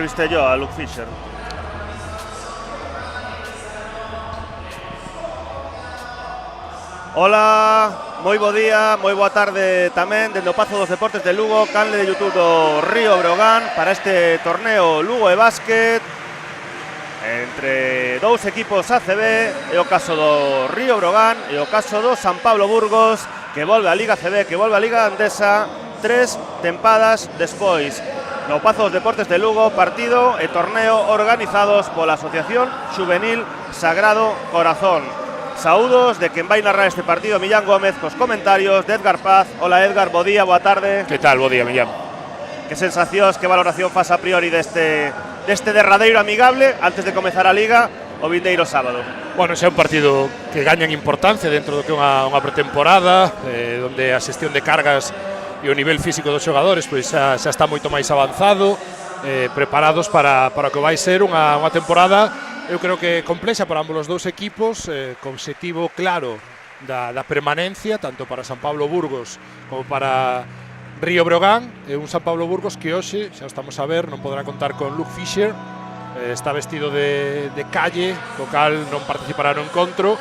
entrevisté yo a Luke Fisher. Hola, moi bo día, moi boa tarde tamén dende o Pazo dos Deportes de Lugo, canle de YouTube do Río Breogán para este torneo Lugo e Básquet entre dous equipos ACB, é o caso do Río Breogán e o caso do San Pablo Burgos, que volve a Liga ACB, que volve a Liga Andesa 3 tempadas despois. No Pazo dos Deportes de Lugo, partido e torneo organizados pola Asociación Xuvenil Sagrado Corazón. Saúdos de quen vai narrar este partido, Millán Gómez, cos comentarios de Edgar Paz. Hola Edgar, bo día, boa tarde. Que tal, bo día, Millán? Que sensacións, que valoración faz a priori deste derradeiro amigable antes de comezar a Liga o vindeiro sábado? Bueno, xa é un partido que gaña en importancia dentro do que é unha pretemporada, onde a xestión de cargas e o nivel físico dos xogadores pois xa está moito máis avanzado, preparados para o que vai ser unha temporada, eu creo que complexa para ambos os dous equipos, con obxectivo claro da permanencia, tanto para San Pablo Burgos como para Río Breogán. Un San Pablo Burgos que hoxe, xa estamos a ver, non podrá contar con Luke Fisher, está vestido de calle, co cal non participará no encontro,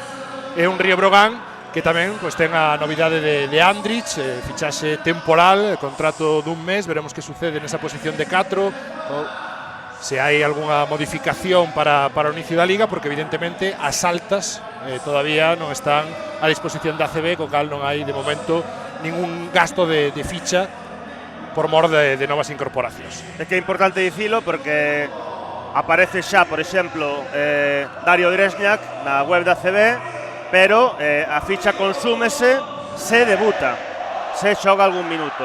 e un Río Breogán que tamén pois, ten a novidade de Andrich, fichaxe temporal, contrato dun mes, veremos que sucede nesa posición de 4, se hai algunha modificación para o inicio da Liga, porque evidentemente as altas todavía non están a disposición da ACB, co cal non hai de momento ningún gasto de ficha por mor de novas incorporacións. É que é importante dicilo porque aparece xa, por exemplo, Dario Dresniak na web da ACB, pero a ficha consúmese se debuta, se xoga algún minuto.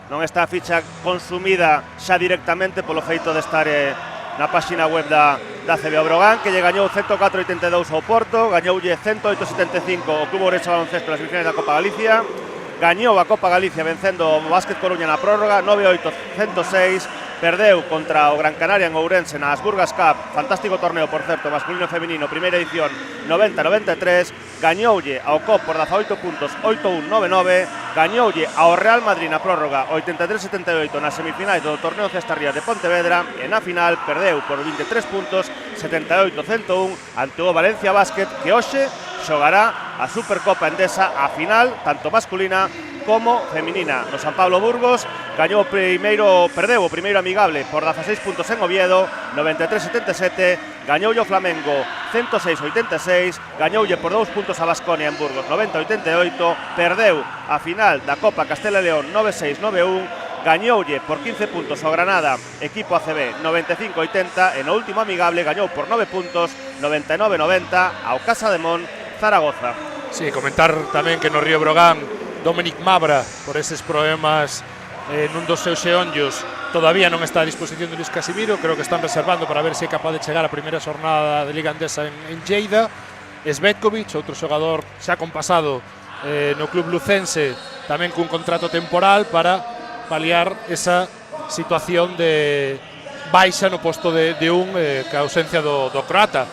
Non está a ficha consumida xa directamente polo feito de estar na páxina web da ACB. O Breogán, que lle gañou 104-82 ao Porto, gañoulle 108-75 ao Club Ourense Baloncesto nas semifinais da Copa Galicia, gañou a Copa Galicia vencendo o Básquet Coruña na prórroga 9-8-106, perdeu contra o Gran Canaria en Ourense na Asburgas Cup, fantástico torneo, por certo, masculino e feminino, primeira edición 90-93, gañoulle ao COP por 18 puntos 8-1-9-9, gañoulle ao Real Madrid na prórroga 83-78 nas semifinais do torneo Cestarrías de Pontevedra e na final perdeu por 23 puntos 78-101 ante o Valencia Básquet, que hoxe xogará a Supercopa Endesa a final, tanto masculina como feminina. No San Pablo Burgos gañou perdeu o primeiro amigable por 16 puntos en Oviedo, 93-77, gañoulle o Flamengo 106-86, gañoulle por 2 puntos a Baskonia en Burgos 90-88, perdeu a final da Copa Castela e León 96-91, gañoulle por 15 puntos ao Granada, equipo ACB 95-80, e no último amigable gañou por 9 puntos 99-90 ao Casa de Mon Zaragoza. Sí, comentar tamén que no Río Breogán Dominic Mabra, por eses problemas nun dos seus xeonllos, todavía non está a disposición de Luis Casimiro, creo que están reservando para ver se é capaz de chegar a primeira xornada de Liga Andesa en Lleida. Svetkovic, outro xogador xa compasado no club lucense, tamén cun contrato temporal para paliar esa situación de baixa no posto de que a ausencia do croata.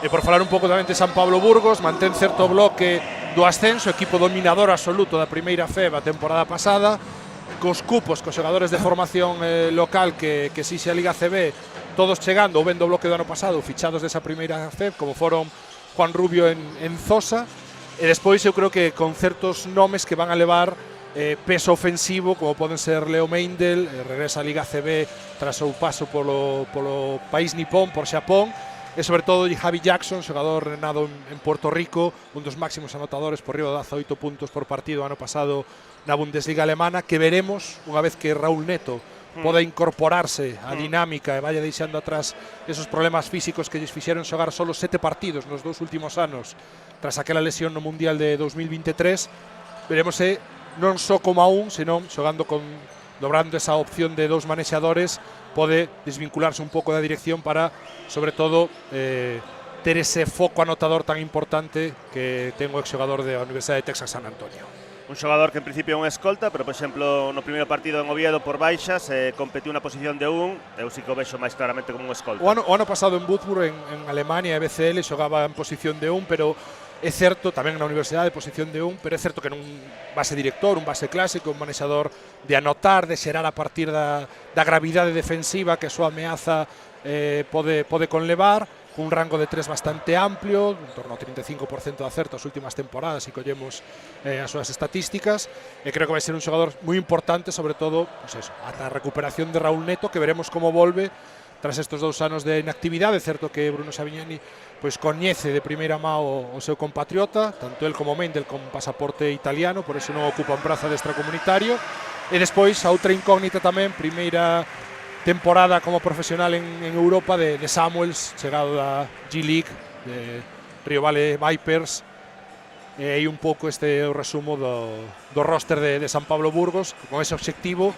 E por falar un pouco tamén de San Pablo Burgos, mantén certo bloque do ascenso, equipo dominador absoluto da primeira FEB a temporada pasada, cos cupos, cos xogadores de formación local que exixe a Liga CB, todos chegando ou vendo o bloque do ano pasado, fichados desa primeira FEB, como foron Juan Rubio en Zosa, e despois eu creo que con certos nomes que van a levar peso ofensivo, como poden ser Leo Meindl, regresa a Liga CB tras o paso polo país nipón, por Xapón, e sobre todo Javi Jackson, xogador renado en Puerto Rico, un dos máximos anotadores por riba de 18 puntos por partido ano pasado na Bundesliga alemana, que veremos unha vez que Raúl Neto poda incorporarse á dinámica e vaya deixando atrás esos problemas físicos que lles fixeron xogar solo 7 partidos nos 2 últimos anos tras aquela lesión no Mundial de 2023. Veremos se non só como a un, senón xogando dobrando esa opción de 2 manexadores, pode desvincularse un pouco da dirección para, sobre todo, ter ese foco anotador tan importante que ten o exxogador da Universidade de Texas San Antonio. Un xogador que en principio é un escolta, pero por exemplo no primeiro partido en Oviedo por baixas competiu na posición de un, eu si que o vexo máis claramente como un escolta. O ano pasado en Würzburg, en Alemania, BCL xogaba en posición de un, pero é certo, tamén na universidade, posición de un, pero é certo que non base director, un base clásico, un manexador de anotar, de xerar a partir da gravidade defensiva que a súa ameaza pode conlevar, un rango de tres bastante amplio, en torno ao 35% de acerto as últimas temporadas, se collemos as súas estatísticas, e creo que vai ser un xogador moi importante, sobre todo, pues eso, ata a recuperación de Raúl Neto, que veremos como volve tras estes 2 anos de inactividade. É certo que Bruno Savignani pois coñece de primeira mão o seu compatriota, tanto el como Mendel con pasaporte italiano, por eso non ocupan praza de extracomunitario, e despois a outra incógnita tamén, primeira temporada como profesional en Europa de Samuels, chegado da G-League, de Río Vale Vipers, e aí un pouco este o resumo do roster de San Pablo Burgos, con ese obxectivo,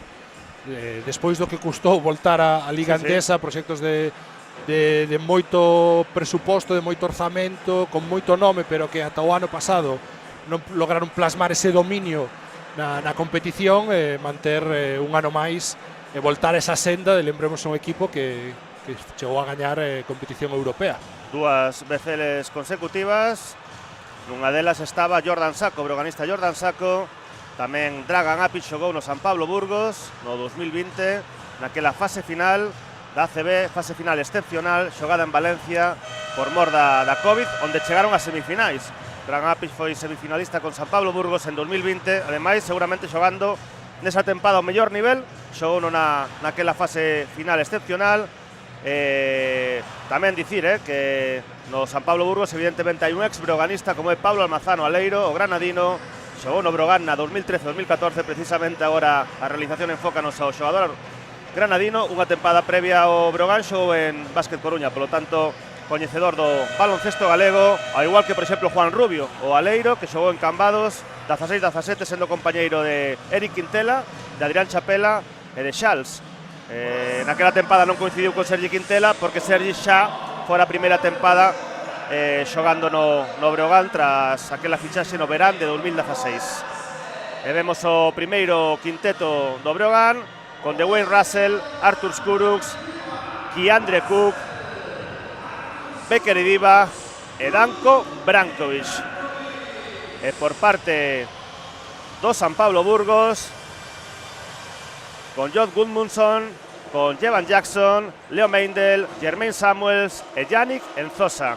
despois do que custou voltar a Liga Endesa, proxectos de moito presuposto, de moito orzamento, con moito nome, pero que ata o ano pasado non lograron plasmar ese dominio na competición, manter un ano máis e voltar a esa senda de, lembremos, un equipo que chegou a gañar competición europea. 2 BCLs consecutivas, nunha delas estaba Jordan Sacco, broganista Jordan Sacco, tamén Dragan Apic xogou no San Pablo Burgos no 2020, naquela fase final da ACB, fase final excepcional, xogada en Valencia por mor da Covid, onde chegaron as semifinais. Dragan Apic foi semifinalista con San Pablo Burgos en 2020, ademais seguramente xogando nesa tempada ao mellor nivel, xogou naquela fase final excepcional. Tamén dicir que no San Pablo Burgos evidentemente hai un ex broganista como é Pablo Almazano Aleiro, o granadino, xogou no Brogan na 2013-2014, precisamente agora a realización enfócanos ao xogador granadino, unha tempada previa ao Brogan xogou en Básquet Coruña, polo tanto coñecedor do baloncesto galego, ao igual que por exemplo Juan Rubio, o Aleiro, que xogou en Cambados 16-17, sendo compañeiro de Eric Quintela, de Adrián Chapela e de Charles. Naquela tempada non coincidiu con Sergi Quintela, porque Sergi xa fora a primeira tempada xogando no Brogan tras aquela fichaxe no verán de 2016. Vemos o primeiro quinteto do Brogan, con Dwayne Russell, Artur Skuruks, Kiandre Cook, Becker Idiba e Danko Brankovic. Por parte do San Pablo Burgos, con John Gudmundsson, con Jevan Jackson, Leo Meindel, Jermaine Samuels e Yannick Enzosa.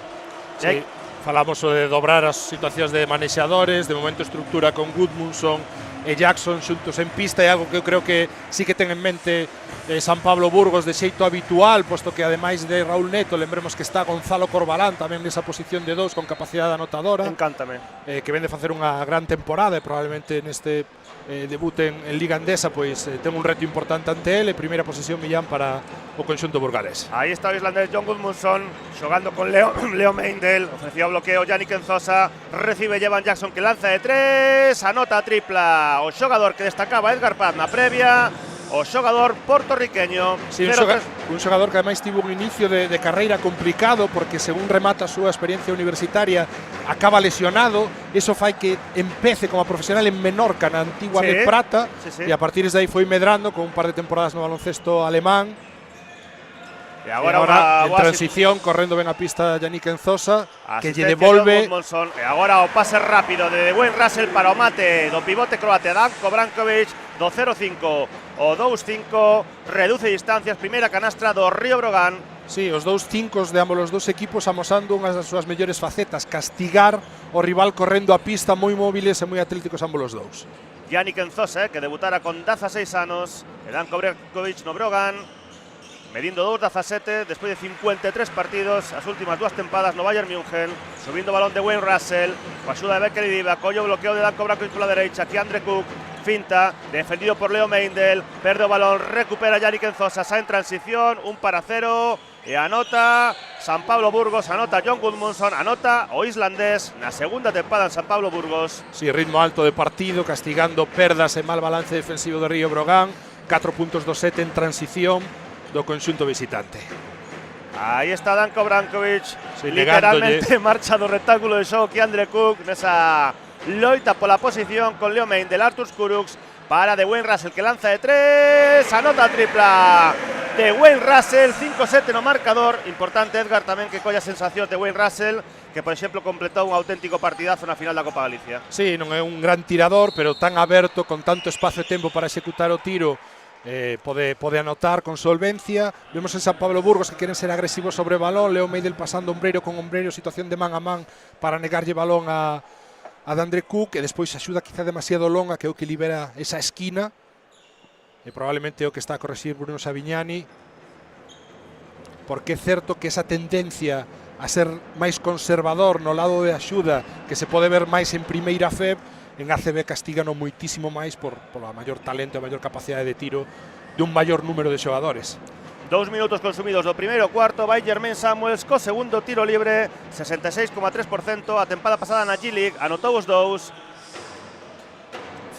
Sí, falamos de dobrar as situacións de manexadores, de momento estructura con Gudmundsson e Jackson xuntos en pista, é algo que eu creo que sí que ten en mente San Pablo Burgos de xeito habitual, posto que ademais de Raúl Neto, lembremos que está Gonzalo Corbalán tamén nesa posición de 2 con capacidade anotadora. Encántame. Que ven de facer unha gran temporada e probablemente neste debut en Liga Endesa pois ten un reto importante ante ele, primeira posesión millán para o conxunto burgalés. Aí está o islandés John Gudmundsson xogando con Leo Meindel, ofrecía o bloqueo Yannick Enzosa, recibe Jevan Jackson que lanza de 3, anota tripla o xogador que destacaba Edgar Paz na previa, o xogador portorriqueño. Sí, un xogador que ademais tivo un inicio de carreira complicado, porque según remata a súa experiencia universitaria acaba lesionado, eso fai que empece como profesional en Menorca, na antigua de Prata, e a partir de aí foi medrando con un par de temporadas no baloncesto alemán. E agora en transición, correndo ben a pista Yannick Enzosa, que lle devolve. E agora o pase rápido de Dwayne Russell para o mate do pivote croate Danko Brankovic, do 0-5 o 2-5, reduce distancias, primeira canastra do Río Brogan. Sí, os 2-5 de ambos os dous equipos amosando unhas das súas mellores facetas, castigar o rival correndo a pista, moi móviles e moi atléticos ambos os dous. Yannick Enzosa, que debutara con 16 anos, e Danko Brankovic no Brogan, medindo 2-17, despois de 53 partidos, as últimas 2 tempadas no Bayern München, subindo o balón de Wayne Russell, coa axuda de Becker Idiba, collo o bloqueo de Danko Brankovic pola derecha, Kiandre Cook, finta, defendido por Leo Meindel, perde o balón, recupera Yannick Enzosa, xa en transición, 1-0, e anota San Pablo Burgos, anota John Gudmundsson, anota o islandés na segunda tempada en San Pablo Burgos. Sí, ritmo alto de partido, castigando perdas e mal balance defensivo do Río Brogan, 4 puntos do 7 en transición do conxunto visitante. Aí está Danko Brankovic, literalmente marcha do rectángulo de xogo Kiandre Cook nesa loita pola posición con Leo Meindl, Artur Kurucs para Dwayne Russell que lanza de 3, anota tripla de Dwayne Russell, 5-7 no marcador. Importante, Edgar, tamén que colla sensación de Dwayne Russell, que por exemplo completou un auténtico partidazo na final da Copa Galicia. Sí, non é un gran tirador, pero tan aberto, con tanto espacio e tempo para executar o tiro, pode anotar con solvencia. Vemos en San Pablo Burgos que queren ser agresivos sobre o balón, Leo Meindl pasando ombreiro con ombreiro, situación de man a man para negarlle balón a Dandre Cook, e despois axuda quizá demasiado longa, que é o que libera esa esquina, e probablemente o que está a corregir Bruno Savignani, porque é certo que esa tendencia a ser máis conservador no lado de axuda, que se pode ver máis en primeira FEB, en ACB castígano moitísimo máis por a maior talento e a maior capacidade de tiro de un maior número de xogadores. 2 minutos consumidos do primeiro cuarto, vai Jermaine Samuels co segundo tiro libre, 66,3%, a tempada pasada na G-League, anotou os dous,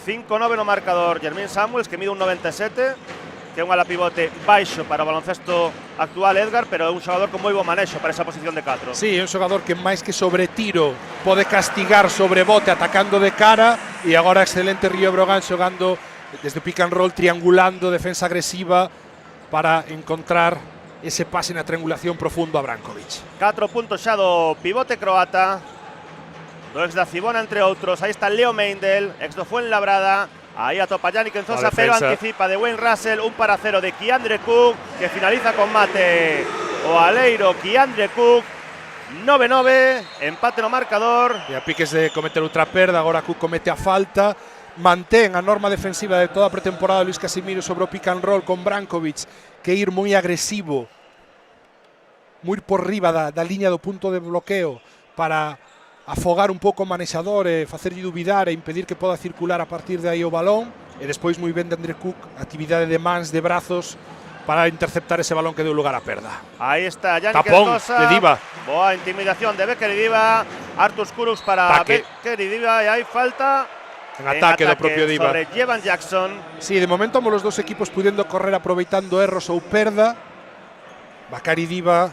5-9 no marcador. Jermaine Samuels, que mide un 97, que é un ala pivote baixo para o baloncesto actual, Edgar, pero é un xogador con moi bo manexo para esa posición de 4. Sí, é un xogador que máis que sobre tiro pode castigar sobre bote atacando de cara, e agora excelente Río Brogan xogando desde pick and roll, triangulando, defensa agresiva, para encontrar ese pase na triangulación profundo a Brankovic. 4 puntos xa do pivote croata, do ex da Cibona entre outros. Aí está Leo Meindl, ex do Fuenlabrada. Aí atopa Yannick Enzosa, pero anticipa de Dwayne Russell, un para 0 de Kiandre Cook, que finaliza con mate o aleiro Kiandre Cook. 9-9, empate no marcador. E a piques de cometer outra perda, agora Cook comete a falta. Mantén a norma defensiva de toda a pretemporada Luis Casimiro sobre o pick and roll con Brankovic, que ir moi agresivo, moi por riba da liña do punto de bloqueo para afogar un pouco o manexador e facerlle dubidar e impedir que poda circular a partir de aí o balón, e despois moi ben de Dandre Cook, actividade de mans, de brazos para interceptar ese balón que deu lugar á perda. Aí está Yannick Enzosa, de Diva. Boa intimidación de Becker e Diva, Artur Kurucs para Becker e Diva, e aí falta en ataque do propio Diva sobre Jevan Jackson. Sí, de momento ambos os dos equipos pudendo correr aproveitando erros ou perda. Bakary Diva,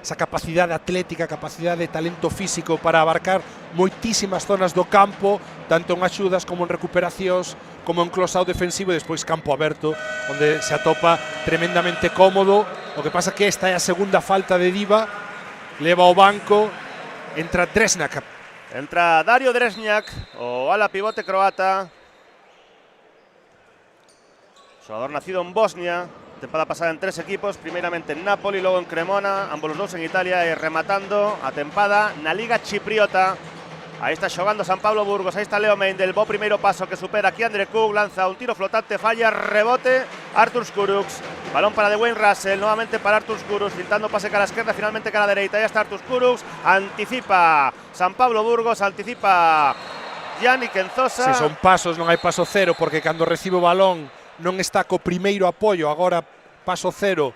esa capacidade atlética, capacidade de talento físico para abarcar moitísimas zonas do campo, tanto en axudas como en recuperacións, como en close-out defensivo, e despois campo aberto, onde se atopa tremendamente cómodo. O que pasa que esta é a segunda falta de Diva, leva ao banco, entra Dresnjak. Entra Dario Dresnjak, o ala pivote croata. Xogador nacido en Bosnia, tempada pasada en 3 equipos, primeiramente en Napoli, logo en Cremona, ambos os dous en Italia, e rematando a tempada na Liga Chipriota. Aí está xogando San Pablo Burgos, aí está Leo Meindl, bo primeiro paso que supera Kiandre Cook, lanza un tiro flotante, falla, rebote, Artur Kurucs, balón para Dwayne Russell, nuevamente para Artur Kurucs, pintando pase cara a esquerda, finalmente cara a dereita, aí está Artur Kurucs, anticipa San Pablo Burgos, anticipa Yannick Enzosa. Se son pasos, non hai paso cero, porque cando recibe o balón non está co primeiro apoio, agora paso cero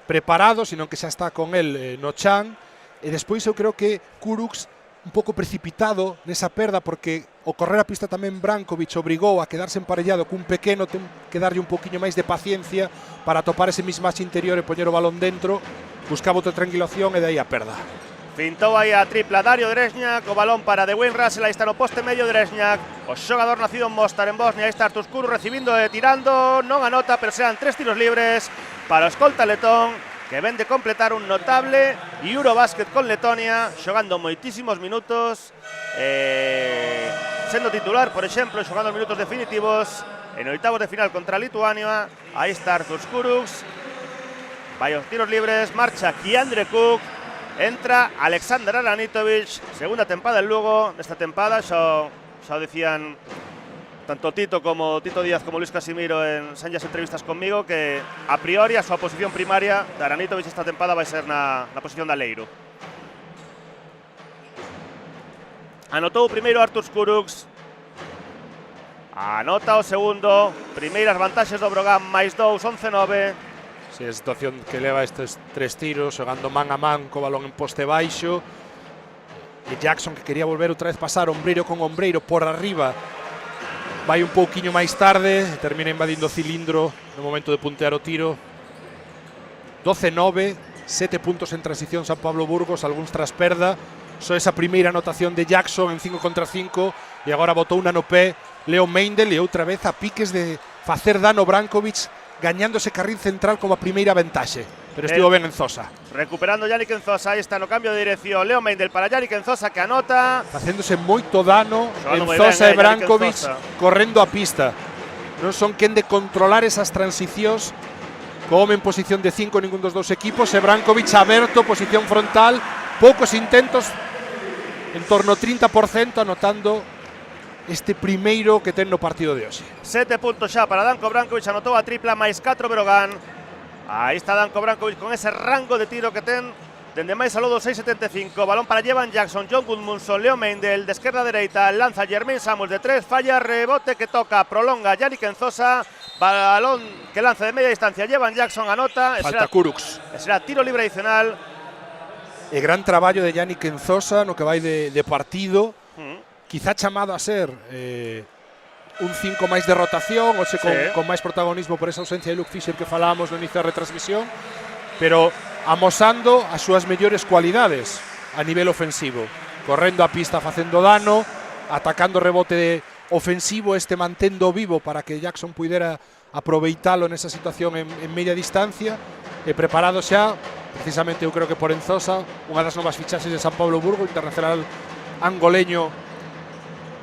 preparado, sino que xa está con el no chan, e despois eu creo que Kurucs un pouco precipitado nesa perda, porque o correr a pista tamén Brankovic obrigou a quedarse emparellado cun pequeno, ten que darlle un poquinho máis de paciencia para topar ese mismatch interior e poñer o balón dentro, buscaba outra tranquilación e de aí a perda. Pintou aí a tripla Dario Dresnjak, o balón para Dwayne Russell, aí está no poste medio Dresnjak, o xogador nacido en Mostar, en Bosnia, aí está Artur Kurucs recibindo e tirando, non anota, pero serán 3 tiros libres para o escolta letón, que ven de completar un notable Eurobasket con Letonia, xogando moitísimos minutos, sendo titular, por exemplo, xogando minutos definitivos en oitavos de final contra Lituania. Aí está Artur Kurucs, vai os tiros libres, marcha Kiandre Cook, entra Aleksandar Aranitovic, segunda tempada en Lugo. Nesta tempada xa o decían tanto Tito Díaz como Luis Casimiro en senllas entrevistas conmigo, que a priori a súa posición primaria de Aranitovic esta tempada vai ser na posición de aleiro. Anotou o primeiro Artur Kurucs, anota o segundo, primeiras vantaxes do Brogan, máis 2, 11-9. Si é a situación que leva estes 3 tiros, xogando man a man co balón en poste baixo, e Jackson, que quería volver outra vez pasar ombreiro con ombreiro por arriba, vai un pouquiño máis tarde, termina invadindo o cilindro no momento de puntear o tiro. 12-9, 7 puntos en transición San Pablo Burgos, algúns tras perda. Só esa primeira anotación de Jackson en 5 contra 5 e agora botou unha no pé Leo Meindl e outra vez a piques de facer dano Brankovic, gañándose carril central como a primeira ventaxe, pero estivo ben Enzosa. Recuperando Yannick Enzosa, aí está no cambio de dirección Leo Meindl para Yannick Enzosa que anota. Facéndose moito dano ben, Enzosa e Brankovic correndo a pista. Non son quen de controlar esas transicións co home en posición de 5 ningún dos dous equipos e Brankovic aberto, posición frontal, poucos intentos, en torno ao 30% anotando este primeiro que ten no partido de hoxe. 7 puntos xa para Danko Brankovic, anotou a tripla máis 4 Breogán. Aí está Danko Brankovic con ese rango de tiro que ten dende máis aló do 6,75. Balón para Jevan Jackson, John Gudmundsson, Leo Meindl, de esquerda a dereita, lanza Jermaine Samuels de 3, falla, rebote que toca, prolonga Yannick Enzosa, balón que lanza de media distancia, Jevan Jackson anota. Falta Kurucs. Será tiro libre adicional. E gran traballo de Yannick Enzosa no que vai de partido. Quizá chamado a ser un 5 máis de rotación, ou con máis protagonismo por esa ausencia de Luke Fisher que falábamos no inicio da retransmisión, pero amosando as súas mellores cualidades a nivel ofensivo, correndo a pista facendo dano, atacando rebote ofensivo, mantendo vivo para que Jackson puidera aproveitalo nesa situación en media distancia, e preparado xa, precisamente eu creo que por Enzosa, unha das novas fichaxes de San Pablo Burgo, internacional angoleño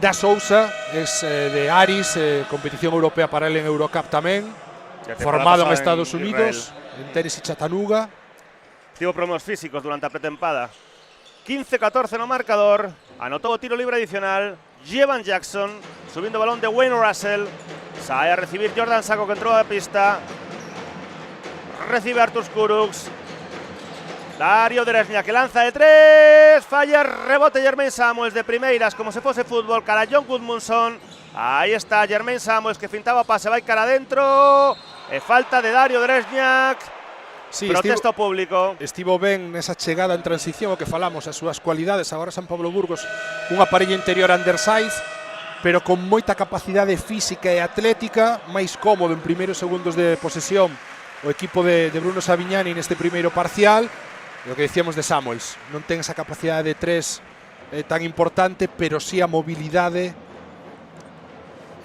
da Sousa, es de Aris, competición europea para él en Eurocup tamén, formado en Estados Unidos, en Tennessee Chattanooga. Tivo problemas físicos durante a pretempada. 15-14 no marcador, anotó o tiro libre adicional, Jevan Jackson, subindo o balón de Wayne Russell, sae a recibir Jordan Sacco que entrou a pista, recibe Artur Kurucs, Dario Drezhniak que lanza de 3, falla, rebote Jermaine Samuels de primeiras como se fose fútbol cara John Gudmundsson. Aí está Jermaine Samuels que fintaba pase, vai cara adentro, e falta de Dario Drezhniak. Sí, protesto público. Estivo ben nesa chegada en transición, o que falamos, as súas cualidades. Agora San Pablo Burgos, unha parella interior undersize, pero con moita capacidade física e atlética, máis cómodo en primeiros segundos de posesión o equipo de Bruno Savignani neste primeiro parcial. Lo que decíamos de Samuels, non ten esa capacidade de 3 tan importante, pero sí a mobilidade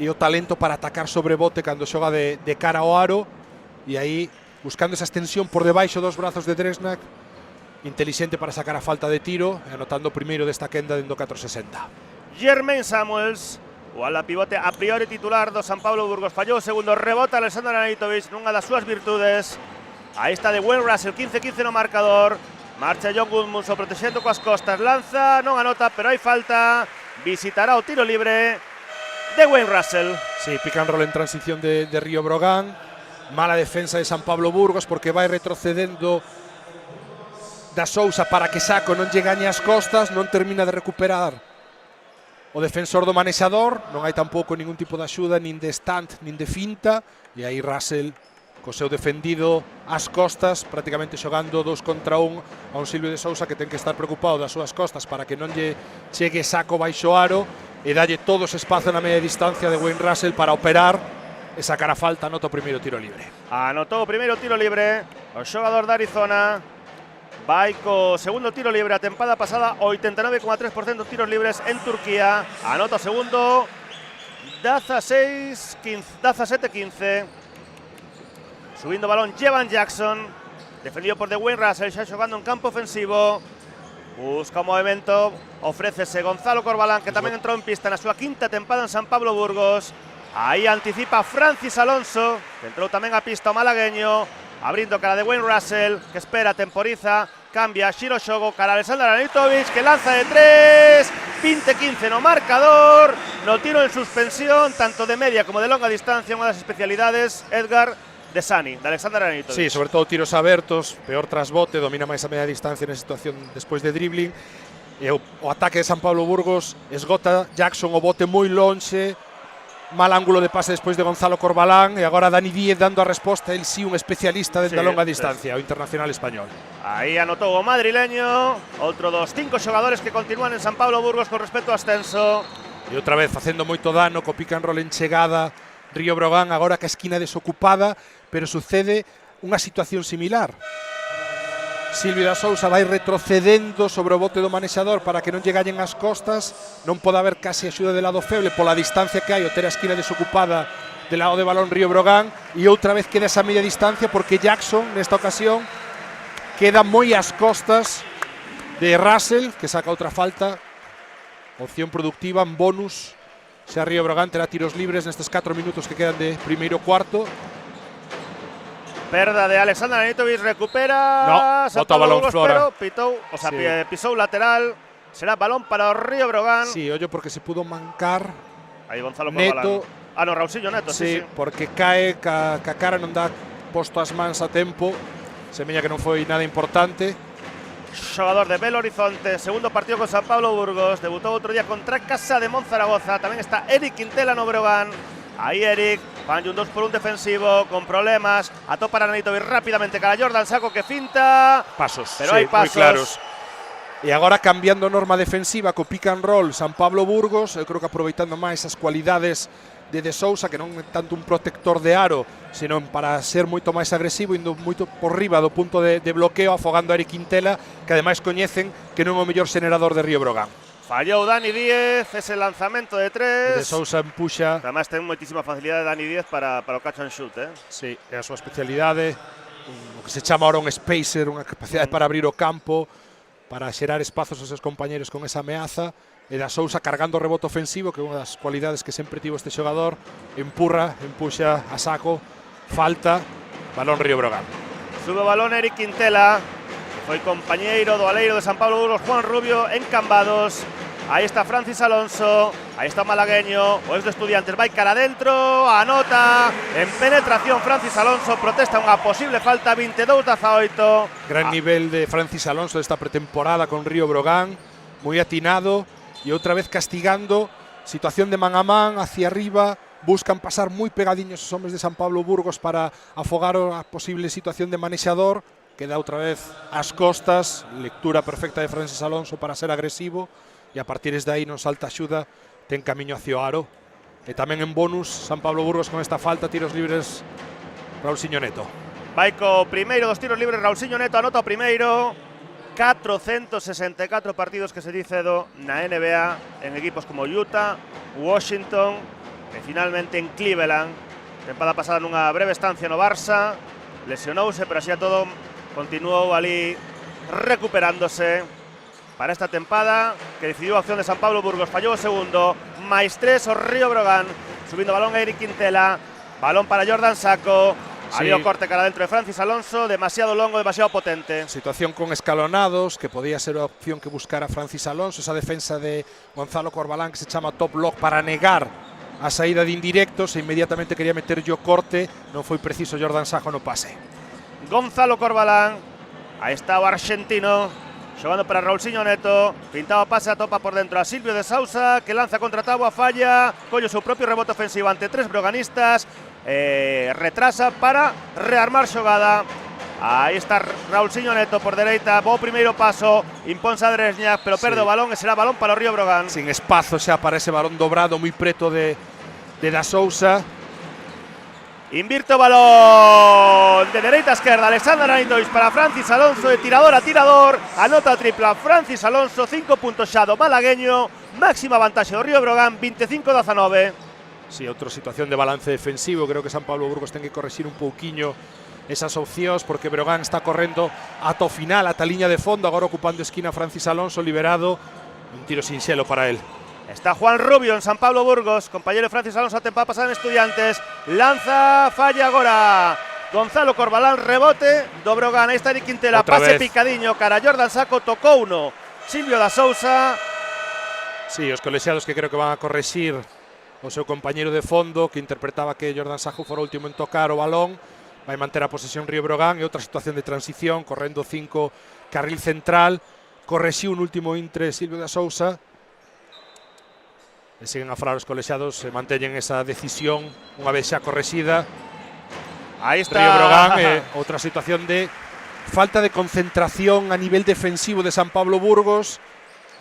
e o talento para atacar sobre bote cando xoga de cara ao aro, e aí buscando esa extensión por debaixo dos brazos de Drezhniak, inteligente para sacar a falta de tiro e anotando o primeiro desta quenda dentro 4.60. Jermaine Samuels, o ala pivote a priori titular do San Pablo Burgos, fallou o segundo, rebota Alexander Anitovich nunha das súas virtudes. Aí está de Wayne Russell, 15-15 no marcador. Marcha John Gudmundsson protexendo coas costas, lanza, non anota, pero hai falta. Visitará o tiro libre de Wayne Russell. Sí, pick and roll en transición de Río Brogán. Mala defensa de San Pablo Burgos porque vai retrocedendo da Sousa para que Sacco non lle gañe as costas, non termina de recuperar o defensor do manexador, non hai tampouco ningún tipo de axuda, nin de stand, nin de finta, e aí Russell co seu defendido ás costas, prácticamente xogando 2 contra 1 a un Silvio de Sousa que ten que estar preocupado das súas costas para que non lle chegue Sacco baixo aro e dalle todo ese espazo na media distancia de Wayne Russell para operar e sacar a falta. Anota o primeiro tiro libre. Anotou o primeiro tiro libre o xogador de Arizona. Vai co segundo tiro libre a tempada pasada, 89,3% tiros libres en Turquía. Anota o segundo, 17-15. Subindo balón Jevan Jackson, defendido por Wayne Russell, xa xogando en campo ofensivo. Busca o movimento, ofrécese Gonzalo Corbalán, que tamén entrou en pista na súa quinta tempada en San Pablo Burgos. Aí anticipa Francis Alonso, que entrou tamén a pista o malagueño, abrindo cara de Wayne Russell, que espera, temporiza, cambia Shiro Shogo, cara a Alexander Anitovich, que lanza de 3, 20-15 no marcador, no tiro en suspensión, tanto de media como de longa distancia, unha das especialidades, Edgar, de Sani, de Alexander Anitovich. Sí, sobre todo tiros abertos, peor trasbote, domina máis a media distancia na situación despois de dribbling. E o ataque de San Pablo Burgos esgota Jackson o bote moi lonxe, mal ángulo de pase despois de Gonzalo Corbalán, e agora Dani Díez dando a resposta, el sí un especialista dentro da longa distancia, o internacional español. Aí anotou o madrileño, outro dos 5 xogadores que continúan en San Pablo Burgos con respecto ao ascenso. E outra vez facendo moito dano co pick and roll en chegada Río Brogán, agora que a esquina desocupada, pero sucede unha situación similar. Silvio da Sousa vai retrocedendo sobre o bote do manexador para que non lle gallen as costas. Non pode haber case axuda de lado feble pola distancia que hai, o ter a esquina desocupada del lado de balón Río Brogan, e outra vez queda esa media distancia porque Jackson nesta ocasión queda moi ás costas de Russell, que saca outra falta. Opción productiva en bonus. Xa Río Brogan terá tiros libres nestes 4 minutos que quedan de primeiro cuarto. Perda de Alexander Anitovic, recupera. No, San bota Pablo balón Burgos, fora. pero pitou, o sea, Sí. pisou lateral. Será balón para o Río Brogan. Sí, ollo porque se pudo mancar. Aí Gonzalo Neto. Corbalán. Ah, no, Raulsillo Neto, sí. Porque cae ca cara non dá posto as mans a tempo. Semella que non foi nada importante. Xogador de Belo Horizonte, segundo partido con San Pablo Burgos. Debutó outro día contra Casa de Monzaragoza. Tamén está Eric Quintela no Brogan. Aí Eric, fan un 2 por 1 defensivo, con problemas. Atopa a Anitovic rápidamente cara a Jordan Saco que finta. Pasos, Pero sí, hai pasos. moi claros. E agora cambiando norma defensiva co pick and roll San Pablo Burgos, eu creo que aproveitando máis as cualidades de Sousa, que non é tanto un protector de aro, senón para ser moito máis agresivo, indo moito por riba do punto de bloqueo, afogando a Eric Quintela, que ademais coñecen que non é o mellor xenerador de Río Brogan. Fallou Dani Díez, ese lanzamento de 3. Sousa empuxa. Además ten moitísima facilidade Dani Díez para o catch and shoot, Sí, é a súa especialidade, o que se chama ahora un spacer, unha capacidade para abrir o campo, para xerar espazos aos seus compañeros con esa ameaza. E da Sousa cargando o rebote ofensivo, que é unha das cualidades que sempre tivo este xogador. Empuxa a Saco, falta, balón Río Brogan. Sube o balón Eric Quintela, que foi compañeiro do aleiro de San Pablo Burgos, Juan Rubio, en Cambados. Aí está Francis Alonso, aí está o malagueño, o ex de Estudiantes, vai cara adentro, anota, en penetración Francis Alonso, protesta unha posible falta, 22-18. Gran nivel de Francis Alonso desta pretemporada con Río Brogan, moi atinado, e outra vez castigando, situación de man a man, hacia arriba, buscan pasar moi pegadiños os homes de San Pablo Burgos para afogar a posible situación de manexador, queda outra vez ás costas, lectura perfecta de Francis Alonso para ser agresivo, e a partir de aí non salta axuda, ten camiño hacia o aro. E tamén en bonus, San Pablo Burgos con esta falta, tiros libres, Raulsillo Neto. Vai co primeiro dos tiros libres, Raulsillo Neto anota o primeiro. 464 partidos que se dice na NBA en equipos como Utah, Washington e finalmente en Cleveland. Tempada pasada nunha breve estancia no Barça, lesionouse, pero así a todo continuou ali recuperándose para esta tempada que decidiu a opción de San Pablo Burgos. Fallou o segundo, máis 3 o Río Brogan, subindo balón a Eric Quintela, balón para Jordan Saco. Había o corte cara dentro de Francis Alonso, demasiado longo, demasiado potente. Situación con escalonados, que podía ser a opción que buscara Francis Alonso, esa defensa de Gonzalo Corbalán que se chama top lock para negar a saída de indirectos, e inmediatamente quería meter yo corte, non foi preciso Jordan Saco no pase. Gonzalo Corbalán, aí está o argentino, xogando para Raulsillo Neto, pintado pase, a topa por dentro a Silvio de Sousa, que lanza contra Tabua, falla, colle o seu propio rebote ofensivo ante 3 broganistas, retrasa para rearmar xogada. Aí está Raulsillo Neto por dereita, bo primeiro paso, imponse a Dresňak, pero perde o balón e será balón para o Río Brogan. Sin espazo xa para ese balón dobrado moi preto de da Sousa. Invirte o balón de dereita a esquerda, Alexander Anitovic para Francis Alonso, de tirador a tirador, anota tripla Francis Alonso, 5 puntos xa do malagueño, máxima vantaxe do Río Brogan, 25-19. Sí, outra situación de balance defensivo, creo que San Pablo Burgos ten que corregir un pouquiño esas opcións, porque Brogan está correndo ata o final, ata a liña de fondo, agora ocupando esquina Francis Alonso, liberado, un tiro sinxelo para él. Está Juan Rubio en San Pablo Burgos, compañero de Francis Alonso a tempada pasada en Estudiantes, lanza, falla agora Gonzalo Corbalán, rebote do Brogan, aí está Eric Quintela, outra pase vez picadiño, cara Jordan Saco, tocou uno Silvio da Sousa. Sí, os colexiados que creo que van a correxir o seu compañeiro de fondo, que interpretaba que Jordan Saco fora o último en tocar o balón, vai manter a posesión Río Brogan, e outra situación de transición, correndo 5 carril central, correxiu un último intre Silvio da Sousa, e siguen a falar os colexiados, se manteñen esa decisión unha vez xa correxida. Aí está Río Brogan, outra situación de falta de concentración a nivel defensivo de San Pablo Burgos.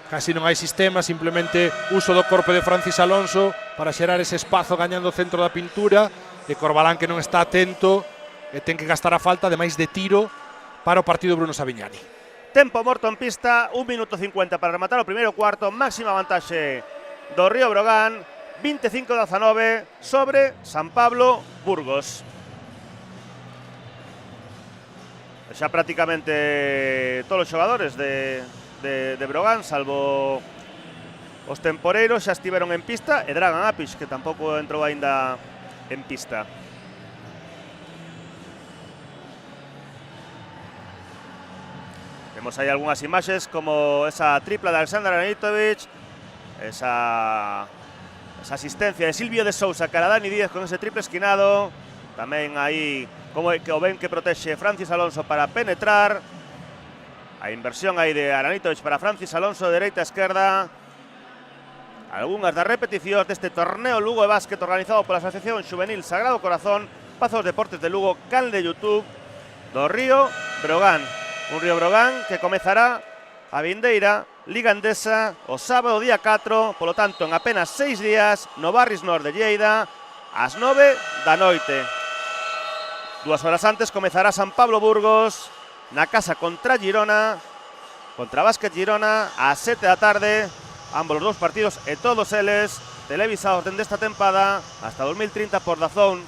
Casi non hai sistema, simplemente uso do corpo de Francis Alonso para xerar ese espazo gañando o centro da pintura, e Corbalán que non está atento e ten que gastar a falta, ademais de tiro, para o partido Bruno Savignani. Tempo morto en pista, 1 minuto 50 para rematar o primeiro cuarto, máxima vantaxe do Río Brogan, 25-19 sobre San Pablo Burgos. Xa prácticamente todos os xogadores de Brogan, salvo os temporeiros, xa estiveron en pista, e Dragan Apis, que tampouco entrou aínda en pista. Vemos aí algunhas imaxes como esa tripla de Alexander Anitovic, esa asistencia de Silvio de Sousa cara a Dani Díaz con ese triple esquinado. Tamén aí como que o ben que protexe Francis Alonso para penetrar. A inversión aí de Aranitovic para Francis Alonso, dereita a esquerda. Algunhas das repeticións deste torneo Lugo de básquet organizado pola Asociación Xuvenil Sagrado Corazón, Pazos Deportes de Lugo, canal de YouTube do Río Brogan. Un Río Brogan que comezará a vindeira Liga Endesa o sábado día 4, polo tanto en apenas 6 días no Barris Nord de Lleida ás 9 da noite. 2 horas antes comezará San Pablo Burgos na casa contra Girona, contra Básquet Girona, ás 7 da tarde. Ambos os dous partidos e todos eles televisados dende esta tempada hasta 2030 por DAZN.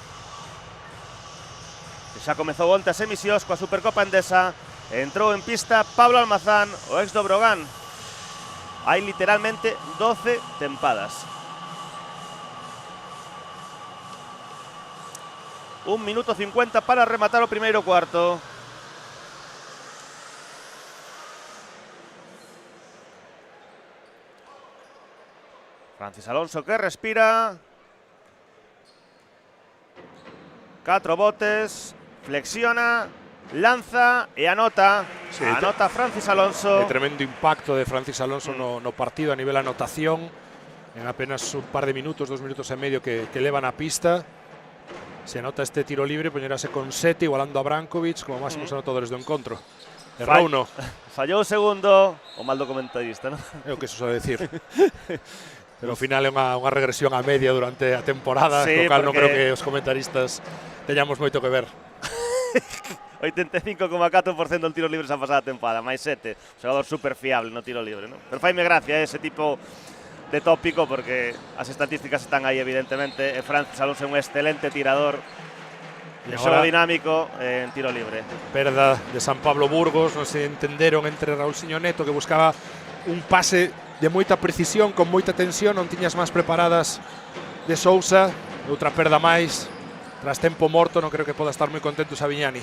Xa comezou onte as emisións coa Supercopa Endesa. Entrou en pista Pablo Almazán, o ex do Brogan. Hai literalmente 12 tempadas. 1 minuto 50 para rematar o primeiro cuarto. Francis Alonso que respira. 4 botes, flexiona, lanza e anota. Sí, anota Francis Alonso. Tremendo impacto de Francis Alonso no partido a nivel anotación. En apenas un par de minutos, 2 minutos e medio que levan a pista. Se anota este tiro libre, poñerase con 7, igualando a Brankovic como máximos anotadores do encontro. Errou uno. Fallou o segundo, o mal do comentarista, non? É o que se suele decir. Pero ao final é unha regresión a media durante a temporada, sí, co cal non creo que os comentaristas teñamos moito que ver. 85,4% en tiros libres a pasada temporada, máis 7. Un xogador super fiable no tiro libre, non? Pero faime gracia ese tipo de tópico porque as estatísticas están aí evidentemente. E Francis Alonso é un excelente tirador. E xogo dinámico en tiro libre. Perda de San Pablo Burgos, non se entenderon entre Raulsiño Neto, que buscaba un pase de moita precisión, con moita tensión, non tiñas máis preparadas de Sousa. Outra perda máis, tras tempo morto, non creo que poda estar moi contento Savignani.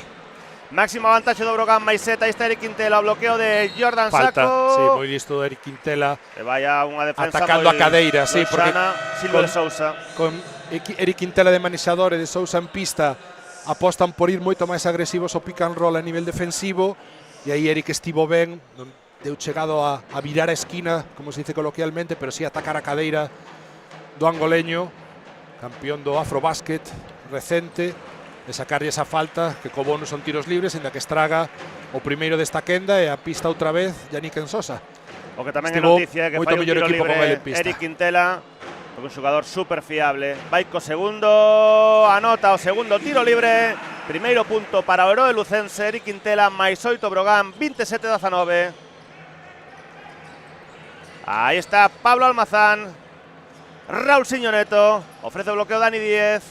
Máxima vantaxe do Brogan, máis 7, aí está Eric Quintela, o bloqueo de Jordan Falta, Sacco. sí, moi listo Eric Quintela. E vaya unha defensa atacando a cadeira, sí, porque Silvio de Sousa. Con Eric Quintela de manexador e de Sousa en pista, apostan por ir moito máis agresivos ao pick and roll a nivel defensivo, e aí Eric estivo ben, non deu chegado a virar a esquina, como se dice coloquialmente, pero sí atacar a cadeira do angoleño, campeón do Afrobásquet recente, de sacarlle esa falta, que co bonus son tiros libres, ainda que estraga o primeiro desta quenda e a pista outra vez Yannick Ensosa. O que tamén é noticia que fai un tiro libre Eric Quintela, un xogador super fiable. Vai co segundo, anota o segundo tiro libre. Primeiro punto para o heroe lucense, Eric Quintela, máis 8 Brogan, 27-19. Aí está Pablo Almazán. Raulsiño Neto ofrece o bloqueo Dani Díez.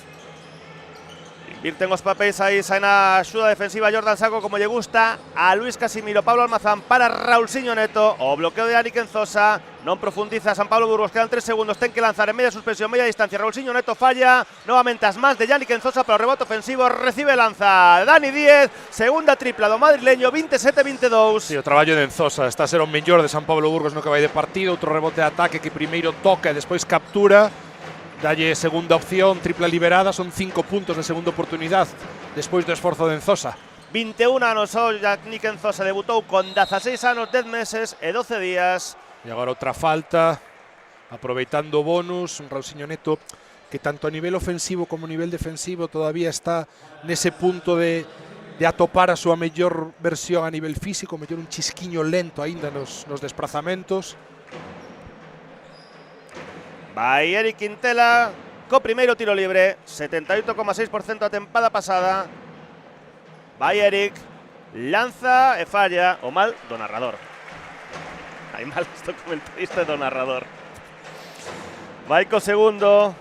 Invirten os papéis aí, sae na axuda defensiva Jordan Sacco como lle gusta a Luis Casimiro. Pablo Almazán para Raulsiño Neto. O bloqueo de Yannick Enzosa. Non profundiza San Pablo Burgos, quedan 3 segundos, ten que lanzar en media suspensión, media distancia. Raulsiño Neto falla, novamente as más de Yannick Enzosa, pero rebote ofensivo, recibe lanza Dani Díez, segunda tripla do madrileño, 27-22. Sí, o traballo de Enzosa está a ser o mellor de San Pablo Burgos no que vai de partido. Outro rebote de ataque que primeiro toca e despois captura. Dalle segunda opción, tripla liberada, son 5 puntos de segunda oportunidade despois do esforzo de Enzosa. 21 anos, Yannick Enzosa debutou con 16 anos, 10 meses e 12 días. E agora outra falta, aproveitando o bonus, un Raulsiño Neto que tanto a nivel ofensivo como a nivel defensivo todavía está nese punto de atopar a súa mellor versión a nivel físico, mellor un chisquiño lento aínda nos desplazamentos. Vai Eric Quintela co primeiro tiro libre, 78,6% a tempada pasada. Vai Eric, lanza e falla o mal do narrador. Hai mal do comentarista e do narrador. Vai co segundo.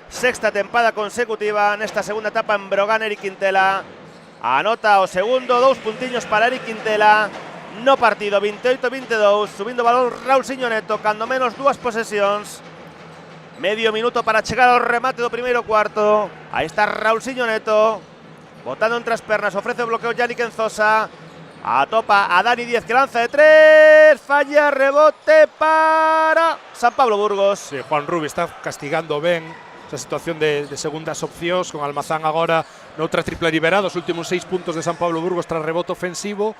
Sexta tempada consecutiva nesta segunda etapa en Brogan. Eric Quintela anota o segundo, 2 puntiños para Eric Quintela no partido, 28-22, subindo balón Raulsiño Neto, cando menos 2 posesións. Medio minuto para chegar ao remate do primeiro cuarto. Aí está Raulsiño Neto, botando entre as pernas, ofrece o bloqueo Yannick Enzosa. Atopa a Dani Díez que lanza de 3, falla, rebote para San Pablo Burgos. Sí, Juan Rubi está castigando ben esa situación de segundas opcións, con Almazán agora noutra tripla liberada, os últimos 6 puntos de San Pablo Burgos tras rebote ofensivo.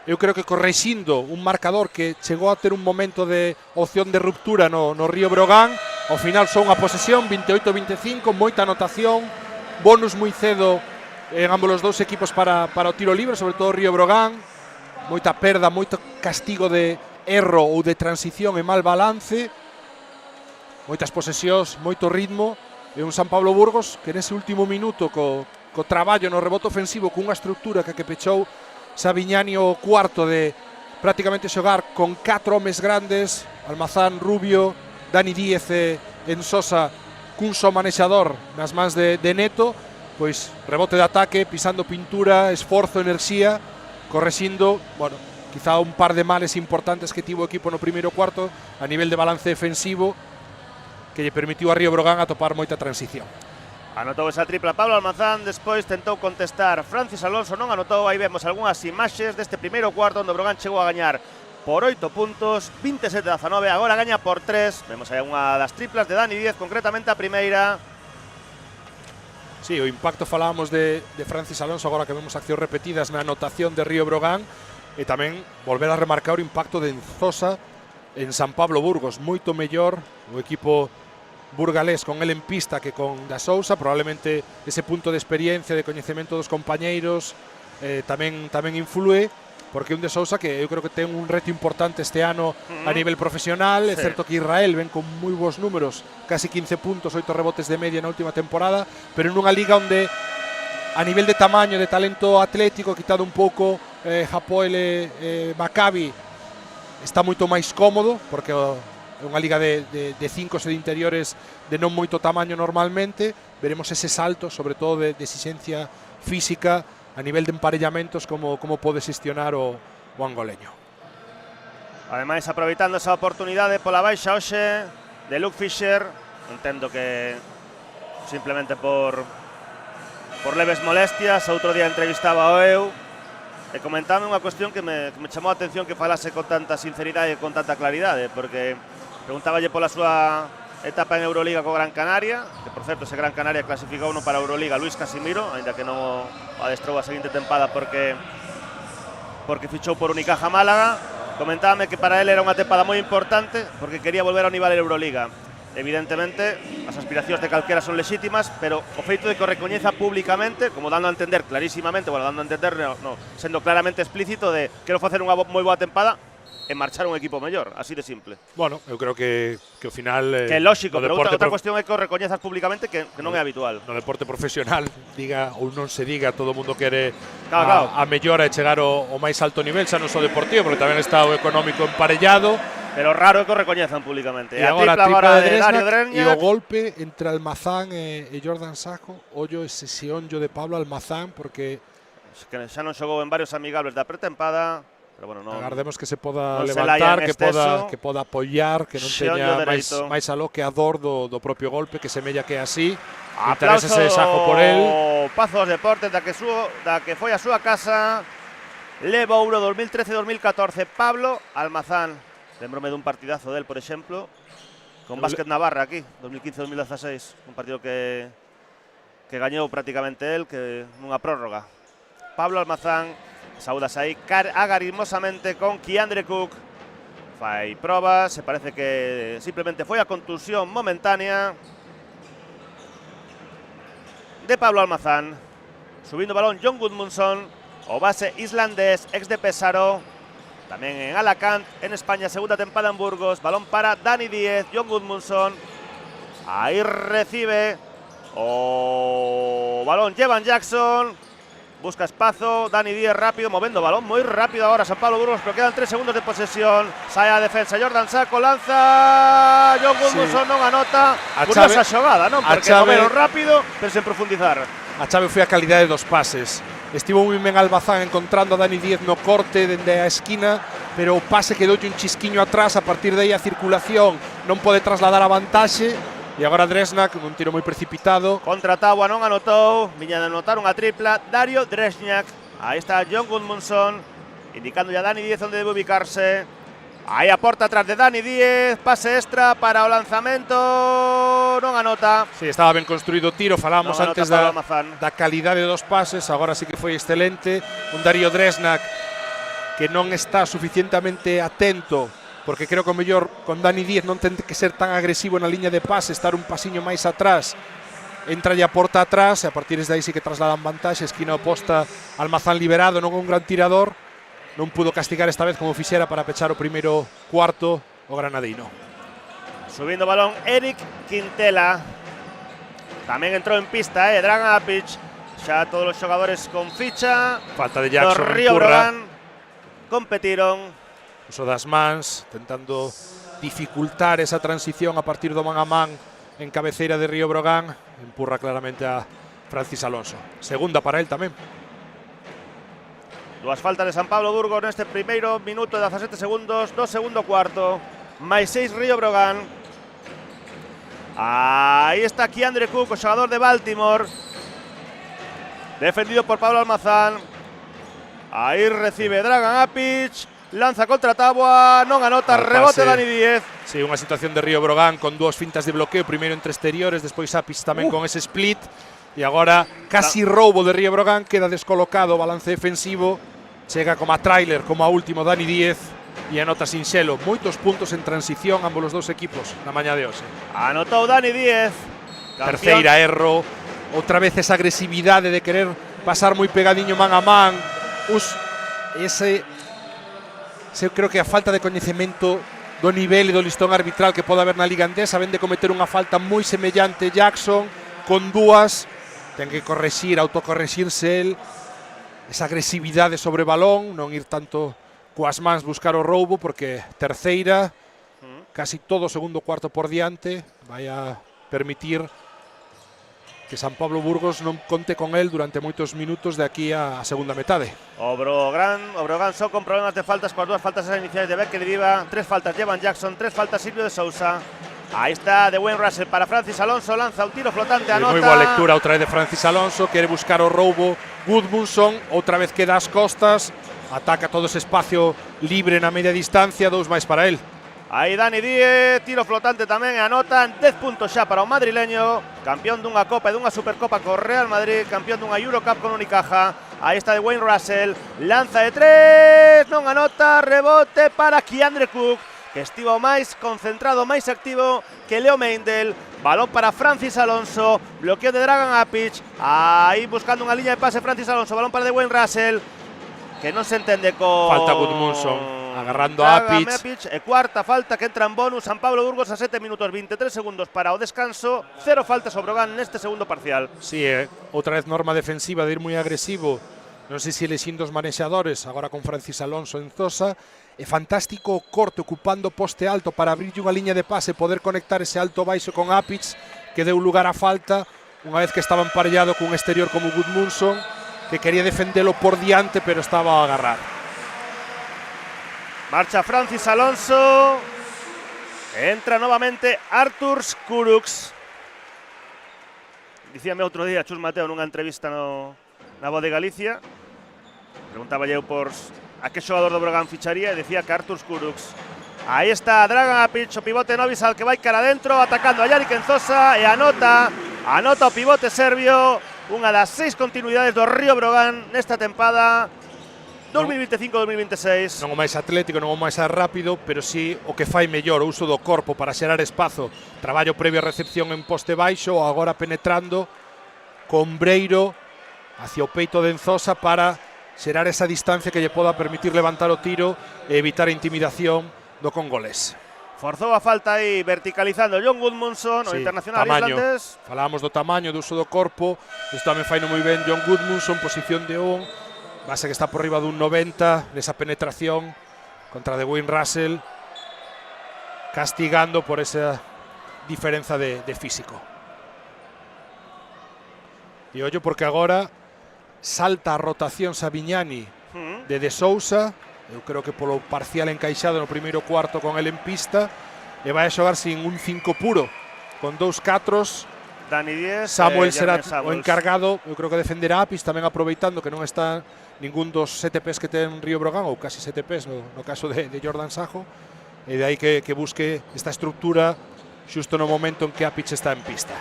Eu creo que correxindo un marcador que chegou a ter un momento de opción de ruptura no Río Brogan, ao final son unha posesión 28-25, moita anotación, bonus moi cedo en ambos os dous equipos para o tiro libre, sobre todo Río Brogan, moita perda, moito castigo de erro ou de transición e mal balance, moitas posesións, moito ritmo, e un San Pablo Burgos que nese último minuto co traballo no rebote ofensivo cunha estructura que pechou Savignani o cuarto de prácticamente xogar con 4 homes grandes, Almazán, Rubio, Dani Díez e Enzosa cun só manexador nas mans de Neto, pois rebote de ataque, pisando pintura, esforzo, enerxía, correxindo, bueno, quizá un par de males importantes que tivo o equipo no primeiro cuarto a nivel de balance defensivo que lle permitiu a Río Brogan atopar moita transición. Anotou esa tripla Pablo Almazán, despois tentou contestar Francis Alonso, non anotou. Aí vemos algunhas imaxes deste primeiro cuarto onde o Brogan chegou a gañar por 8 puntos, 27-19, agora gaña por 3. Vemos aí unha das triplas de Dani Díez, concretamente a primeira. Sí, o impacto falábamos de Francis Alonso, agora que vemos accións repetidas na anotación de Río Brogan, e tamén volver a remarcar o impacto de Enzosa en San Pablo Burgos, moito mellor o equipo burgalés con el en pista que con Da Sousa, probablemente ese punto de experiencia, de coñecemento dos compañeiros tamén influe, porque un De Sousa que eu creo que ten un reto importante este ano a nivel profesional. É certo que Israel ven con moi bons números, casi 15 puntos, 8 rebotes de media na última temporada, pero nunha liga onde a nivel de tamaño, de talento atlético, quitado un pouco Hapoel e Maccabi, está moito máis cómodo, porque é unha liga de 5 e de interiores de non moito tamaño normalmente. Veremos ese salto, sobre todo de exigencia física a nivel de emparellamentos, como pode xestionar o angoleño. Ademais, aproveitando esa oportunidade pola baixa hoxe de Luke Fisher, entendo que simplemente por leves molestias. Outro día entrevistaba o eu e comentaba unha cuestión que me chamou a atención que falase con tanta sinceridade e con tanta claridade, porque preguntáballe pola súa etapa en Euroliga co Gran Canaria, que por certo ese Gran Canaria clasificou no para Euroliga Luis Casimiro, aínda que non o adestrou a seguinte tempada porque fichou por Unicaja Málaga. Comentábame que para él era unha tempada moi importante porque quería volver ao nivel de Euroliga. Evidentemente, as aspiracións de calquera son lexítimas, pero o feito de que o recoñeza públicamente, como dando a entender clarísimamente, sendo claramente explícito de quero facer unha moi boa tempada e marchar un equipo mellor, así de simple. Bueno, eu creo que ao final que é lóxico, pero outra cuestión é que o recoñezas públicamente que non é habitual. No deporte profesional, diga ou non se diga, todo o mundo quere claro. a mellora e chegar ao máis alto nivel, xa non só deportivo, porque tamén está o económico emparellado. Pero raro que o recoñezan públicamente. E agora a tripla de Dario Dresňak e o golpe entre Almazán e Jordan Sajo. Ollo ese xeonllo de Pablo Almazán, porque que xa non xogou en varios amigables da pretempada. Pero bueno, agardemos que se poda levantar, que poda apoiar, que non teña máis aló que a dor do propio golpe, que semella que é así. Aplauso de Sajo por el. Pazos Deportes, da que foi a súa casa. Leva Ouro 2013-2014, Pablo Almazán. Lembrome dun partidazo del, por exemplo, con Básquet Navarra aquí, 2015-2016. Un partido que gañou prácticamente el, que nunha prórroga. Pablo Almazán saudas aí agarimosamente con Kiandre Cook. Fai probas, se parece que simplemente foi a contusión momentánea de Pablo Almazán. Subindo o balón John Gudmundsson, o base islandés, ex de Pesaro, tamén en Alacant, en España, segunda tempada en Burgos. Balón para Dani Díez, John Gudmundsson. Aí recibe o balón Jevan Jackson. busca espazo, Dani Díez rápido, movendo balón moi rápido agora San Pablo Burgos, pero quedan 3 segundos de posesión. Sai a defensa, Jordan Saco lanza, John Gudmundsson non anota. Curiosa xogada, non? Porque moveron rápido, pero sen profundizar. A chave foi a calidade dos pases. Estivo moi ben Almazán encontrando a Dani Díez no corte dende a esquina, pero o pase quedou un chisquiño atrás. A partir de aí a circulación non pode trasladar a vantaxe. E agora Dresňák, un tiro moi precipitado. Contra Taua non anotou, viña de anotar unha tripla Dario Dresňák. Aí está John Gudmundsson, indicando a Dani Díez onde debe ubicarse. Aí a porta atrás de Dani Díez, pase extra para o lanzamento, non anota. Sí, estaba ben construído o tiro, falábamos antes da calidade dos pases, agora sí que foi excelente. Un Dario Dresňák que non está suficientemente atento, porque creo que o mellor con Dani Díez non ten que ser tan agresivo na liña de pase, estar un pasiño máis atrás. Entra a porta atrás e a partir de aí sí que trasladan vantaxe. Esquina oposta, Almazán liberado, non un gran tirador. Non pudo castigar esta vez como fixera para pechar o primeiro cuarto o granadino. Subindo balón Eric Quintela. Tamén entrou en pista, Dragan Apic. Xa todos os xogadores con ficha. Falta de Jackson en Río Brogan competiron. Uso das mans, tentando dificultar esa transición a partir do man a man en cabeceira de Río Brogan. Empurra claramente a Francis Alonso. Segunda para él tamén. Dúas faltas de San Pablo Burgos neste primeiro minuto de 17 segundos do segundo cuarto. Mais 6 Río Brogan. Aí está Keandre Cook, o xogador de Baltimore. Defendido por Pablo Almazán. Aí recibe Dragan Apic. Lanza contra Taua, non anota, rebote Dani Díez. Sí, unha situación de Río Brogan con dúas fintas de bloqueo, primeiro entre exteriores, despois Apic tamén con ese split. E agora casi roubo de Río Brogan, queda descolocado, balance defensivo. Chega como a trailer, como a último Dani Díez e anota sinxelo. Moitos puntos en transición ambos os dous equipos na mañá de hoxe. Anotou Dani Díez. Terceira erro, outra vez esa agresividade de querer pasar moi pegadiño man a man. Eu creo que a falta de coñecemento do nivel e do listón arbitral que pode haber na Liga Endesa, ven de cometer unha falta moi semellante Jackson, con dúas, ten que correxir, autocorrexirse el, esa agresividade sobre balón, non ir tanto coas mans buscar o roubo, porque terceira, casi todo o segundo cuarto por diante, vai a permitir que San Pablo Burgos non conte con él durante moitos minutos de aquí a segunda metade. O Brogan só con problemas de faltas, coas dúas faltas iniciais de Becker e Diva, 3 faltas llevan Jackson, 3 faltas Silvio de Sousa. Aí está de Wayne Russell para Francis Alonso, lanza un tiro flotante, anota. Moi boa lectura outra vez de Francis Alonso, quere buscar o roubo Gudmundsson, outra vez queda ás costas, ataca todo ese espacio libre na media distancia, 2 máis para él. Aí Dani Díez, tiro flotante tamén e anotan 10 puntos xa para o madrileño, campeón dunha Copa e dunha Supercopa co Real Madrid, campeón dunha Eurocup con Unicaja. Aí está de Wayne Russell, lanza de 3, non anota, rebote para Keandre Cook, que estivo máis concentrado, máis activo que Leo Meindl. Balón para Francis Alonso, bloqueo de Dragan Apic, aí buscando unha liña de pase Francis Alonso, balón para de Wayne Russell, que non se entende con... Falta Gudmundsson. Agarrando a Apic. E cuarta falta que entra en bonus. San Pablo Burgos a 7 minutos 23 segundos para o descanso. 0 faltas sobre o Brogan neste segundo parcial. Sí, outra vez norma defensiva de ir moi agresivo. Non sei se lexín dos manexadores, agora con Francis Alonso en Zosa. É fantástico o corte ocupando poste alto para abrir unha liña de pase, poder conectar ese alto baixo con Apic, que deu lugar a falta, unha vez que estaba emparellado cun exterior como Gudmundsson, que quería defendelo por diante, pero estaba a agarrar. Marcha Francis Alonso. Entra novamente Artur Skuruks. Dicíame outro día Chus Mateo nunha entrevista na Voz de Galicia. Preguntaba eu por a que xogador do Brogan ficharía e decía que Artur Skuruks. Aí está Dragan Apic, o pivote Novi Sad que vai cara adentro, atacando a Yari Kenzosa e anota o pivote serbio. Unha das 6 continuidades do Río Brogan nesta tempada 2025-2026. Non o máis atlético, non o máis rápido, pero sí o que fai mellor, o uso do corpo para xerar espazo. Traballo previo a recepción en poste baixo, agora penetrando con Breiro hacia o peito de Enzosa para xerar esa distancia que lle poda permitir levantar o tiro e evitar a intimidación do congolés. Forzou a falta aí verticalizando John Gudmundsson, o internacional islandés. Falábamos do tamaño, do uso do corpo. Isto tamén faino moi ben John Gudmundsson, posición de on. Base que está por riba dun 90, nesa penetración contra Dwayne Russell, castigando por esa diferenza de físico. E ollo porque agora salta a rotación Savignani de Sousa. Eu creo que polo parcial encaixado no primeiro cuarto con el en pista, e vai a xogar sin un 5 puro, con 2 catros. Dani Díez, Samuel será o encargado, eu creo que defenderá a Apis, tamén aproveitando que non está ningún dos 7 pés que ten Río Brogan, ou casi 7 pés no caso de Jordan Sajo, e de aí que busque esta estructura xusto no momento en que Apis está en pista.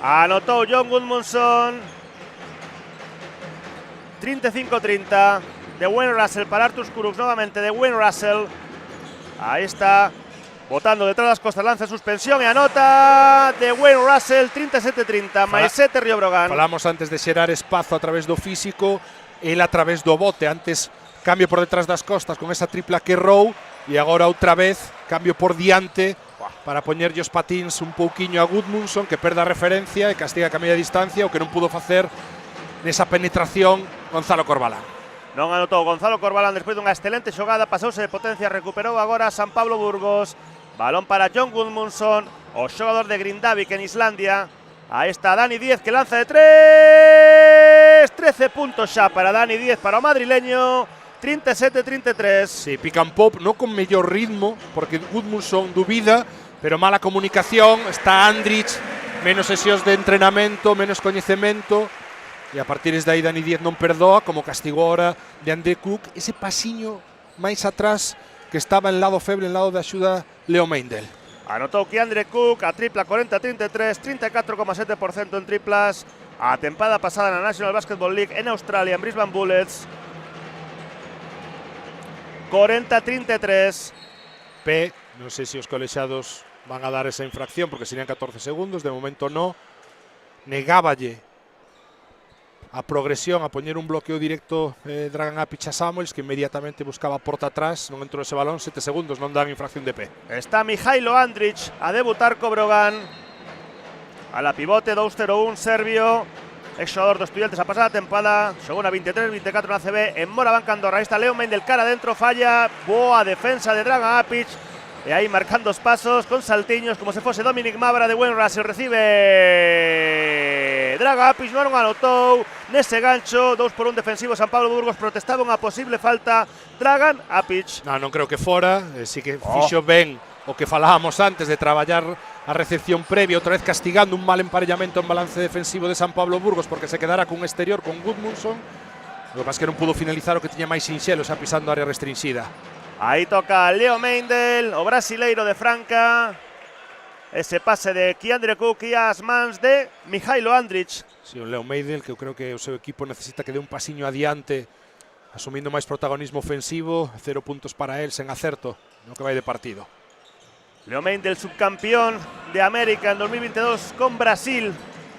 Anotou John Gudmundsson. 35-30. De Dwayne Russell para Artur Kurucs, nuevamente de Dwayne Russell. Ahí está, botando detrás das costas, lanza suspensión e anota de Dwayne Russell. 37-30, máis 7 Río Brogan. Falamos antes de xerar espazo a través do físico, el a través do bote. Antes cambio por detrás das costas con esa tripla que row, e agora outra vez cambio por diante para poñerlle os patins un pouquiño a Gudmundsson, que perda a referencia e castiga a media distancia, o que non pudo facer nesa penetración Gonzalo Corbalán. Non anotou Gonzalo Corbalán despois dunha excelente xogada, pasouse de potencia, recuperou agora San Pablo Burgos. Balón para John Gudmundsson, o xogador de Grindavik en Islandia. Aí está Dani Díez, que lanza de 3. 13 puntos xa para Dani Díez, para o madrileño. 37-33. Sí, pick and pop, non con mellor ritmo, porque Gudmundsson dubida, pero mala comunicación. Está Andrich, menos sesións de entrenamento, menos coñecemento. E a partir de aí Dani Díez non perdoa, como castigou ahora de André Cook, ese pasiño máis atrás que estaba en lado feble, en lado de axuda Leo Meindl. Anotou que André Cook a tripla 40-33, 34,7% en triplas. A tempada pasada na National Basketball League en Australia, en Brisbane Bullets. 40-33. Non sei se os colexiados van a dar esa infracción, porque serían 14 segundos, de momento no. Negáballe a progresión, a poñer un bloqueo directo Dragan Apich a Samuels, que inmediatamente buscaba porta atrás, non entrou ese balón, 7 segundos, non dan infracción de pé. Está Mihailo Andrich a debutar co Brogan. A la pivote, 2-0-1, serbio, ex-xogador dos Estudiantes a pasada tempada, xogou na 23-24 na CB, en Moraván Andorra. Aí está Leo Meindl, cara dentro, falla, boa defensa de Dragan Apich, e aí marcando os pasos con saltiños como se fose Dominic Mabra. De Dwayne Russell recibe Dragan Apich, non anotou nese gancho. 2 por 1 defensivo. San Pablo Burgos protestaba unha posible falta. Dragan Apich. Non creo que fora, sí que fixo ben o que falábamos antes de traballar a recepción previa, outra vez castigando un mal emparellamento en balance defensivo de San Pablo Burgos, porque se quedara cun exterior con Gudmundsson. Lo que pasa é que non pudo finalizar o que tiña máis sinxelo, xa pisando a área restringida. Aí toca Leo Meindl, o brasileiro de Franca. Ese pase de Kiandre Cook e as mans de Mihailo Andrich. Sí, un Leo Meindl que eu creo que o seu equipo necesita que dé un pasiño adiante, asumindo máis protagonismo ofensivo. 0 puntos para él, sen acerto no que vai de partido. Leo Meindl, subcampeón de América en 2022 con Brasil.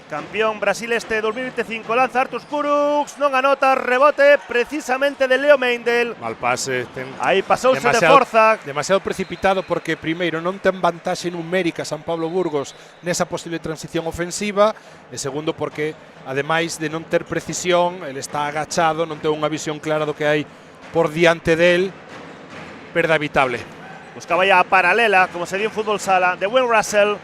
Campeón Brasil este 2025, lanza Artur Kurucs, non anota, rebote precisamente de Leo Meindl. Mal pase. Aí pasouse de forza. Demasiado precipitado, porque primeiro non ten vantaxe numérica San Pablo Burgos nesa posible transición ofensiva, e segundo porque, ademais de non ter precisión, ele está agachado, non ten unha visión clara do que hai por diante del. Perda evitable. Buscaba ya a paralela, como se dio en fútbol sala, de Dwayne Russell.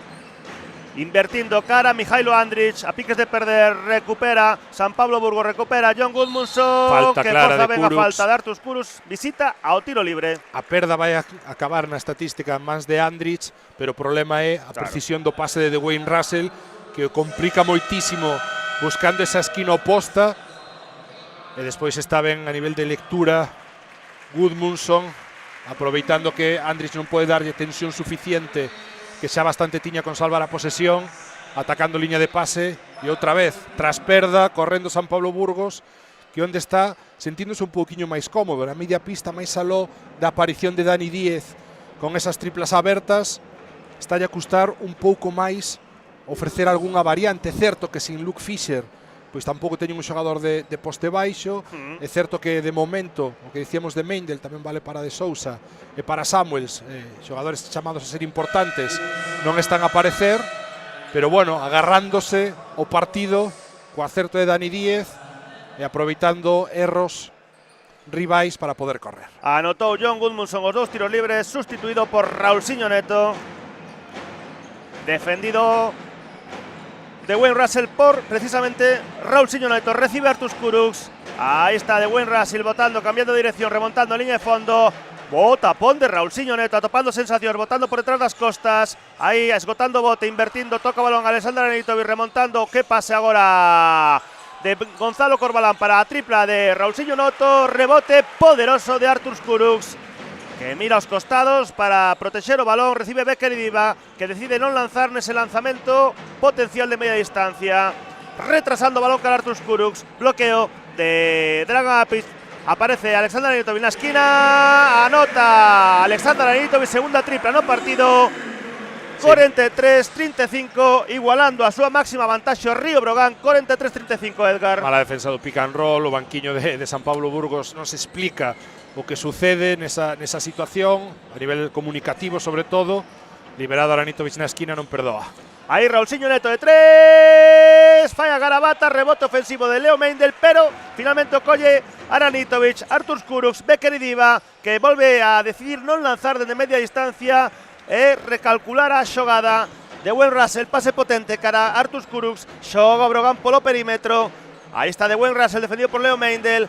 Invertindo cara, Mihailo Andrich, a piques de perder, recupera San Pablo Burgos, recupera John Gudmundsson, falta que clara forza de ben a Kurucs. falta de Artur Kurucs, visita ao tiro libre. A perda vai a acabar na estatística en mans de Andrich, pero o problema é a precisión do pase de Dwayne Russell, que o complica moitísimo buscando esa esquina oposta, e despois está ben a nivel de lectura Gudmundsson, aproveitando que Andrich non pode darlle tensión suficiente, que xa bastante tiña con salvar a posesión, atacando liña de pase, e outra vez, tras perda, correndo San Pablo Burgos, que onde está sentíndose un pouquiño máis cómodo, na media pista, máis aló da aparición de Dani Díez, con esas triplas abertas, está a custar un pouco máis ofrecer algunha variante. Certo que sin Luke Fisher pois tampouco teñen un xogador de poste baixo. É certo que de momento, o que dicíamos de Meindl tamén vale para De Sousa e para Samuels, xogadores chamados a ser importantes, non están a aparecer, pero bueno, agarrándose o partido co acerto de Dani Díez e aproveitando erros rivais para poder correr. Anotou John Gudmundsson os 2 tiros libres, sustituído por Raulsinho Neto. Defendido de Wayne Russell por precisamente Raulsinho Neto. Recibe Arturs Kurucs. Ahí está de Wayne Russell botando, cambiando de dirección, remontando línea de fondo. Bota, pon de Raulsinho Neto, atopando sensacións, botando por detrás das costas. Aí, esgotando bote, invertindo, toca balón Alexander Anitovic, remontando. Que pase agora de Gonzalo Corbalán para a tripla de Raulsinho Neto. Rebote poderoso de Arturs Kurucs, que mira aos costados para protexer o balón. Recibe Becker Diva, que decide non lanzar nese lanzamento potencial de media distancia. Retrasando o balón cara Arturs Kurucs. Bloqueo de Dragan Apic. Aparece Alexander Anitovic na esquina. Anota Alexander Anitovic, segunda tripla no partido. 43-35, igualando a súa máxima vantaxe o Río Brogan. 43-35, Edgar. Mala defensa do pick and roll, o banquiño de San Pablo Burgos non se explica o que sucede nesa situación, a nivel comunicativo sobre todo. Liberado Aranitovic na esquina, non perdoa. Aí Raulsinho Neto de 3, falla Garabata, rebote ofensivo de Leo Meindl, pero finalmente o colle Aranitovic. Arturs Kurucs, Becker Diva, que volve a decidir non lanzar desde media distancia e recalcular a xogada de Wayne Russell. Pase potente cara Arturs Kurucs, xoga Brogan polo perímetro. Aí está de Wayne Russell, defendido por Leo Meindl.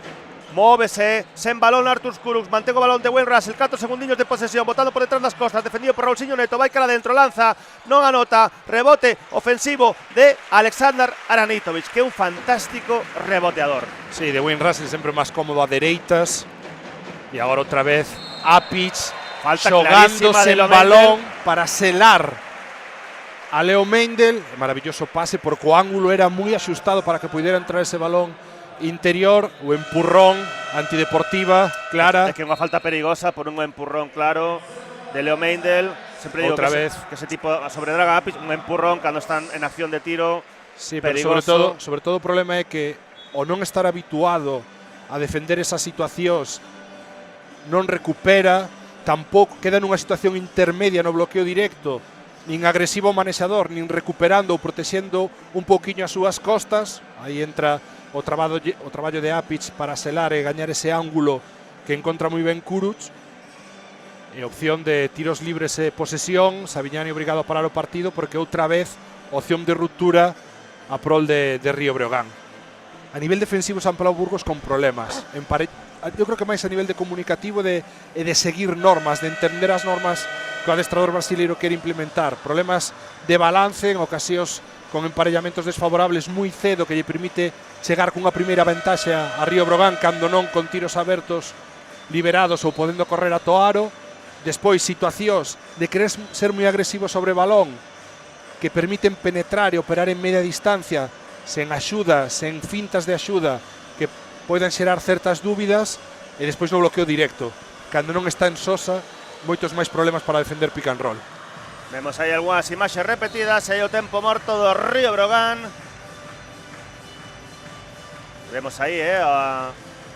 Móvese, sen balón Arturs Kurucs, mantén o balón de Wayne Russell, 4 segundiños de posesión, botando por detrás das costas, defendido por Raulsinho Neto, vai cara dentro, lanza, non anota, rebote ofensivo de Alexander Aranitovic, que é un fantástico reboteador. Sí, de Wayne Russell sempre máis cómodo a dereitas, e agora outra vez Apic xogándose en balón para selar a Leo Meindl. Maravilloso pase, porque o ángulo era moi axustado para que pudiera entrar ese balón interior. O empurrón antideportiva clara. É que unha falta perigosa por un empurrón claro de Leo Meindl. Sempre digo que ese tipo sobre Dragan Apic, un empurrón cando están en acción de tiro. Sí, pero sobre todo o problema é que o non estar habituado a defender esas situacións, non recupera, tampouco queda nunha situación intermedia no bloqueo directo, nin agresivo manexador, nin recuperando ou protexendo un pouquiño as súas costas. Aí entra o traballo de Apic para selar e gañar ese ángulo que encontra moi ben Kurucs. E opción de tiros libres e posesión. Savignani obrigado a parar o partido porque outra vez opción de ruptura a prol de Río Breogán. A nivel defensivo, San Pablo Burgos con problemas. Eu creo que máis a nivel de comunicativo e de seguir normas, de entender as normas que o adestrador brasileiro quere implementar. Problemas de balance en ocasións con emparellamentos desfavorables moi cedo, que lle permite chegar cunha primeira vantaxe a Río Brogan, cando non con tiros abertos liberados ou podendo correr a toaro. Despois situacións de querer ser moi agresivo sobre balón, que permiten penetrar e operar en media distancia sen axuda, sen fintas de axuda, que poden xerar certas dúbidas. E despois no bloqueo directo, cando non está en Sosa, moitos máis problemas para defender pick and roll. Vemos aí algunhas imaxes repetidas, aí o tempo morto do Río Brogan. Vemos aí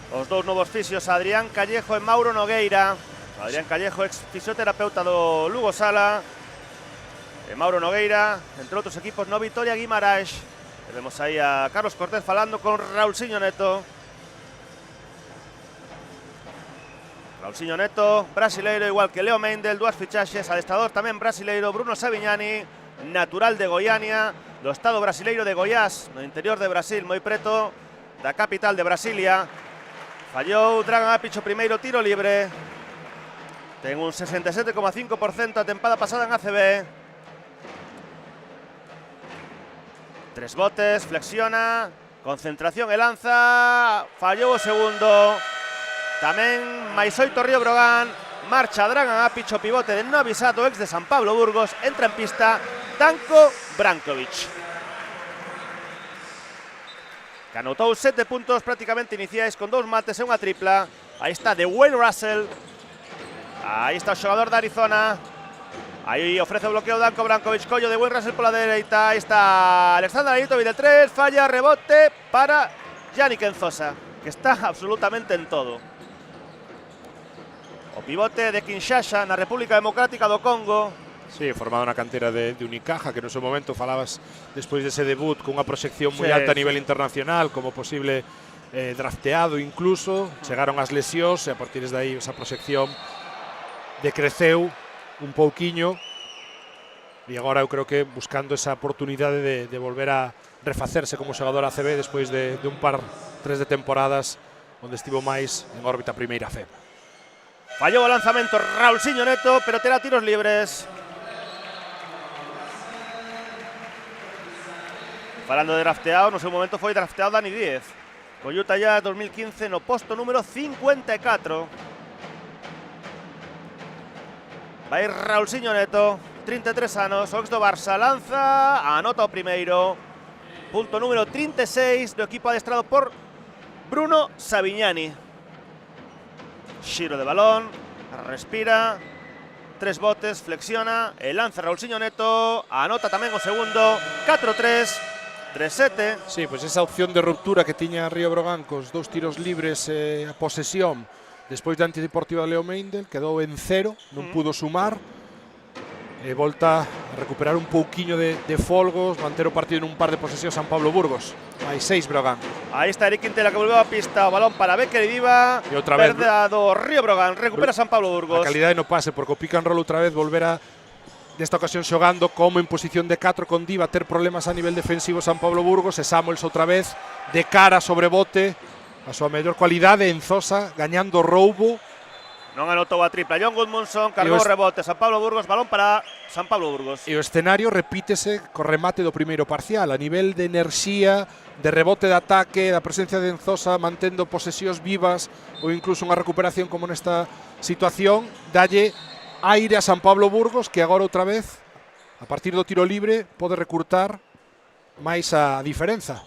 os dous novos fisios, Adrián Callejo e Mauro Nogueira. Adrián Callejo, ex fisioterapeuta do Lugo Sala, e Mauro Nogueira, entre outros equipos no Vitoria Guimarães. E vemos aí a Carlos Cortés falando con Raulsinho Neto. Raulsinho Neto, brasileiro, igual que Leo Meindl, dúas fichaxes, adestrador tamén brasileiro, Bruno Savignani, natural de Goiânia, do estado brasileiro de Goiás, no interior de Brasil, moi preto da capital de Brasilia. Fallou Dragan Apic o primeiro tiro libre. Ten un 67,5% a tempada pasada en ACB. Tres botes, flexiona, concentración e lanza. Fallou o segundo. Tamén máis 8 Río Brogan. Marcha Dragan Apic, o pivote de Novi Sad, ex de San Pablo Burgos. Entra en pista Danko Brankovic, que anotou 7 puntos prácticamente iniciais con 2 mates e unha tripla. Aí está de Wayne Russell. Aí está o xogador de Arizona. Aí ofrece o bloqueo Danko Brankovic, collo de Wayne Russell pola dereita. Aí está Alexander Anitovic de 3, falla, rebote para Yannick Enzosa, que está absolutamente en todo. O pivote de Kinshasa na República Democrática do Congo. Sí, formado na cantera de Unicaja, que no seu momento falabas despois dese debut cunha proxección moi Sí, alta a nivel internacional, como posible drafteado incluso. Chegaron as lesións e a partir de aí esa proxección decreceu un pouquiño e agora eu creo que buscando esa oportunidade de volver a refacerse como xogador ACB despois de un par, 3 de temporadas onde estivo máis en órbita primeira fe. Fallou o lanzamento Raulsinho Neto, pero terá tiros libres. Falando de drafteado, no seu momento foi drafteado Dani Díez. Co Utah Jazz 2015 no posto número 54. Vai Raulsinho Neto, 33 anos, o ex do Barça, lanza, anota o primeiro. Punto número 36 do equipo adestrado por Bruno Savignani. Xiro de balón, respira, 3 botes, flexiona, e lanza Raulsinho Neto, anota tamén o segundo, 4-3. 3-7. Sí, pois esa opción de ruptura que tiña Río Brogan cos 2 tiros libres a posesión despois da Antideportiva de Leo Meindel quedou en 0, non pudo sumar e volta a recuperar un pouquiño de folgos, manter o partido nun par de posesións San Pablo Burgos. Hai 6 Brogan. Aí está Eric Quintela que volveu a pista, o balón para Becker e Diva. E outra vez perda do Río Brogan, recupera San Pablo Burgos. A calidade no pase, porque o pick and roll outra vez volverá nesta ocasión xogando como en posición de 4 con Diva, ter problemas a nivel defensivo San Pablo Burgos, e Samuels outra vez de cara sobre bote, a súa mellor cualidade, Enzosa gañando roubo. Non anotou a tripla John Goodmanson, cargou o rebote San Pablo Burgos, balón para San Pablo Burgos. E o escenario repítese co remate do primeiro parcial, a nivel de enerxía, de rebote de ataque, da presencia de Enzosa mantendo posesións vivas ou incluso unha recuperación como nesta situación, dalle aire a San Pablo Burgos, que agora outra vez, a partir do tiro libre, pode recurtar máis a diferenza.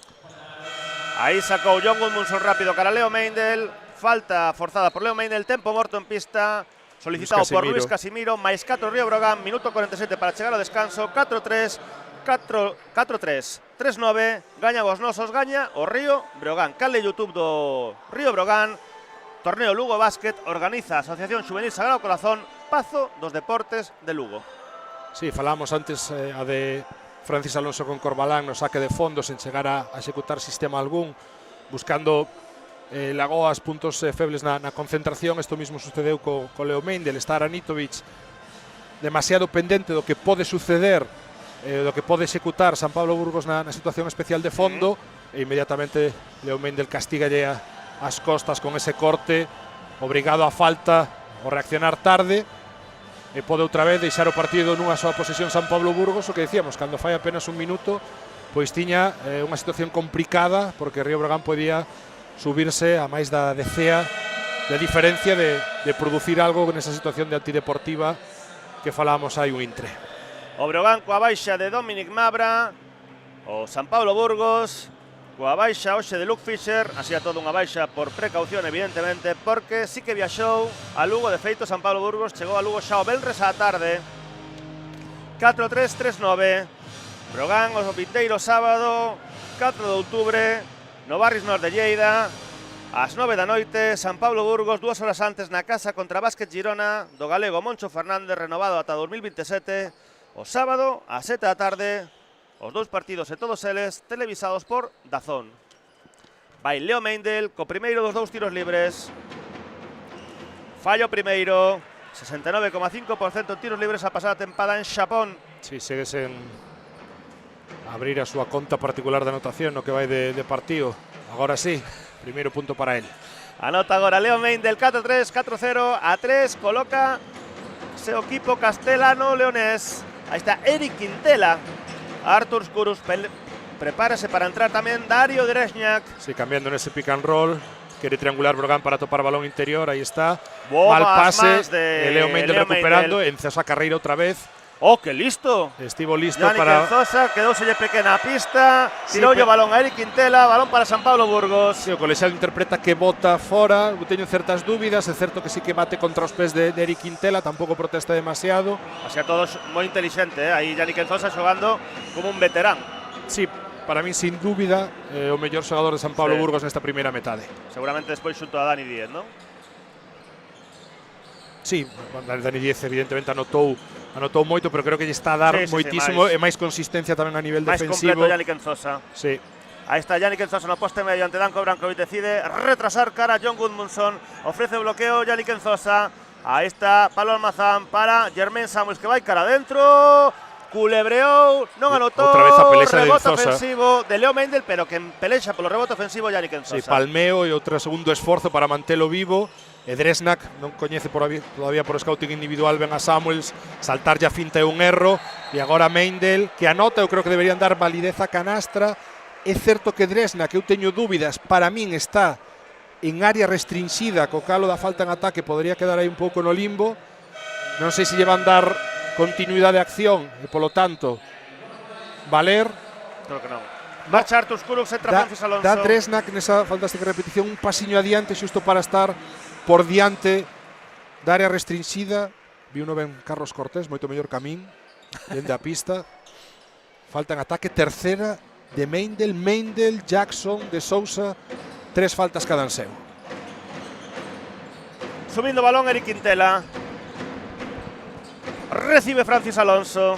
Aí sacou John Goodmanson rápido cara a Leo Meindel, falta forzada por Leo Meindel, tempo morto en pista, solicitado por Luis Casimiro, máis 4 Río Brogan, minuto 47 para chegar ao descanso, 4-3, 3-9, gaña os nosos, gaña o Río Brogan. Canle YouTube do Río Brogan, Torneo Lugo Básquet, organiza a Asociación Xuvenil Sagrado Corazón, Pazo dos Deportes de Lugo. Sí, falamos antes a de Francis Alonso con Corbalán no saque de fondo sen chegar a executar sistema algún, buscando lagoas, puntos febles na concentración. Isto mismo sucedeu co Leo Meindel. Está Anitovic demasiado pendente do que pode suceder, do que pode executar San Pablo Burgos na situación especial de fondo, e inmediatamente Leo Meindel castigalle as costas con ese corte, obrigado a falta, o reaccionar tarde, e pode outra vez deixar o partido nunha soa posesión San Pablo Burgos. O que decíamos, cando fai apenas un minuto, pois tiña unha situación complicada, porque Río Brogan podía subirse a máis da decea de diferencia de producir algo nesa situación de Antideportiva que falábamos hai un intre. O Brogan coa baixa de Dominic Mabra, o San Pablo Burgos coa baixa hoxe de Luke Fisher, así a todo unha baixa por precaución evidentemente, porque sí que viaxou a Lugo. De feito, San Pablo Burgos chegou a Lugo xa o venres á tarde. 4-3, 3-9. Brogan o vindeiro sábado 4 de outubro no Barris Nord de Lleida, ás 9 da noite. San Pablo Burgos 2 horas antes na casa contra Básquet Girona do galego Moncho Fernández, renovado ata 2027. O sábado ás 7 da tarde, os 2 partidos e todos eles televisados por Dazón. Vai Leo Meindel co primeiro dos 2 tiros libres. Fallo primeiro, 69,5% de tiros libres a pasada tempada en Xapón. Sí, segue sen abrir a súa conta particular de anotación no que vai de partido. Agora sí, primeiro punto para él. Anota agora Leo Meindel, 4-3, 4-0 a 3, coloca seu equipo castelano-leonés. Aí está Eric Quintela. Artur Skurus, prepárase para entrar tamén Dario Drezhniak. Sí, cambiando nese pick and roll, quere triangular Brogan para topar balón interior, aí está. Mal pase de Leo Meindel recuperando, Enzosa carreira outra vez, Oh, que listo. Estivo listo Yannick para... Enzosa, quedouselle pequena a pista, Sí, tirou o pero- balón a Eric Quintela, balón para San Pablo Burgos. Sí, o colexiado interpreta que bota fora. Eu teño certas dúbidas, é certo que sí que bate contra os pés de Eric Quintela, tampouco protesta demasiado. Así a todos moi inteligente, aí Yannick Enzosa xogando como un veterán. Sí, para min sin dúbida o mellor xogador de San Pablo Sí. Burgos nesta primeira metade. Seguramente despois xunto a Dani Díez, non? Sí, Dani Díez evidentemente anotou moito, pero creo que lle está a dar Sí, sí, sí, moitísimo máis- e máis consistencia tamén a nivel Máis defensivo. completo Yannick Enzosa. Sí. Aí está Yannick Enzosa no poste medio ante Danko Brankovic, decide retrasar cara a John Gudmundsson, ofrece bloqueo Yannick Enzosa. Aí está Pablo Almazán para Jermaine Samuels que vai cara adentro. Culebreou, non anotou. Outra vez a pelexa de rebote Enzosa. ofensivo de Leo Mendel, pero que pelexa polo rebote ofensivo Yannick Enzosa. Sí, palmeo e outro segundo esforzo para mantelo vivo. E Dresnak non coñece todavía por scouting individual ben a Samuels, saltar a finta é un erro, e agora Mendel que anota, eu creo que deberían dar validez a canastra. É certo que Dresnak, eu teño dúbidas, para min está en área restringida, co calo da falta en ataque podría quedar aí un pouco no limbo. Non sei se lle van dar continuidade de acción e polo tanto valer. Creo que non. Marcha Artur Skurux, entra Francis Alonso. Da Dresnak nesa fantástica repetición un pasiño adiante xusto para estar por diante da área restringida. Vi uno ben Carlos Cortés, moito mellor que a min, dende a pista. Falta en ataque, tercera de Mendel, Jackson, de Sousa, 3 faltas cada en seu. Subindo balón Eric Quintela. Recibe Francis Alonso.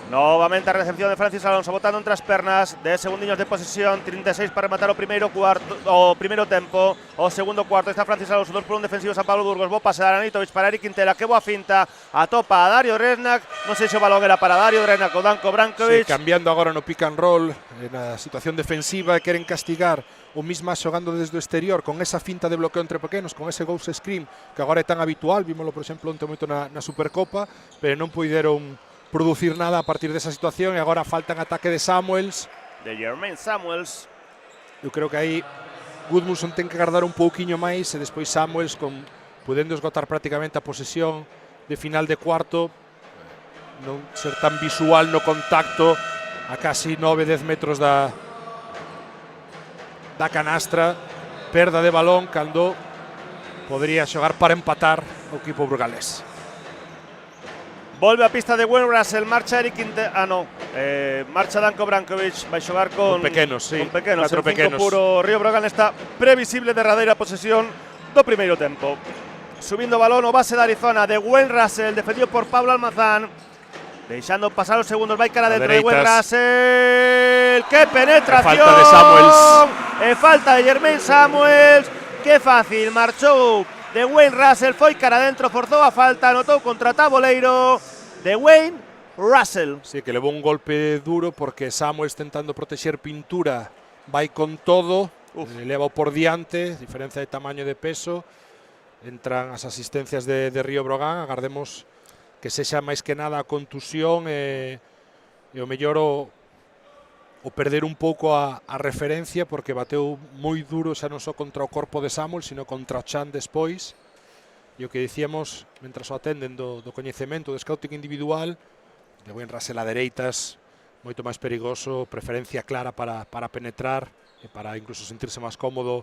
Novamente a recepción de Francis Alonso, botando entre as pernas, 10 segundiños de posesión, 36 para rematar o primeiro tempo, o segundo cuarto. Está Francis Alonso, 2 por 1 defensivo San Pablo Burgos, bo pase de Aranitovic para Eric Quintela, que boa finta, atopa a Dario Dresnak, non sei se o balón era para Dario Dresnak ou Danko Brankovic. Sí, cambiando agora no pick and roll, na situación defensiva, queren castigar o misma xogando desde o exterior, con esa finta de bloqueo entre pequenos, con ese ghost screen, que agora é tan habitual, vímolo, por exemplo, onte moito na Supercopa, pero non puideron producir nada a partir desa situación e agora falta en ataque de Samuels. De Jermaine Samuels. Eu creo que aí Gudmundsson ten que guardar un pouquiño máis e despois Samuels podendo esgotar prácticamente a posesión de final de cuarto, non ser tan visual no contacto a casi 9-10 metros da canastra, perda de balón cando podría xogar para empatar o equipo burgalés. Volve a pista de Wayne Russell, marcha Eric Quintela, marcha Danko Brankovic, vai xogar con pequenos, sí, con pequenos, 4 en 5 pequenos. puro Río Brogan nesta previsible derradeira posesión do primeiro tempo. Subindo balón o base de Arizona de Wayne Russell, defendido por Pablo Almazán, deixando pasar os segundos, vai cara dentro de Wayne Russell, que penetración, falta de Samuels, e falta de Jermaine Samuels, que fácil, marchou de Wayne Russell, foi cara dentro, forzou a falta, anotou contra taboleiro de Wayne Russell. Sí, que levou un golpe duro porque Samuels tentando protexer pintura vai con todo, leva por diante, diferencia de tamaño e de peso, entran as asistencias de Río Brogan, agardemos que sexa máis que nada a contusión e o mellor o perder un pouco a referencia, porque bateu moi duro xa non só contra o corpo de Samuel, sino contra o Chan despois. E o que dicíamos, mentras o atenden do coñecemento, do scouting individual, de Wayne Russell a dereitas, moito máis perigoso, preferencia clara para penetrar e para incluso sentirse máis cómodo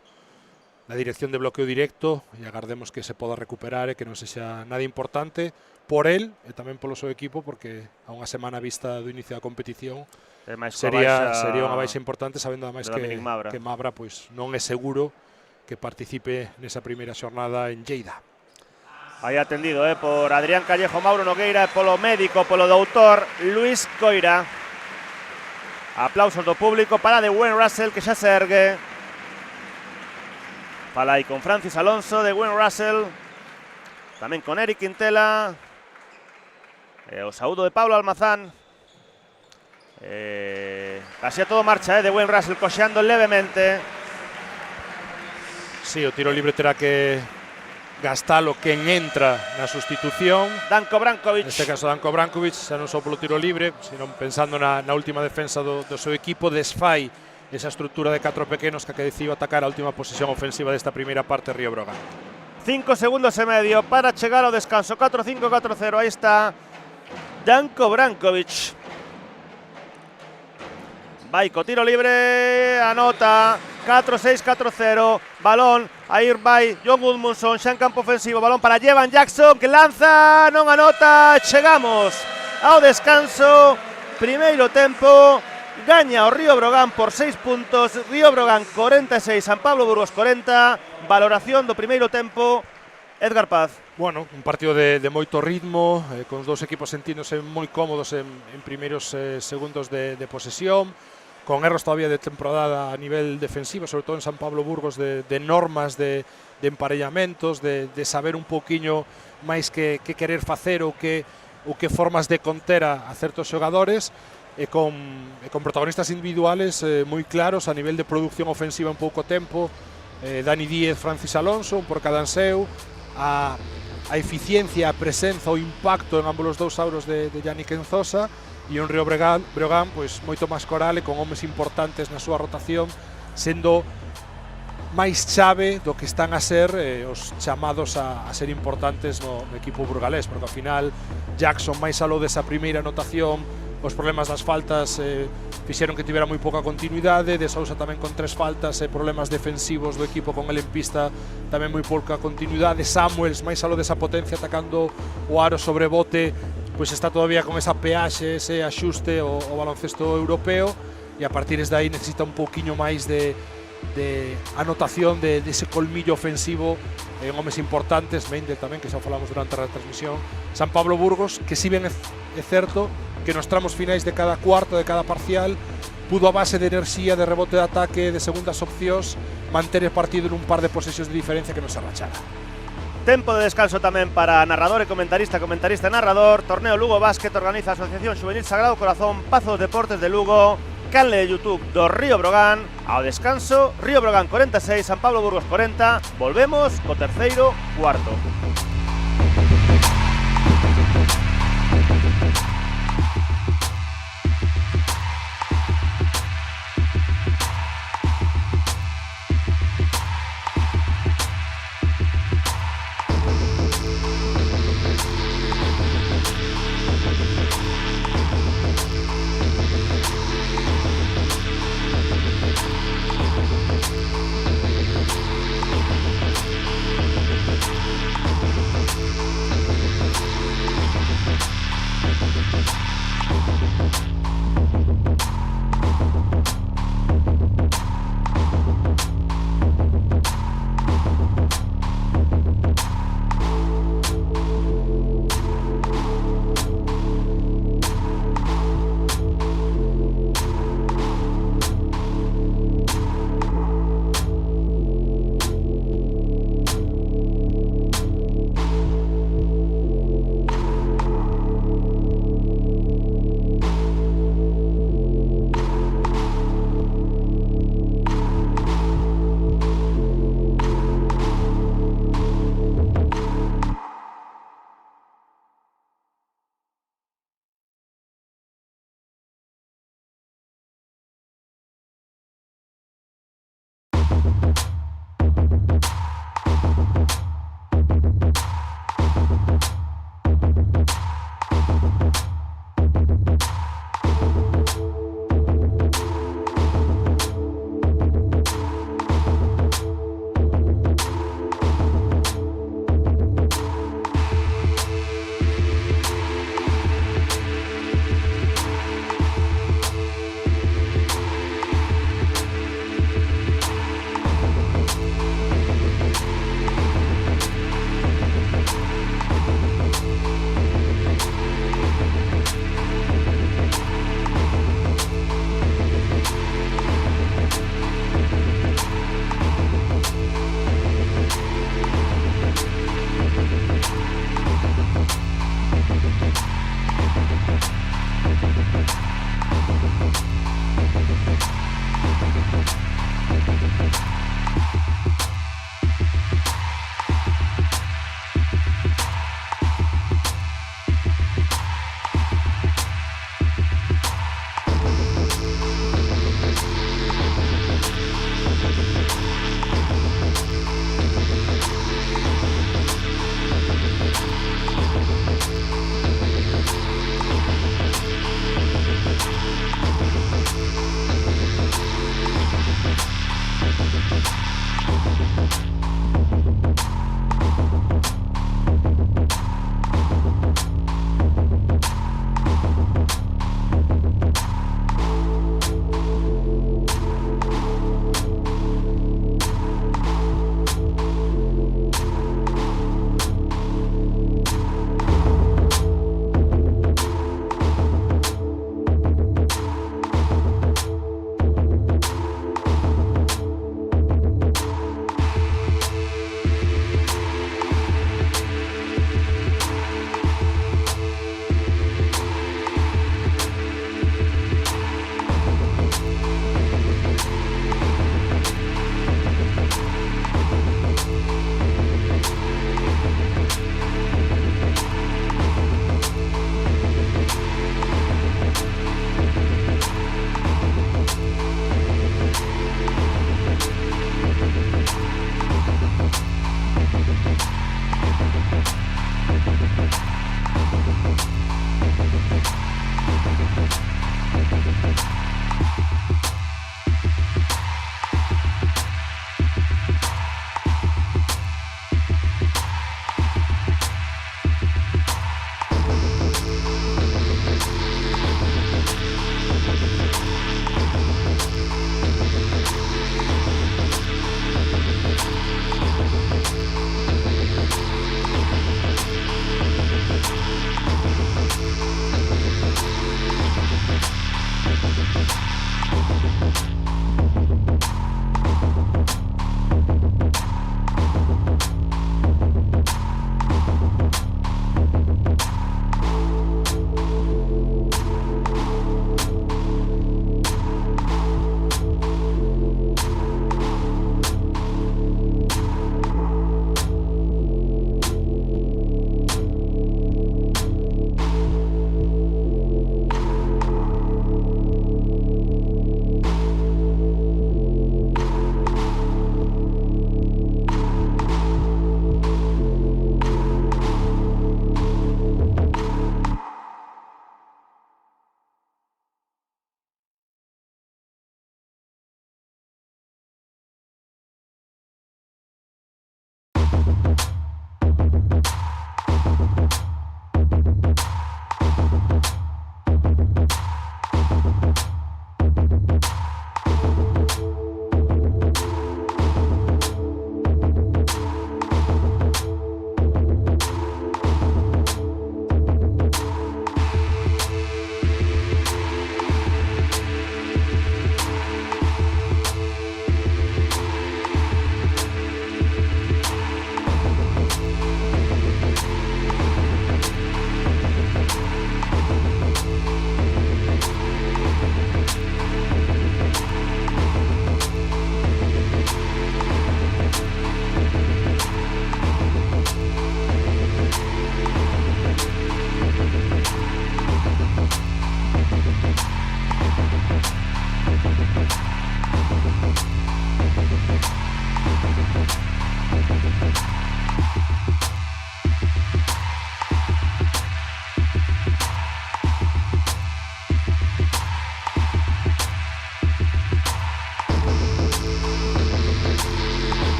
na dirección de bloqueo directo, e agardemos que se poda recuperar e que non sexa nada importante por él e tamén polo seu equipo, porque a unha semana vista do inicio da competición sería unha baixa importante, sabendo ademais que Mabra pois non é seguro que participe nesa primeira xornada en Lleida. Aí atendido por Adrián Callejo, Mauro Nogueira, polo médico, polo doutor Luis Coira. Aplausos do público para de Wayne Russell, que xa se ergue. Fala aí con Francis Alonso, de Wayne Russell, tamén con Eric Quintela, o saúdo de Pablo Almazán. Casi a todo marcha de Wayne Russell, coxeando levemente. Sí, o tiro libre terá que gastalo quen entra na sustitución. Danko Brankovic. Neste caso Danko Brankovic, xa non só polo tiro libre, sino pensando na última defensa do seu equipo, desfai esa estrutura de 4 pequenos que decidiu atacar a última posición ofensiva desta primeira parte Río Brogan. 5 segundos e medio para chegar ao descanso. 4-5, 4-0. Aí está Janko Brankovic. Vai co tiro libre, anota. 4-6, 4-0. Balón, aí vai Jon Gudmundsson, xa en campo ofensivo. Balón para Jevan Jackson, que lanza, non anota. Chegamos ao descanso. Primeiro tempo. Gaña o Río Brogan por 6 puntos. Río Brogan 46, San Pablo Burgos 40. Valoración do primeiro tempo, Edgar Paz. Bueno, un partido de moito ritmo, con os dous equipos sentíndose moi cómodos en primeiros segundos de posesión, con erros todavía de temporada a nivel defensivo, sobre todo en San Pablo Burgos, de normas de emparellamentos, de saber un pouquiño máis que querer facer ou que formas de conter a certos xogadores, e con protagonistas individuales moi claros a nivel de producción ofensiva en pouco tempo. Dani Díez, Francis Alonso, un por cada anseu, a eficiencia, a presenza, o impacto en ambos os dous auros de Yannick Enzosa, e un Río Brogan pois moito máis coral e con homes importantes na súa rotación, sendo máis chave do que están a ser os chamados a ser importantes no equipo burgalés, porque ao final Jackson, máis aló desa primeira anotación, os problemas das faltas fixeron que tivera moi pouca continuidade. De Sousa tamén con 3 faltas e problemas defensivos do equipo con el en pista, tamén moi pouca continuidade. Samuels, máis aló desa potencia atacando o aro sobre bote, pois está todavía con esa peaxe, ese axuste o baloncesto europeo, e a partir de aí necesita un pouquiño máis de anotación, de ese colmillo ofensivo en homes importantes. Mendel tamén, que xa falamos durante a transmisión. San Pablo Burgos, que si ben é certo que nos tramos finais de cada cuarto, de cada parcial, pudo a base de enerxía, de rebote de ataque, de segundas opcións, manter o partido en un par de posesións de diferencia que nos arrachara. Tempo de descanso tamén para narrador e comentarista e narrador. Torneo Lugo Básquet organiza a Asociación Xuvenil Sagrado Corazón Pazos Deportes de Lugo. Canle de YouTube do Río Brogan. Ao descanso, Río Brogan 46, San Pablo Burgos 40. Volvemos co terceiro cuarto.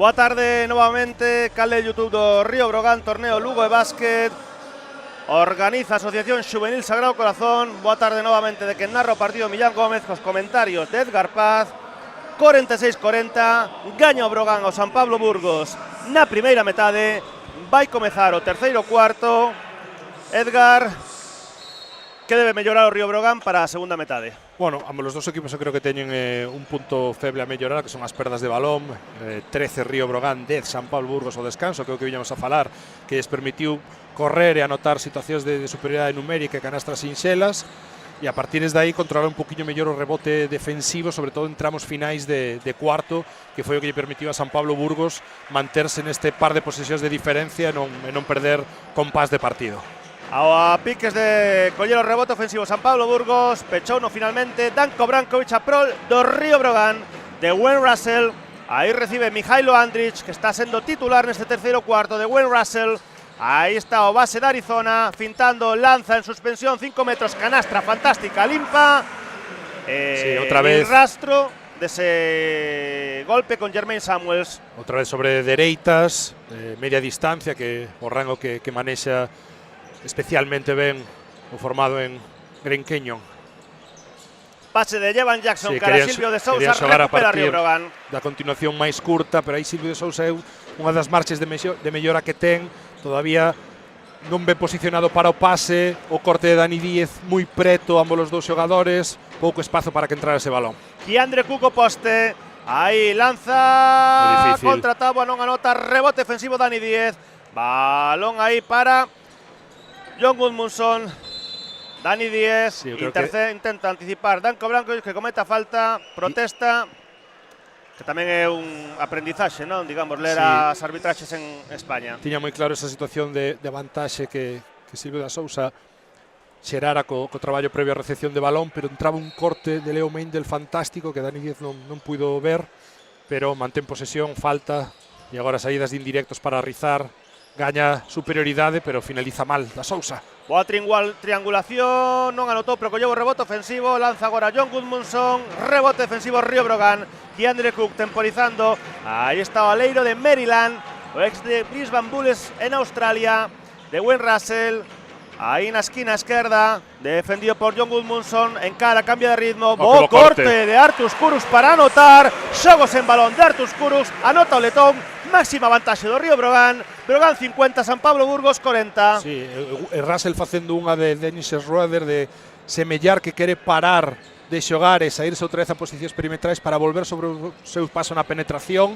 Boa tarde novamente, canle de YouTube do Río Brogan, torneo Lugo de básquet. Organiza Asociación Xuvenil Sagrado Corazón. Boa tarde novamente de quen narra o partido Millán Gómez, cos comentarios de Edgar Paz. 46-40, gaña o Brogan ao San Pablo Burgos na primeira metade. Vai comezar o terceiro cuarto. Edgar, que debe mellorar o Río Brogan para a segunda metade? Bueno, ambos os dos equipos eu creo que teñen un punto feble a mellorar, que son as perdas de balón. 13 Río Brogan, 10 San Pablo Burgos ao descanso, que é o que viñamos a falar, que lles permitiu correr e anotar situacións de superioridade numérica e canastras sinxelas, e a partir de aí controlar un poquinho mellor o rebote defensivo, sobre todo en tramos finais de cuarto, que foi o que lle permitiu a San Pablo Burgos manterse neste par de posesións de diferencia e non perder compás de partido. A piques de coller o rebote ofensivo San Pablo Burgos, pechouno finalmente Danko Brankovic a prol do Río Brogan de Wayne Russell. Aí recibe Mihailo Andrić, que está sendo titular neste terceiro cuarto de Wayne Russell. Aí está o base de Arizona, fintando, lanza en suspensión, 5 metros, canastra fantástica, limpa. Sí, outra vez. Rastro dese golpe con Jermaine Samuels. Outra vez sobre dereitas, media distancia, que o rango que manexa especialmente ben o formado en Green Canyon. Pase de Jevan Jackson, sí, cara Silvio de Sousa, recupera Río Brogan. Da continuación máis curta, pero aí Silvio de Sousa é unha das marches de mellora que ten. Todavía non ben posicionado para o pase, o corte de Dani Díez moi preto, ambos os dous xogadores, pouco espazo para que entrara ese balón. Kiandre Cuco poste, aí lanza contra Tabua, non anota, rebote defensivo Dani Díez, balón aí para John Gudmundsson. Dani Díez, sí, intenta anticipar Danko Brankovic, que cometa falta, protesta, que tamén é un aprendizaxe, non? Digamos, ler as arbitraxes en España. Tiña moi claro esa situación de vantaxe que Silvio da Sousa xerara co traballo previo a recepción de balón, pero entraba un corte de Leo Meindel fantástico que Dani Díez non puido ver, pero mantén posesión, falta, e agora saídas de indirectos para rizar. Gaña superioridade, pero finaliza mal da Sousa. Boa triangulación, non anotou, pero colleu o rebote ofensivo, lanza agora John Gudmundsson, rebote defensivo Río Brogan, Kiandre Cook temporizando, aí está o aleiro de Maryland, o ex de Brisbane Bulls en Australia, de Wayne Russell, aí na esquina esquerda, defendido por John Gudmundsson, encara, cambia de ritmo, bo corte de Arturs Kurux para anotar, xogos en balón de Arturs Kurux, anota o letón, máxima vantaxe do Río Brogan, Brogan 50, San Pablo Burgos 40. Sí, Russell facendo unha de Dennis Schroeder de semellar que quere parar de xogar e saírse outra vez a posicións perimetrais para volver sobre o seu paso na penetración,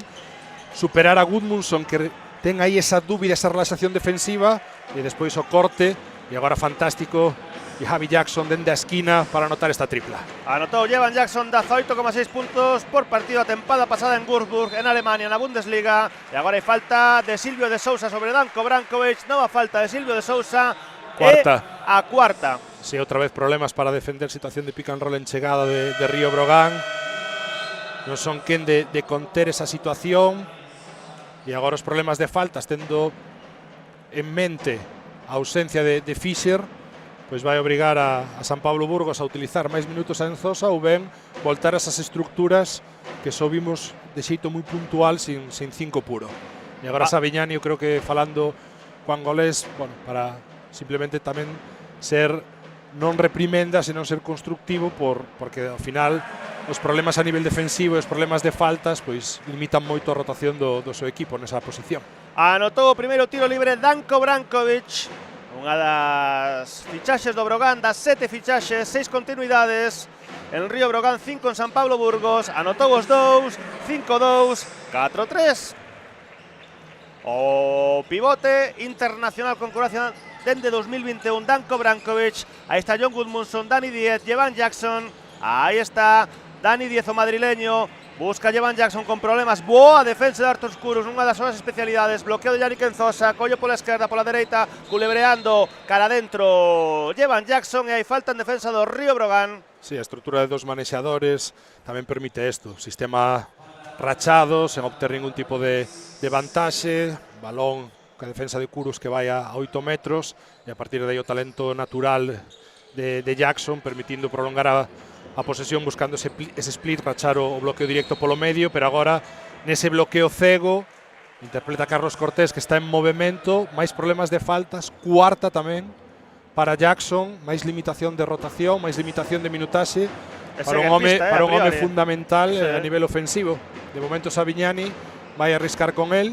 superar a Gudmundsson, que ten aí esa dúbida, esa relaxación defensiva, e despois o corte, e agora fantástico, e Javi Jackson dende a esquina para anotar esta tripla. Anotou Jevan Jackson 18,6 puntos por partido a tempada pasada en Würzburg, en Alemania, na Bundesliga. E agora hai falta de Silvio de Sousa sobre Danko Brankovic, nova falta de Silvio de Sousa. Cuarta. A cuarta. Sí, outra vez problemas para defender, situación de pick and roll en chegada de Río Brogan. Non son quen de conter esa situación. E agora os problemas de faltas, tendo en mente a ausencia de Fischer, pois vai obrigar a San Pablo Burgos a utilizar máis minutos a Enzosa ou ben voltar a esas estructuras que só vimos de xeito moi puntual sin 5 puro. E agora Savignani, eu creo que falando co angolés, bueno, para simplemente tamén ser non reprimenda, senón ser constructivo, porque ao final os problemas a nivel defensivo e os problemas de faltas pois limitan moito a rotación do seu equipo nesa posición. Anotou o primeiro tiro libre Danko Brankovic, unha das fichaxes do Brogan, das 7 fichaxes, 6 continuidades. En Río Brogan 5 en San Pablo Burgos, anotou os dous, 5-2, 4-3. O pivote internacional con Croacia dende 2021, Danko Brankovic. Aí está John Gudmundsson, Dani Díez, Jevan Jackson. Aí está Dani Díez, o madrileño. Busca Jevan Jackson con problemas. Boa defensa de Arturs Kurux, unha das súas especialidades. Bloqueo de Yannick Enzosa, collo pola esquerda, pola dereita, culebreando cara adentro Jevan Jackson, e hai falta en defensa do Río Brogan. Sí, a estrutura de dos manexadores tamén permite isto, sistema rachado, sen obter ningún tipo de vantaxe, balón ca defensa de Kurux que vai a 8 metros, e a partir de aí o talento natural de Jackson, permitindo prolongar a posesión, buscando ese split, rachar o bloqueo directo polo medio, pero agora nese bloqueo cego Interpreta Carlos Cortés, que está en movimento, máis problemas de faltas, cuarta tamén para Jackson, máis limitación de rotación, máis limitación de minutaxe para un home fundamental a nivel ofensivo. De momento Savignani vai arriscar con el.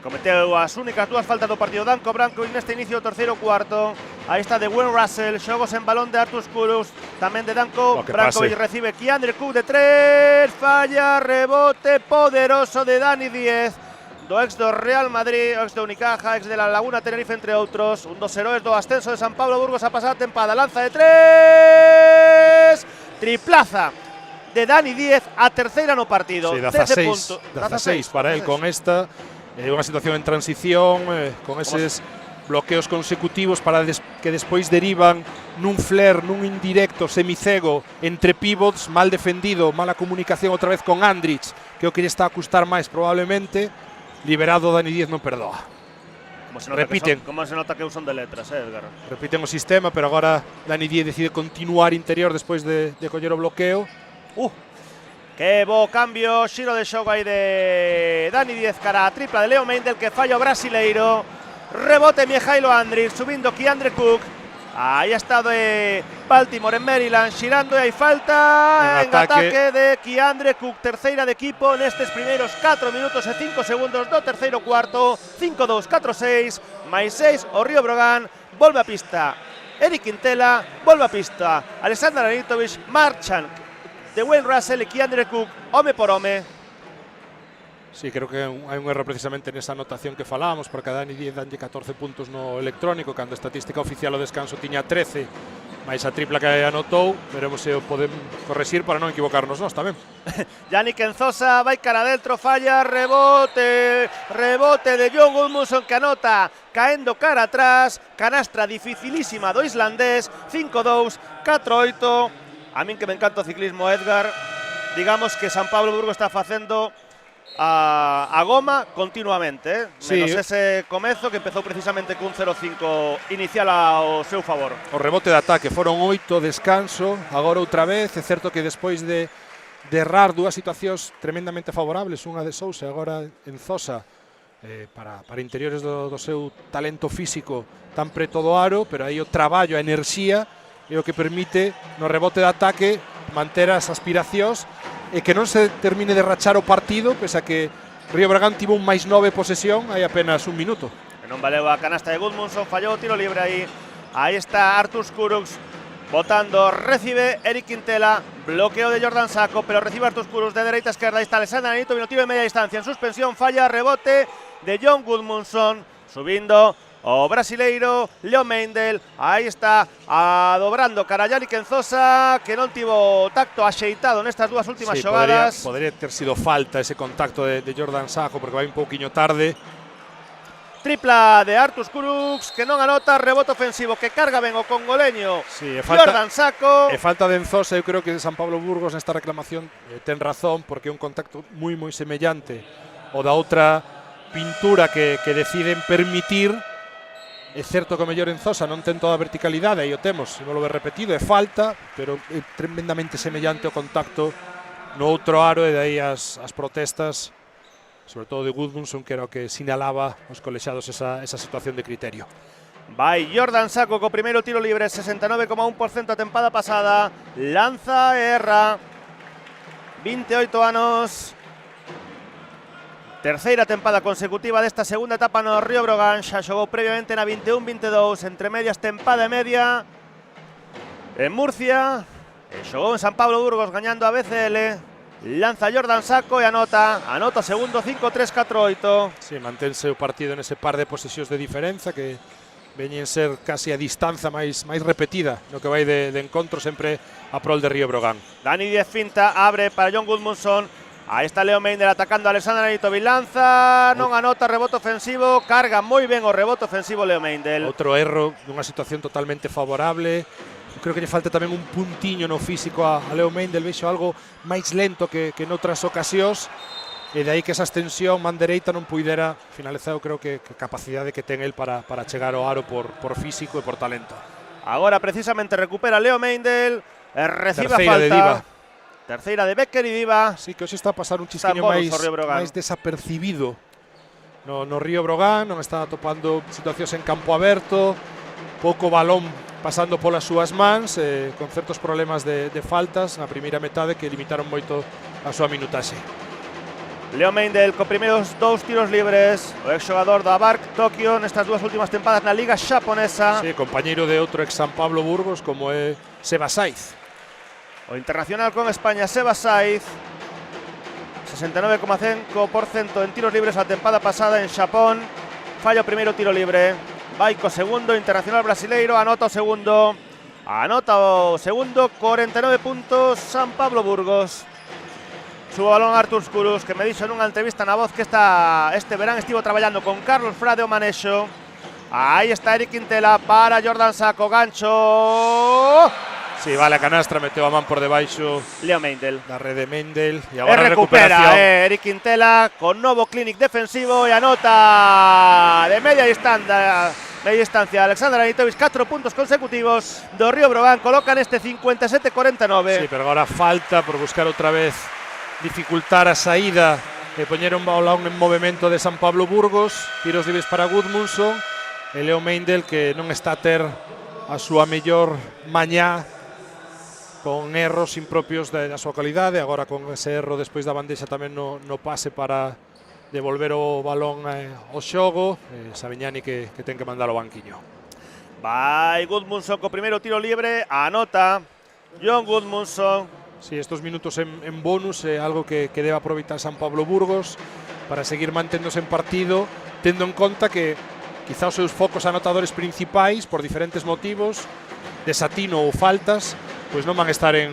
Cometeu as únicas dúas faltas do partido Danco Branco neste inicio do terceiro cuarto. Aí está de Will Russell, xogos en balón de Artur Kurux, tamén de Danco Branco, e recibe Keandre Cook de 3, falla, rebote poderoso de Dani Díez, do ex do Real Madrid, ex do Unicaja, ex de la Laguna Tenerife, entre outros, un dos heróis do ascenso de San Pablo Burgos a pasada tempada, lanza de 3, triplaza de Dani Díez, a terceira no partido. Sí, 16 para él con esta. Unha situación en transición, con eses bloqueos consecutivos para que despois derivan nun flare, nun indirecto semicego entre pivots, mal defendido, mala comunicación outra vez con Andrich, que é o que lle está a custar máis probablemente. Liberado, Dani Díez non perdoa. Como se nota que son de letras, Edgar. Repiten o sistema, pero agora Dani Díez decide continuar interior despois de coller o bloqueo. Que bo cambio, xiro de xogo aí de Dani Díez cara a tripla de Leo Meindel, que falla o brasileiro. Rebote Mijailo Andrich, subindo Keandre Cook. Aí está de Baltimore en Maryland, xirando, e hai falta en ataque de Keandre Cook, terceira de equipo nestes primeiros 4 minutos e 5 segundos do terceiro cuarto. 5-2, 4-6, máis 6 o Río Brogan. Volve a pista Eric Quintela, volve a pista Alexander Anitovich, marchan de Will Russell e Keandre Cook, home por home. Sí, creo que hai un erro precisamente nesa anotación que falábamos, porque a Dani Díez danlle 14 puntos no electrónico, cando a estatística oficial ao descanso tiña 13, máis a tripla que anotou. Veremos se o podemos correxir para non equivocarnos nós tamén. Yannick Enzosa vai cara adentro, falla, rebote de John Gudmundsson, que anota caendo cara atrás, canastra dificilísima do islandés. 5-2, 4-8. A min que me encanta o ciclismo, Edgar, digamos que San Pablo Burgos está facendo a goma continuamente, menos ese comezo que empezou precisamente cun 0-5 inicial ao seu favor. O rebote de ataque foron 8, descanso, agora outra vez. É certo que despois de errar dúas situacións tremendamente favorables, unha de Sousa e agora en Zosa, para interiores do seu talento físico tan preto do aro, pero aí o traballo, a enerxía, é o que permite no rebote de ataque manter as aspiracións e que non se termine de rachar o partido, pese a que Río Breogán tivo un máis 9 posesión hai apenas un minuto. E non valeu a canasta de Gudmundsson, fallou o tiro libre aí. Aí está Artur Kurux botando, recibe Eric Quintela, bloqueo de Jordan Sacco, pero recibe Artur Kurux de dereita a esquerda. Aí está Alexander Anitovich, tiro de media distancia en suspensión, falla, rebote de John Gudmundsson, subindo o brasileiro Leo Meindel. Aí está dobrando cara a Yannick Enzosa, que non tivo tacto axeitado nestas dúas últimas xogadas. Podría ter sido falta ese contacto de Jordan Sacco, porque vai un pouquiño tarde. Tripla de Artur Kurux, que non anota, rebote ofensivo que carga ben o congoleño Jordan Sacco. E falta de Enzosa. Eu creo que San Pablo Burgos nesta reclamación ten razón, porque é un contacto moi semellante o da outra pintura que deciden permitir. É certo que o mellor Enzosa non ten toda a verticalidade, aí o temos, se non lo ve repetido, é falta, pero é tremendamente semellante o contacto no outro aro, e de aí as protestas, sobre todo de Gudmundsson, que era o que sinalaba aos colexados esa situación de criterio. Vai Jordan Sacco co primeiro tiro libre, 69,1% a tempada pasada, lanza e erra, 28 anos. Terceira tempada consecutiva desta segunda etapa no Río Brogan, xa xogou previamente na 21-22, entre medias tempada e media en Murcia, e xogou en San Pablo Burgos gañando a BCL. Lanza Jordan Sacco e anota o segundo, 5-3-4-8. Sí, mantense o partido nese par de posesións de diferenza que veñen ser casi a distanza máis repetida no que vai de encontro sempre a prol de Río Brogan. Dani Díez finta, abre para John Gudmundsson. Aí está Leo Meindel atacando a Alexander Anitovich, lanza, non anota, rebote ofensivo, carga moi ben o rebote ofensivo Leo Meindel. Outro erro dunha situación totalmente favorable. Creo que lle falta tamén un puntiño no físico a Leo Meindel, vexo algo máis lento que noutras ocasións, e de aí que esa extensión man dereita non puidera finalizar. Eu creo que capacidade que ten el para chegar ao aro por físico e por talento. Agora precisamente recupera Leo Meindel, recibe a falta. terceira de Becker e Diva. Sí, que hoxe está a pasar un Está chisquiño bonus o Río Brogan. máis desapercibido no Río Brogan, non está atopando situacións en campo aberto, pouco balón pasando polas súas mans, con certos problemas de faltas na primeira metade que limitaron moito a súa minutaxe. Leo Meindl co primeiros 2 tiros libres, o exxogador do Abarc Tokio nestas dúas últimas tempadas na liga xaponesa. Sí, compañeiro de outro ex San Pablo Burgos como é Seba Saiz. O internacional con España, Seba Saiz, 69,5% en tiros libres a tempada pasada en Xapón. Falla o primeiro tiro libre. Vai co segundo, internacional brasileiro, anota o segundo. 49 puntos, San Pablo Burgos. Subo balón Artur Kurux, que me dixo nunha entrevista na Voz que este verán estivo traballando con Carlos Frade o Manexo. Aí está Eric Quintela para Jordan Sacco, gancho. Sí, vale a canastra, meteu a man por debaixo Leo Meindl. da rede Meindl e agora recupera recuperación. Eric Quintela con novo clinic defensivo e anota de media distancia Alexander Anitovic, 4 puntos consecutivos do Río Brogan, colocan este 57-49. Sí, pero agora falta por buscar outra vez dificultar a saída e poñer un balón en movimento de San Pablo Burgos. Tiros libres para Gudmundsson e Leo Meindl, que non está a ter a súa mellor mañá, con erros impropios da súa calidade. Agora con ese erro despois da bandexa tamén no pase para devolver o balón ao xogo. Savignani que ten que mandar ao banquiño. Vai Gudmundsson co primeiro tiro libre, anota John Gudmundsson. Sí, estos minutos en bonus é algo que debe aproveitar San Pablo Burgos para seguir manténdose en partido, tendo en conta que quizá os seus focos anotadores principais, por diferentes motivos, desatino ou faltas, pois non van a estar en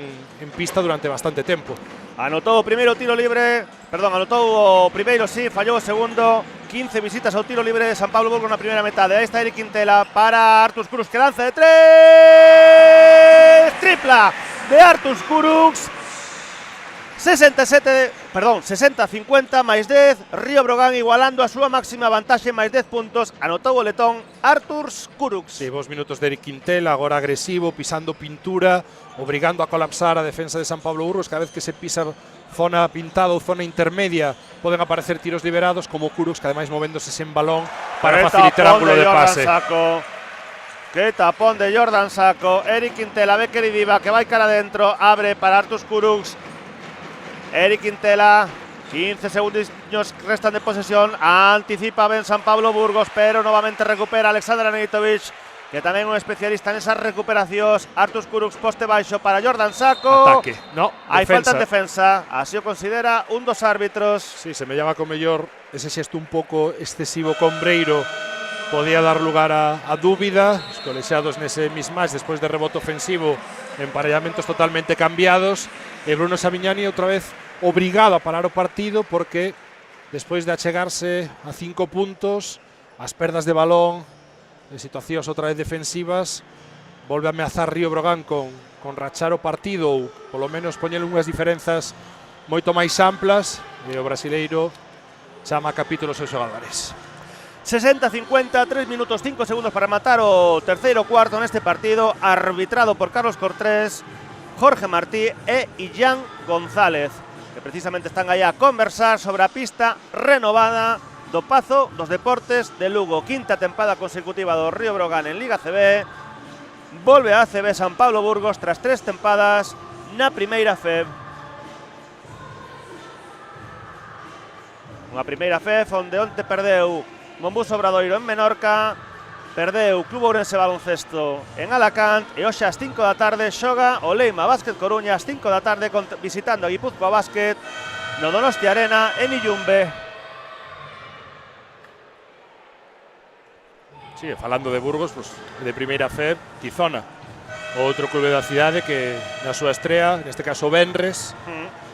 pista durante bastante tempo. Anotou o primeiro tiro libre, anotou o primeiro, sí, fallou o segundo. 15 visitas ao tiro libre de San Pablo Burgos na primeira metade. Aí está Eric Quintela para Artur Kurux, que lanza de 3. Tripla de Artur Kurux. 60-50 máis 10. Río Brogan igualando a súa máxima vantaxe máis 10 puntos. Anotou o letón Artur Kurux. Sí, vos minutos de Eric Quintela, agora agresivo, pisando pintura, obrigando a colapsar a defensa de San Pablo Burgos. Cada vez que se pisa zona pintada ou zona intermedia poden aparecer tiros liberados, como Kurux, que ademais movéndose sen balón para facilitar ángulo de pase. Que tapón de Jordan Sacco. Eric Quintela, Becker e Diva, que vai cara adentro, abre para Artur Kurux. Eric Quintela, 15 segundos restan de posesión, anticipa ben San Pablo Burgos, pero novamente recupera Alexander Anitovic, que tamén é un especialista nesas recuperacións. Artur Kurux, poste baixo para Jordan Sacco. Ataque, no, hai defensa. falta en defensa, así o considera un dos árbitros. Sí, se me llama con mellor ese xesto un pouco excesivo con Breiro, podía dar lugar a dúbida. Os colexiados nese mismatch, despois de rebote ofensivo, emparellamentos totalmente cambiados, e Bruno Savignani outra vez obrigado a parar o partido, porque despois de achegarse a 5 puntos, as perdas de balón, de situacións outra vez defensivas, volve a ameazar Río Brogan con rachar o partido ou polo menos poñer unhas diferenzas moito máis amplas, e o brasileiro chama a capítulo os seus xogadores. 60-50, 3 minutos 5 segundos para matar o terceiro cuarto neste partido, arbitrado por Carlos Cortés, Jorge Martí e Illán González, que precisamente están aí a conversar sobre a pista renovada do Pazo dos Deportes de Lugo. Quinta tempada consecutiva do Río Brogan en Liga CB. Volve a ACB San Pablo Burgos tras 3 tempadas na primeira FEB. Unha primeira FEB onde onte perdeu Mombús Obradoiro en Menorca, perdeu Club Ourense Baloncesto en Alacant, e hoxe ás 5 da tarde xoga o Leima Básquet Coruña ás 5 da tarde visitando a Guipúzcoa Básquet no Donostia Arena en Illumbe. Sí, falando de Burgos, pues, de primeira FEB, Tizona, outro clube da cidade que na súa estrea, neste caso Benres,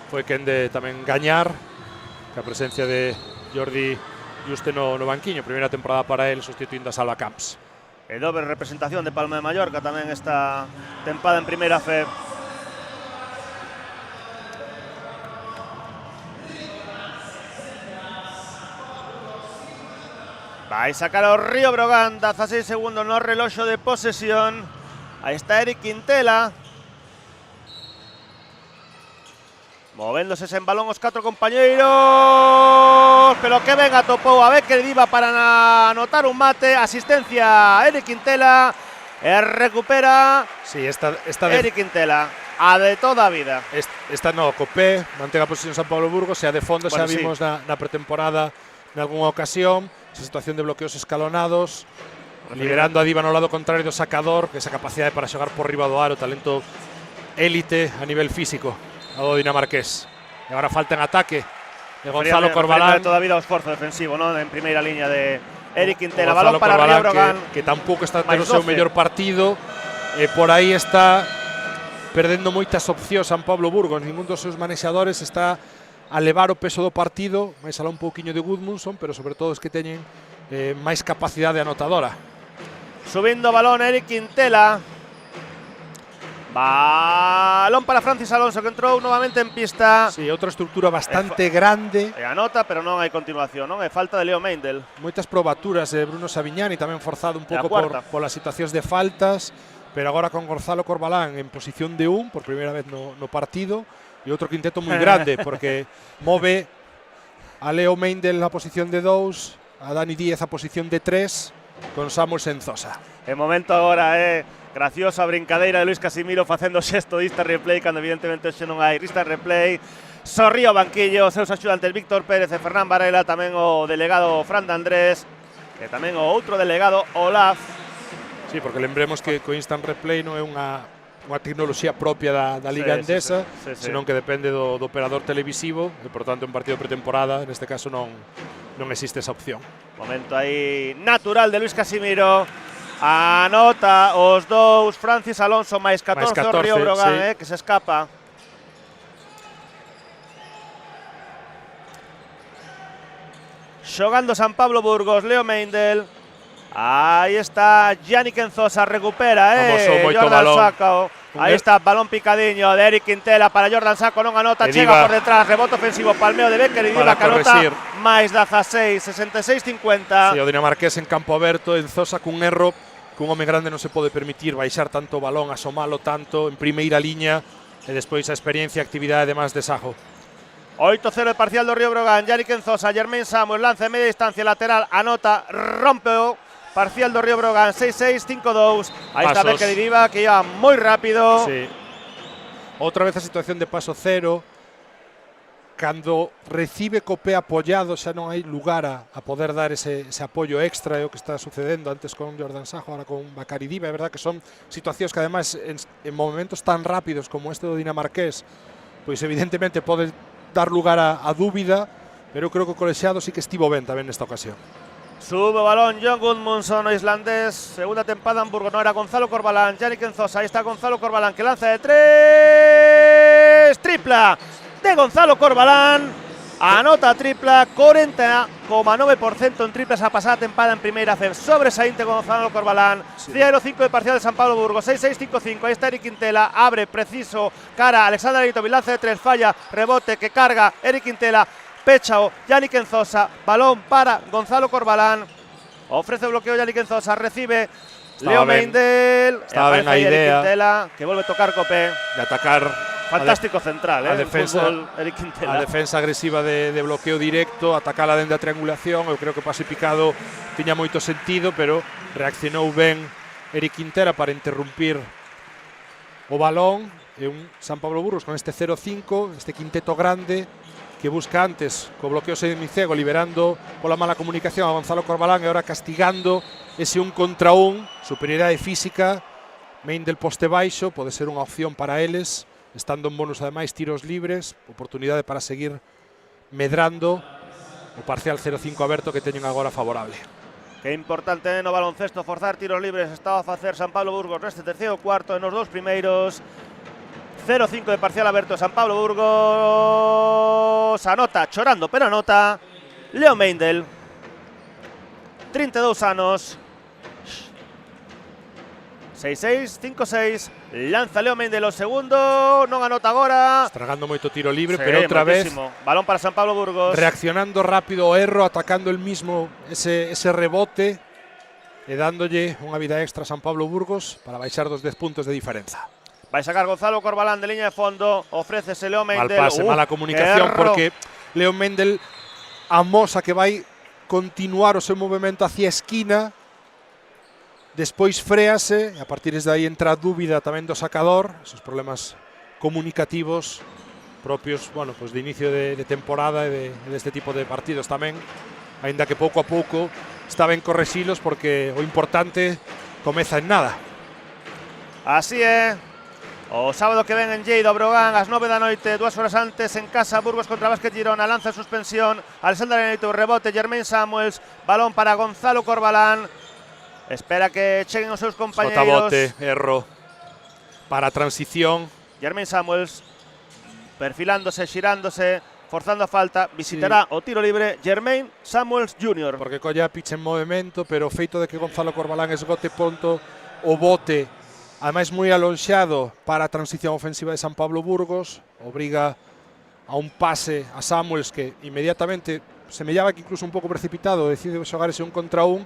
foi quen de tamén gañar, que a presencia de Jordi Juste no banquiño, primeira temporada para él, sustituindo a Salva Camps. E dobre representación de Palma de Mallorca tamén esta tempada en primeira FEB. Vai sacar o Río Brogan, 16 segundos no reloxo de posesión. Aí está Eric Quintela. Movéndose en balón os 4 compañeros, pero que venga topou a Becker Diva para anotar un mate, asistencia Eric Quintela, recupera Eric Quintela, a de toda a vida. Esta no, Copé, mantén a posición San Pablo Burgos, e a de fondo xa vimos na pretemporada nalgúna ocasión, esa situación de bloqueos escalonados, liberando a Diva no lado contrario do sacador, que esa capacidade para xogar por riba do aro, talento élite a nivel físico ao dinamarqués. E agora falta en ataque de Gonzalo Corbalán. Toda a vida o esforzo defensivo, ¿no? En primeira liña de Eric Quintela. Balón para Río Brogan, que tampouco está tendo o seu mellor partido. Por aí está perdendo moitas opcións San Pablo Burgos. Ningún dos seus manexadores está a levar o peso do partido, máis alá un pouquiño de Gudmundsson, pero sobre todo es que teñen máis capacidade anotadora. Subindo balón Eric Quintela. Balón para Francis Alonso, que entrou novamente en pista. Sí, outra estructura bastante grande. E anota, pero non hai continuación, non? É falta de Leo Meindl. Moitas probaturas de Bruno Savignani, tamén forzado un pouco por as situacións de faltas, pero agora con Gonzalo Corbalán en posición de 1 por primeira vez no partido, e outro quinteto moi grande, porque move a Leo Meindl na posición de 2, a Dani Díez a posición de 3, con Samuelsen Zosa. En momento agora graciosa brincadeira de Luis Casimiro facendo xesto de instant replay, cando evidentemente xe non hai instant replay. Sorrío o banquillo, seus axudantes Víctor Pérez e Fernán Varela, tamén o delegado Fran de Andrés, e tamén o outro delegado Olaf. Sí, porque lembremos que o instant replay non é unha tecnoloxía propia da Liga Endesa, senón que depende do operador televisivo, e por tanto en partido pretemporada, neste caso non existe esa opción. Momento aí natural de Luis Casimiro. Anota os dous Francis Alonso máis 14 o Río Brogan, que se escapa. Xogando San Pablo Burgos, Leo Meindl. Aí está Yannick Enzosa, recupera, Jordan Sacco. Aí está, balón picadiño de Eric Quintela para Jordan Sacco, non anota, chega por detrás, rebote ofensivo, palmeo de Becker e Diva, que anota máis 16, 66-50. Sí, o dinamarqués en campo aberto, Enzosa cun erro que un home grande non se pode permitir baixar tanto o balón, asomalo tanto en primeira liña, e despois a experiencia e actividade de máis de Sajo. 8-0 el parcial do Río Brogan, Yannick Enzosa, Germain Samuel, lanza de media distancia lateral, anota, rompe o parcial do Río Brogan, 6-6, 5-2. Aí está Becker e Diva, que iba moi rápido. Sí. Outra vez a situación de paso cero. Cando recibe Copé apoiado, xa non hai lugar a poder dar ese apoio extra, é o que está sucedendo antes con Jordan Sajo, agora con Becker e Diva. É verdad que son situacións que ademais en momentos tan rápidos como este do dinamarqués, pois evidentemente pode dar lugar a dúbida, pero eu creo que o colexiado sí que estivo ben tamén nesta ocasión. Sube o balón John Gudmundsson, o islandés, segunda tempada en Burgos, no era Gonzalo Corbalán, Yannick Enzosa, aí está Gonzalo Corbalán, que lanza de 3, tripla de Gonzalo Corbalán, anota tripla, 40,9% en triplas a pasada tempada en primeira vez, sobresaínte Gonzalo Corbalán, 0-5 de parcial de San Pablo Burgos, 6-6, 5-5, aí está Eric Quintela, abre, preciso, cara, Alexander Aritovic, lanza de 3, falla, rebote, que carga, Eric Quintela, pechao, Yannick Enzosa, balón para Gonzalo Corbalán, ofrece bloqueo Yannick Enzosa, recibe Leo Meindl, estaba ben a idea Quintela, que vuelve a tocar Copé, de atacar. fantástico central, a defensa, Eric Quintela. A defensa agresiva de bloqueo directo, atacala dende a triangulación. Eu creo que o pase picado tiña moito sentido, pero reaccionou ben Eric Quintela para interrumpir o balón. E un San Pablo Burgos con este 0-5, este quinteto grande, que busca antes co bloqueo semicego, liberando pola mala comunicación a Gonzalo Corbalán, e ahora castigando ese 1 contra 1, superioridade física. Meindl poste baixo, pode ser unha opción para eles, estando en bonus ademais tiros libres, oportunidade para seguir medrando o parcial 0-5 aberto que teñen agora favorable. Que importante no baloncesto forzar tiros libres, estaba a facer San Pablo Burgos neste terceiro cuarto, en os dous primeiros. 0-5 de parcial aberto San Pablo Burgos, anota, chorando, pero anota Leo Meindl, 32 anos, 6-6, 5-6, lanza Leo Meindl o segundo, non anota agora. Estragando moito tiro libre, pero outra vez balón para San Pablo Burgos. Reaccionando rápido ao erro, atacando el mismo ese rebote e dándolle unha vida extra a San Pablo Burgos para baixar dos 10 puntos de diferenza. Vai sacar Gonzalo Corbalán de liña de fondo, ofrécese Leo Mal Mendel. pase, mala comunicación, erro. porque Leo Mendel amosa que vai continuar o seu movimento hacia a esquina, despois frease, e a partir de aí entra a dúbida tamén do sacador, esos problemas comunicativos propios, bueno, pues de inicio de temporada e deste tipo de partidos tamén, aínda que pouco a pouco está ben correxilos, porque o importante comeza en nada. Así é. O sábado que ven en Lleida, Brogan, ás 9 da noite, 2 horas antes, en casa, Burgos contra Básquet Girona, lanza en suspensión, Alexander Neito, rebote, Jermaine Samuels, balón para Gonzalo Corbalán, espera que cheguen os seus compañeiros. Bote, erro, para a transición. Jermaine Samuels, perfilándose, xirándose, forzando a falta, visitará o tiro libre Jermaine Samuels Jr. Porque colle a pitch en movimento, pero o feito de que Gonzalo Corbalán esgote ponto o bote, ademais moi alonxado para a transición ofensiva de San Pablo Burgos, obriga a un pase a Samuels que inmediatamente semellaba que incluso un pouco precipitado, decide xogar ese 1 contra 1,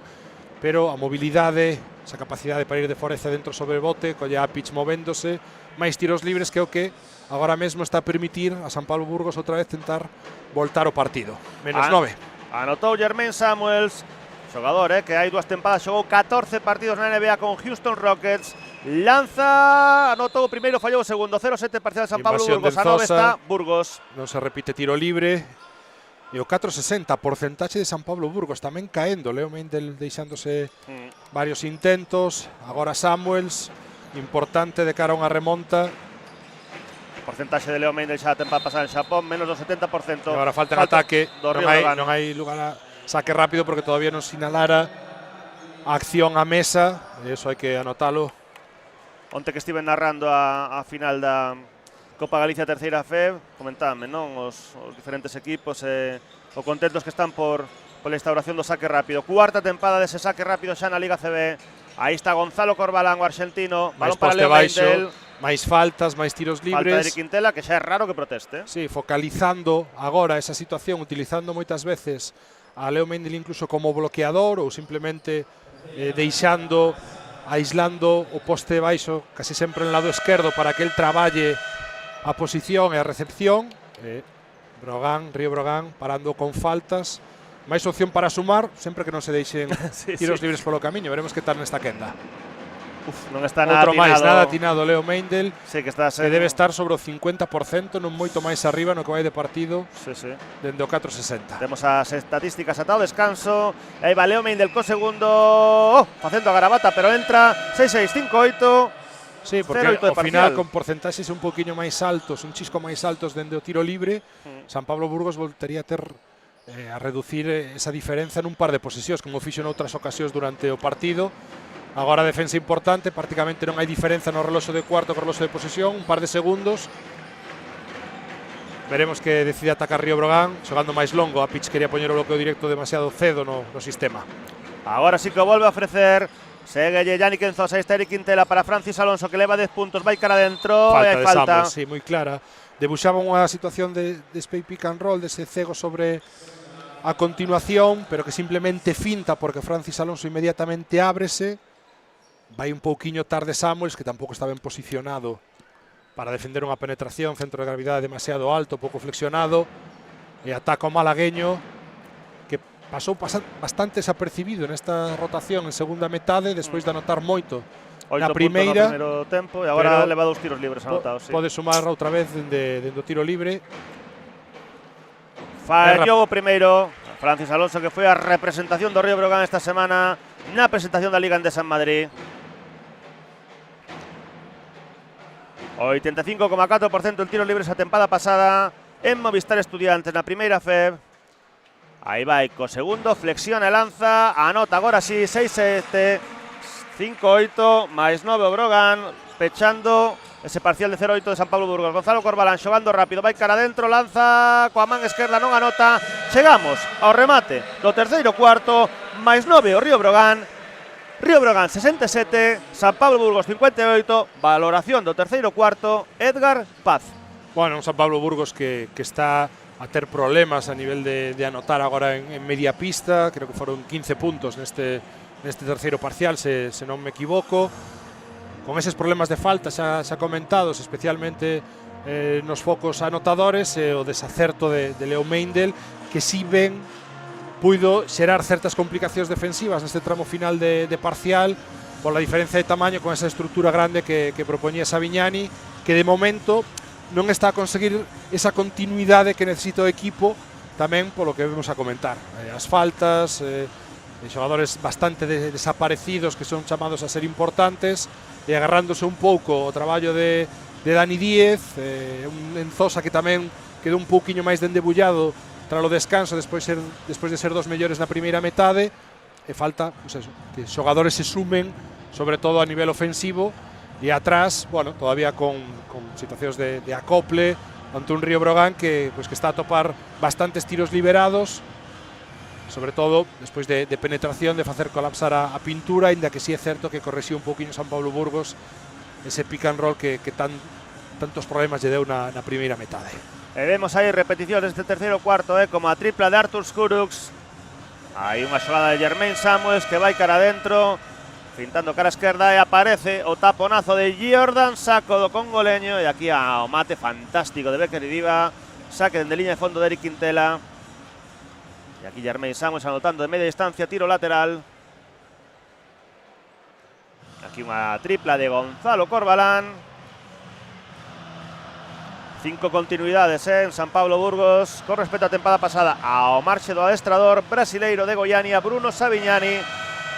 pero a mobilidade, esa capacidade para ir de fora e dentro sobre o bote, colle a pitch movéndose, máis tiros libres que o que agora mesmo está a permitir a San Pablo Burgos outra vez tentar voltar o partido. Menos 9. Anotou Jermaine Samuels, xogador que hai 2 tempadas, xogou 14 partidos na NBA con Houston Rockets. Lanza, anotou o primeiro, fallou o segundo. 0-7 parcial de San Pablo Burgos, a 9 está Burgos. Non se repite tiro libre. E o 4-60, porcentaxe de San Pablo Burgos tamén caendo. Leo Mendel deixándose varios intentos. Agora Samuels, importante de cara a unha remonta. Porcentaxe de Leo Mendel xa a tempada pasada en Xapón, menos do 70%. E agora falta en ataque, do Río Breogán. non hai lugar a saque rápido porque todavía non sinalara a acción a mesa. E iso hai que anotalo. Onte que estive narrando a final da Copa Galicia Terceira FEB, comentadme, non? Os diferentes equipos o contentos que están pola instauración do saque rápido. Cuarta tempada dese saque rápido xa na Liga CB. Aí está Gonzalo Corbalán, o arxentino. Balón para Leo Mendel. Máis faltas, máis tiros libres. Falta de Eric Quintela, que xa é raro que proteste. Sí, focalizando agora esa situación, utilizando moitas veces a Leo Mendel incluso como bloqueador ou simplemente deixando, aislando o poste baixo casi sempre en lado esquerdo para que el traballe a posición e a recepción. Río Brogan parando con faltas. Máis opción para sumar, sempre que non se deixen tiros libres polo camiño. Veremos que tal nesta quenda. Non está nada Outro máis, nada atinado Leo Mendel, sí, que debe estar sobre o 50%, non moito máis arriba no que vai de partido, dende o 4-60. Temos as estatísticas ata o descanso, e aí va Leo Mendel co segundo, facendo a garabata, pero entra 6-6-5-8. Sí, porque ao final con porcentaxes un poquinho máis altos, un chisco máis altos dende o tiro libre, San Pablo Burgos voltería a ter a reducir esa diferenza nun par de posesións, como fixo noutras ocasións durante o partido. Agora defensa importante, prácticamente non hai diferenza no reloxo de cuarto co reloxo de posesión, un par de segundos. Veremos que decide atacar Río Brogan, xogando máis longo. A pitch quería poñer o bloqueo directo demasiado cedo no sistema. Agora sí que o volve a ofrecer. Segue Yannick Enzosa, está Eric Quintela para Francis Alonso, que leva 10 puntos, vai cara dentro. Falta de Samuel, sí, moi clara. Debuxaba unha situación de spay pick and roll, dese cego sobre a continuación, pero que simplemente finta porque Francis Alonso inmediatamente ábrese. Vai un pouquiño tarde Samuels, que tampouco está ben posicionado para defender unha penetración, centro de gravidade demasiado alto, pouco flexionado, e ataca o malagueño, que pasou bastante desapercibido nesta rotación en segunda metade, despois de anotar moito na primeira. No primeiro tempo, e agora leva 2 tiros libres anotados. Pode sumar outra vez dende o tiro libre. Fallou o primeiro Francis Alonso, que foi a representación do Río Brogan esta semana na presentación da Liga Endesa en Madrid. 85,4% el tiro libre esa tempada pasada en Movistar Estudiantes na primeira FEB. Aí vai co segundo, flexiona e lanza, anota agora sí, 6-7, 5-8, máis 9 o Brogan, pechando ese parcial de 0-8 de San Pablo Burgos. Gonzalo Corbalán xogando rápido, vai cara dentro, lanza coa man esquerda, non anota. Chegamos ao remate do terceiro cuarto, máis 9 o Río Brogan. Río Brogan 67, San Pablo Burgos 58, valoración do terceiro cuarto, Edgar Paz. Bueno, un San Pablo Burgos que está a ter problemas a nivel de anotar agora en media pista, creo que foron 15 puntos neste terceiro parcial, se non me equivoco, con eses problemas de falta xa comentados, especialmente nos focos anotadores, o desacerto de Leo Meindl, que si ben puido xerar certas complicacións defensivas neste tramo final de parcial pola diferencia de tamaño con esa estrutura grande que propoñía Savignani, que de momento non está a conseguir esa continuidade que necesita o equipo, tamén polo que vemos a comentar, as faltas, xogadores bastante desaparecidos que son chamados a ser importantes, e agarrándose un pouco o traballo de Dani Díez, un Enzosa que tamén quedou un pouquiño máis dendebullado tras o descanso despois de ser dos mellores na primeira metade, e falta pues eso, que os xogadores se sumen, sobre todo a nivel ofensivo, e atrás, bueno, todavía con situacións de acople ante un Río Brogan que está a topar bastantes tiros liberados, sobre todo despois de penetración, de facer colapsar a pintura, ainda que sí é certo que correxiu un pouquiño San Pablo Burgos ese pick and roll que tantos problemas lle deu na primeira metade. E vemos aí repeticións deste terceiro cuarto, como a tripla de Artur Skuruks. Hai unha xogada de Jermaine Samuels que vai cara adentro, pintando cara a esquerda, e aparece o taponazo de Jordan Sacco do congoleño, e aquí ao mate fantástico de Becker Idiba, saque dende liña de fondo de Eric Quintela. E aquí Jermaine Samuels anotando de media distancia, tiro lateral. Aquí unha tripla de Gonzalo Corbalán. 5 continuidades en San Pablo Burgos con respecto á tempada pasada. Ao marxe do adestrador brasileiro de Goiânia, Bruno Savignani,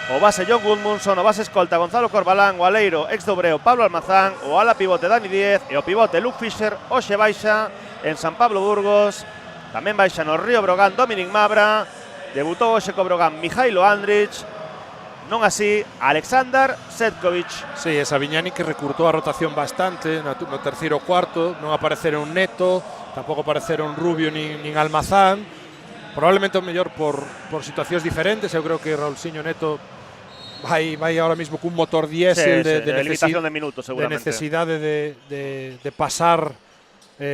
o base John Gudmundsson, o base escolta Gonzalo Corbalán, o aleiro ex do Breo Pablo Almazán, o ala pivote Dani Díez e o pivote Luke Fischer. Hoxe baixa en San Pablo Burgos. Tamén baixa no Río Brogan Dominic Mabra. Debutou hoxe co Brogan Mijailo Andrich. Non así Aleksandar Setkovic. Sí, é Savignani que recurtou a rotación bastante no terceiro cuarto. Non apareceron Neto, tampouco apareceron Rubio nin Almazán. Probablemente o mellor por situacións diferentes. Eu creo que Raulsiño Neto vai ahora mismo cun motor diésel de limitación de minutos, seguramente. De necesidade de pasar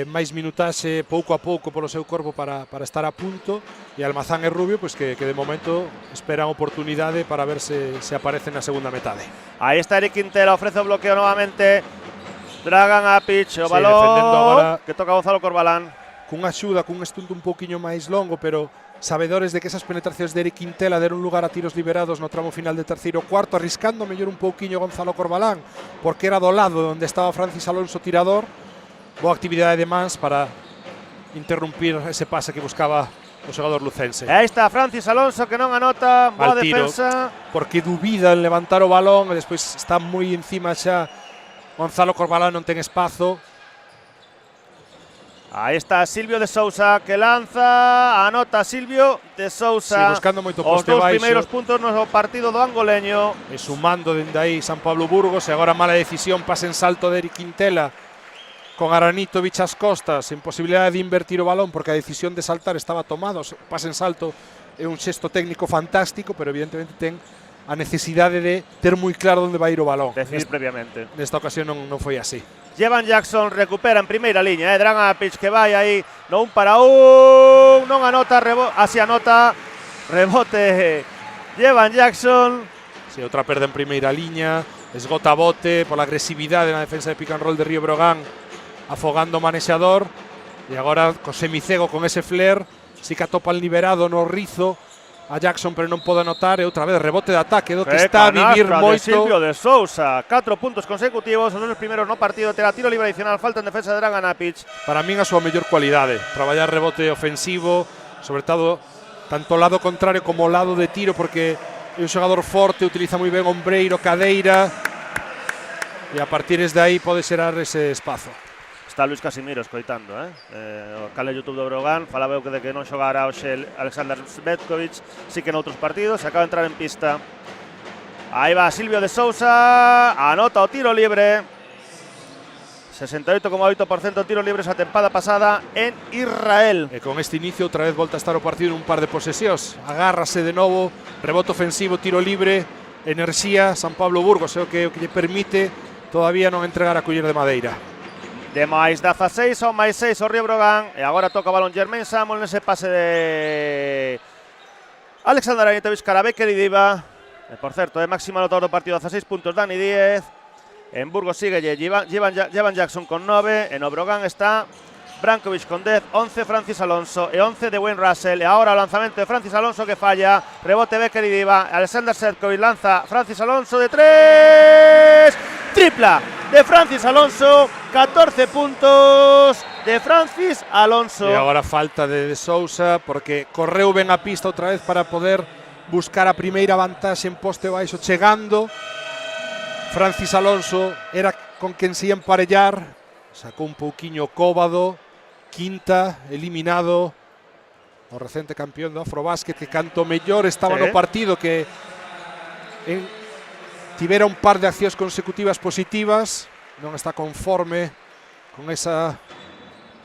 máis minutaxe pouco a pouco polo seu corpo para estar a punto, e Almazán e Rubio que de momento esperan oportunidade para ver se aparecen na segunda metade. Aí está Eric Quintela, ofrece o bloqueo novamente Dragan Apic, o balón agora, que toca Gonzalo Corbalán cunha axuda, cun estunto un pouquiño máis longo, pero sabedores de que esas penetracións de Eric Quintela deron lugar a tiros liberados no tramo final de terceiro cuarto, arriscando mellor un pouquiño Gonzalo Corbalán, porque era do lado onde estaba Francis Alonso tirador. Boa actividade de mans para interrumpir ese pase que buscaba o xogador lucense. Aí está Francis Alonso que non anota, boa defensa. Porque dubida en levantar o balón e despois está moi encima xa Gonzalo Corbalán, non ten espazo. Aí está Silvio de Sousa que lanza, anota Silvio de Sousa. Sí, buscando moito poste baixo. Os dous primeiros puntos no partido do angoleño. E sumando dende aí San Pablo Burgos, e agora mala decisión, pase en salto de Eric Quintela con Aranitovic ás costas, en posibilidade de invertir o balón porque a decisión de saltar estaba tomada. O pase en salto é un xesto técnico fantástico, pero evidentemente ten a necesidade de ter moi claro onde vai ir o balón. Decidir previamente. Nesta ocasión non foi así. Jevan Jackson recupera en primeira liña, Dragan Apic que vai aí no 1 para 1, non anota, así anota, rebote Jevan Jackson. Si, outra perda en primeira liña, esgota bote pola agresividade na defensa de pick and roll de Río Brogan, afogando o manexador, e agora co semicego con ese flair, si que atopa el liberado no rizo a Jackson, pero non pode anotar, e outra vez rebote de ataque do que está a vivir moito. Silvio de Sousa, 4 puntos consecutivos, os dos primeiros no partido, terá tiro libre adicional, falta en defensa de Dragan Apic. Para min a súa mellor cualidade, traballar rebote ofensivo, sobre todo tanto o lado contrario como o lado de tiro, porque é un xogador forte, utiliza moi ben ombreiro, cadeira, e a partir de aí pode xerar ese espazo. Está Luis Casimiro escoitando, o canal YouTube do Brogan, falaba eu de que non xogara hoxe Aleksandar Setkovic, sí que noutros partidos, acaba de entrar en pista. Aí va Silvio de Sousa, anota o tiro libre. 68,8% tiro libres a tempada pasada en Israel. E con este inicio outra vez volta a estar o partido en un par de posesións. Agárrase de novo, rebote ofensivo, tiro libre, enerxía, San Pablo Burgos, é o que lle permite todavía non entregar a culler de madeira. De máis 16 ao máis 6 o Río Brogan, e agora toca o balón Jermaine Samuel nese pase de Aleksandar Aranitovic cara a Becker Idiba. E por certo, máximo anotador do partido, 16 puntos Dani Díez. En Burgos sigue Jevan Jackson con 9. En Obrogan está Brankovic con 10, 11 Francis Alonso e 11 de Wayne Russell. E agora o lanzamento de Francis Alonso que falla. Rebote Becker y Diva. Alexander Setkovic lanza Francis Alonso de 3. Tripla de Francis Alonso. 14 puntos de Francis Alonso. E agora falta de Sousa porque correu ben a pista outra vez para poder buscar a primeira vantaxe en poste baixo chegando. Francis Alonso era con quen se ia emparellar. Sacou un pouquiño cóbado. Quinta, eliminado o recente campeón do Afrobásquet, que canto mellor estaba no partido, que tivera un par de accións consecutivas positivas, non está conforme con esa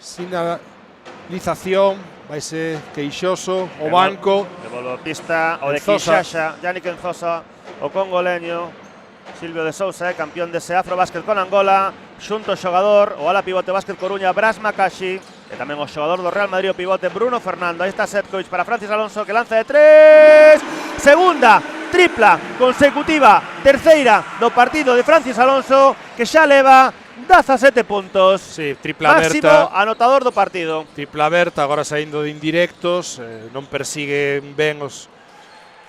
sinalización, vaise queixoso o banco. Devolve pista o de Kinshasa, Yannick Enzosa, o congoleño Silvio de Sousa, campeón dese Afrobásquet con Angola, xunto o xogador o ala pivote básquet Coruña Bras Makashi, e tamén o xogador do Real Madrid o pivote Bruno Fernando. Aí está Setkovic para Francis Alonso, que lanza de 3. Segunda tripla consecutiva, terceira do partido de Francis Alonso, que xa leva 17 puntos. Sí, tripla máximo aberta, anotador do partido. tripla aberta, agora saindo de indirectos, non persigue ben o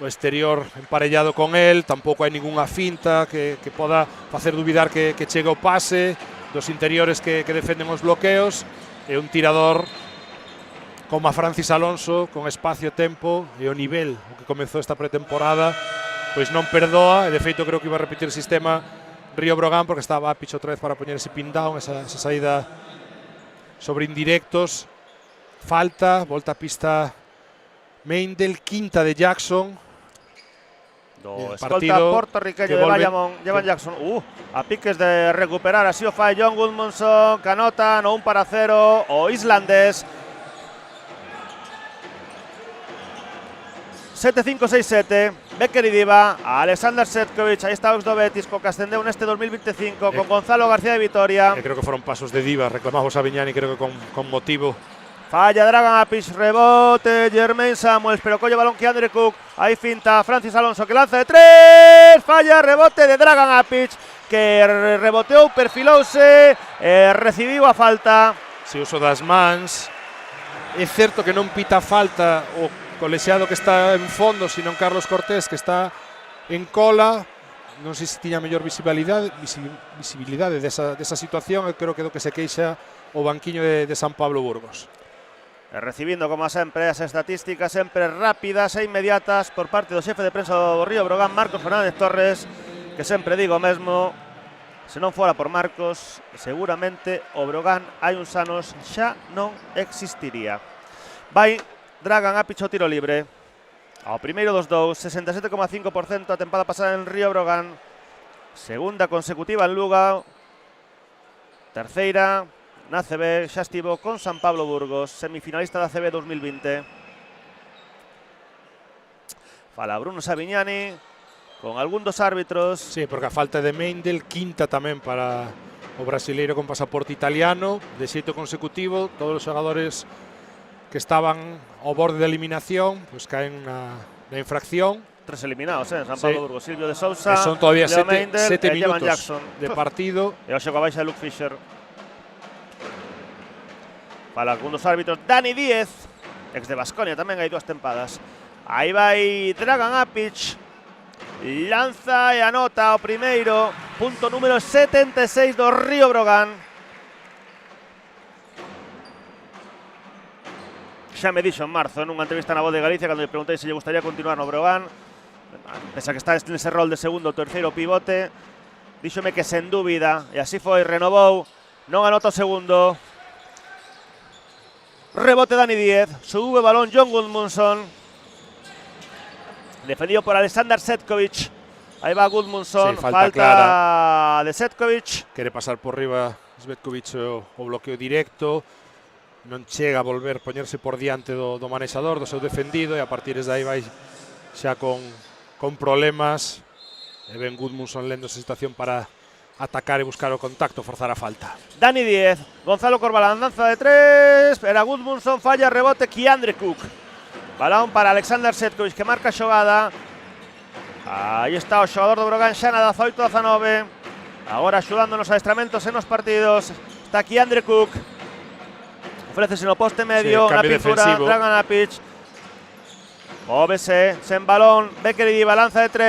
exterior emparellado con el, tampouco hai ningunha finta que poda facer dubidar que chegue o pase dos interiores que defenden os bloqueos. É un tirador como a Francis Alonso, con espacio, tempo e o nivel o que comezou esta pretemporada, pois non perdoa, e de feito creo que iba a repetir o sistema Río Brogan porque estaba a pitch outra vez para poñer ese pin down, esa saída sobre indirectos. Falta, volta a pista Meindel, quinta de Jackson. Do escolta portorriqueño de Bayamón, Jevan Jackson. A piques de recuperar, así o fai John Goodmanson, que anota no 1-0 o islandés. 7-5-6-7, Becker y Diva, Alexander Setkovic, aí está o ex do Betis, co que ascendeu neste 2025, con Gonzalo García de Vitoria. Creo que foron pasos de Diva, reclamamos a Viñani, creo que con motivo. Falla Dragan Apic, rebote Jermaine Samuels, pero colle balón que Andre Cook. Ahí finta Francis Alonso, que lanza de 3. Falla, rebote de Dragan Apic, que reboteou, perfilouse, recibiu a falta. Se uso das mans. É certo que non pita falta o colexiado que está en fondo, sino Carlos Cortés, que está en cola. Non sei se tiña mellor visibilidade desa situación. Eu creo que do que se queixa o banquiño de San Pablo Burgos. Recibindo, como sempre, as estatísticas sempre rápidas e inmediatas por parte do xefe de prensa do Río Brogan, Marcos Fernández Torres, que sempre digo mesmo, se non fora por Marcos, seguramente o Brogan hai uns anos xa non existiría. Vai Dragan Apic o tiro libre. Ao primeiro dos dous, 67,5% a tempada pasada en Río Brogan. Segunda consecutiva en Lugo. Terceira na ACB, xa estivo con San Pablo Burgos, semifinalista da ACB 2020. Fala Bruno Savignani con algún dos árbitros. Sí, porque a falta de Meindel, quinta tamén para o brasileiro con pasaporte italiano, de xeito consecutivo. Todos os xogadores que estaban ao borde de eliminación pues caen na infracción. 3 eliminados, San Pablo Burgos, Silvio de Sousa, e son todavía Leo 7 Meindel, minutos Jackson de partido. E o xogo baixa Luke Fisher. Para algún dos árbitros, Dani Díez, ex de Baskonia, tamén hai dúas tempadas. Aí vai Dragan Apic, lanza e anota o primeiro, punto número 76 do Río Brogan. Xa me dixo en marzo, nunha entrevista na Voz de Galicia, cando me preguntei se lle gustaría continuar no Brogan, pese a que está nese rol de segundo ou terceiro pivote, díxome que sen dúbida, e así foi, renovou, non anota o segundo. Rebote Dani Díez, sube balón John Goodmanson, defendido por Alexander Setkovic. Aí va Goodmanson, sí, falta clara de Setkovic. Quere pasar por riba Svetkovic o bloqueo directo, non chega a volver poñerse por diante do manexador, do seu defendido, e a partir de aí vai xa con problemas. E ben Goodmanson lendo esa situación para atacar e buscar o contacto, forzar a falta. Dani Díez, Gonzalo Corbalán, danza de 3, era Goodmanson, falla, rebote, Andre Cook. Balón para Alexander Setkovic, que marca a xogada. Aí está o xogador do Brogan, xa na 18-19. Agora axudando nos adestramentos e nos partidos. Está aquí Andre Cook. Ofrécese no poste medio, na pintura, Dragan Apic. Móvese, sen balón, Becker y Diva, lanza de 3.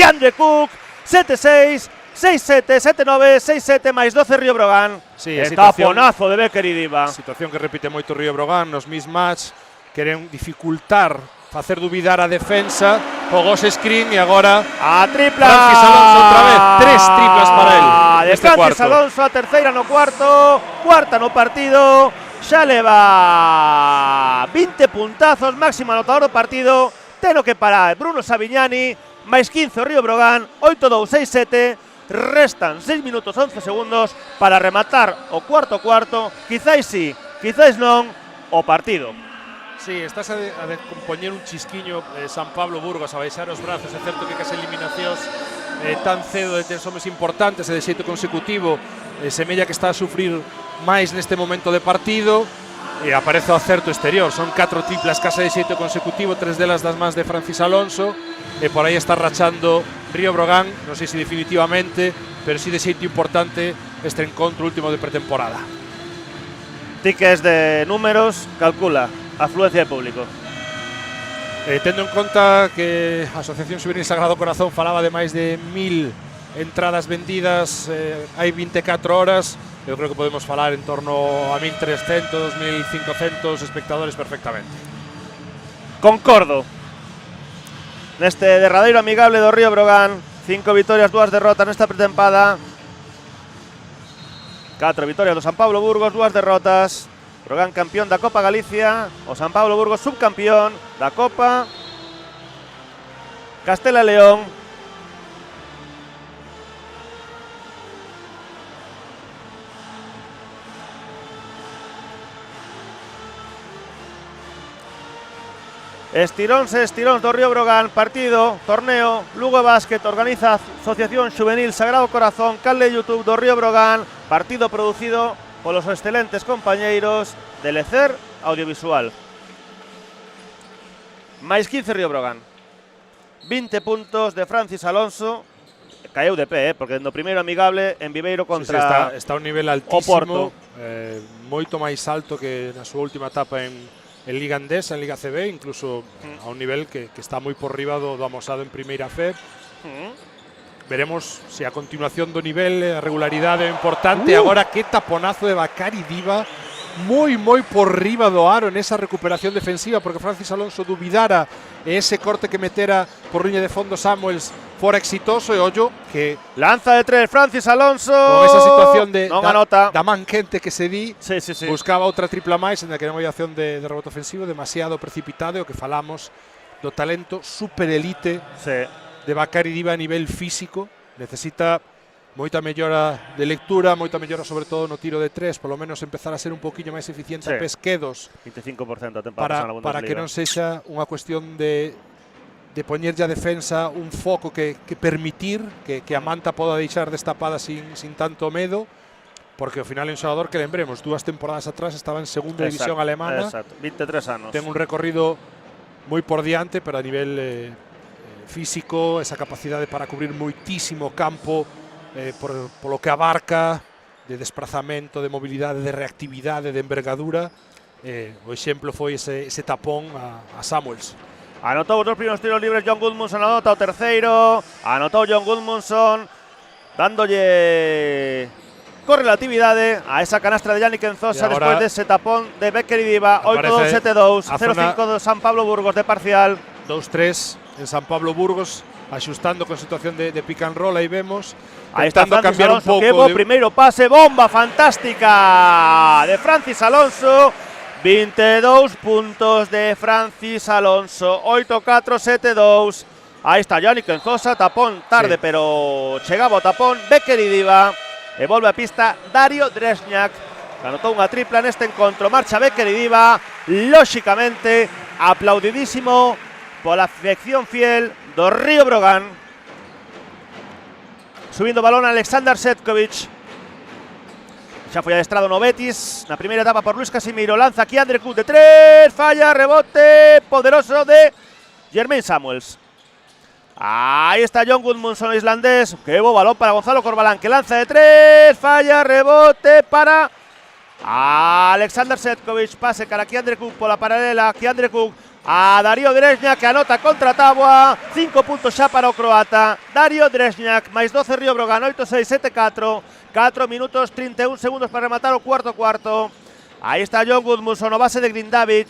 Andre Cook, 7-6, 6-7, 7-9, 6-7, máis 12 Río Brogan. Sí, taponazo de Becker y Diva. Situación que repite moito Río Brogan, nos mismatch, queren dificultar, facer duvidar a defensa, jogos screen e agora a tripla. Francis Alonso outra vez, 3 triplas para él. De Francis Alonso, a terceira no cuarto, cuarta no partido, xa leva 20 puntazos, máximo anotador do partido, teno que parar Bruno Savignani, máis 15 o Río Brogan, 8-2, 6-7, restan 6 minutos 11 segundos para rematar o cuarto, quizáis sí, quizáis non, o partido. Sí, estás a compoñer un chisquiño San Pablo Burgos, a baixar os brazos. É certo que as eliminacións tan cedo de tensomes importantes e de xeito consecutivo semella que está a sufrir máis neste momento de partido e aparece o acerto exterior. Son 4 triplas case de xeito consecutivo, 3 delas das mans de Francis Alonso e por aí está rachando Río Brogan, non sei se definitivamente, pero sí de xeito importante este encontro último de pretemporada. Tiques de números, calcula afluencia de público. Tendo en conta que a Asociación Xuvenil Sagrado Corazón falaba de máis de 1000 entradas vendidas hai 24 horas, eu creo que podemos falar en torno a 1300, 2500 espectadores perfectamente. Concordo. Neste derradeiro amigable do Río Brogan, 5 vitorias, 2 derrotas nesta pretempada. 4 vitorias do San Pablo Burgos, 2 derrotas. Brogan campeón da Copa Galicia, o San Pablo Burgos subcampeón da Copa Castela e León. Estiróns e estiróns do Río Brogan, partido, torneo, Lugo Básquet, organiza Asociación Xuvenil Sagrado Corazón, canle YouTube do Río Brogan, partido producido polos excelentes compañeiros de Lecer Audiovisual. Máis 15 Río Brogan. 20 puntos de Francis Alonso. Caeu de pé, porque no primeiro amigable en Viveiro contra está a un nivel altísimo, moito máis alto que na súa última etapa en Liga Andesa, en Liga CB, incluso a un nivel que está moi por riba do amosado en Primeira FEB. Veremos se a continuación do nivel, a regularidade é importante. Agora que taponazo de Bakary Diva, moi por riba do aro nesa recuperación defensiva, porque Francis Alonso dubidara e ese corte que metera por liña de fondo Samuels fora exitoso e ollo que lanza de 3 Francis Alonso con esa situación de da man quente que se di, sí. buscaba outra tripla máis en que non había opción de rebote ofensivo, demasiado precipitado, e o que falamos do talento super elite de Bakary Diva a nivel físico. Necesita moita mellora de lectura, moita mellora sobre todo no tiro de 3, polo menos empezar a ser un poquinho máis eficiente a pesquedos, 25% a temporada para que non sexa unha cuestión de poñerlle a defensa un foco que permitir que a manta poda deixar destapada sin tanto medo, porque ao final é un xogador que, lembremos, 2 temporadas atrás estaba en segunda división alemana. 23 anos. Ten un recorrido moi por diante, pero a nivel físico, esa capacidade para cubrir moitísimo campo polo que abarca, de desplazamento, de mobilidade, de reactividade, de envergadura. O exemplo foi ese tapón a Samuels. Anotou os 2 primeiros tiros libres John Goodmanson, anota o terceiro, anotou John Goodmanson, dándolle correlatividade a esa canastra de Yannick Enzosa despois dese tapón de Becker y Diva. 8-2, 7-2, 0-5 do San Pablo Burgos de parcial. 2-3 en San Pablo Burgos, axustando con situación de pick and roll, aí vemos. Aí está Francis Alonso, que bo primeiro pase, bomba fantástica de Francis Alonso. 22 puntos de Francis Alonso, 8-4, 7-2. Aí está Yannick Enzosa, tapón tarde, pero chegaba o tapón. Becker y Diva, e volve a pista Dario Dresniak, que anotou unha tripla neste encontro. Marcha Becker y Diva, lóxicamente aplaudidísimo pola afección fiel do Río Brogan. Subindo balón Alexander Setkovic. Xa foi adestrado no Betis na primeira etapa por Luis Casimiro. Lanza aquí Andre Cook de 3, falla, rebote poderoso de Jermaine Samuels. Ahí está John Gudmundsson, islandés. Qué buen balón para Gonzalo Corbalán, que lanza de 3, falla, rebote para Alexander Cvetkovic. Pase para Kiandre Cook por la paralela. Kiandre Cook a Dario Drezniak, que anota contra Tabua. 5 puntos xa para o croata. Dario Drezniak, máis 12 Río Brogan, 8-6, 7-4. 4 minutos 31 segundos para rematar o cuarto. Aí está John Gudmundsson, o base de Grindavik.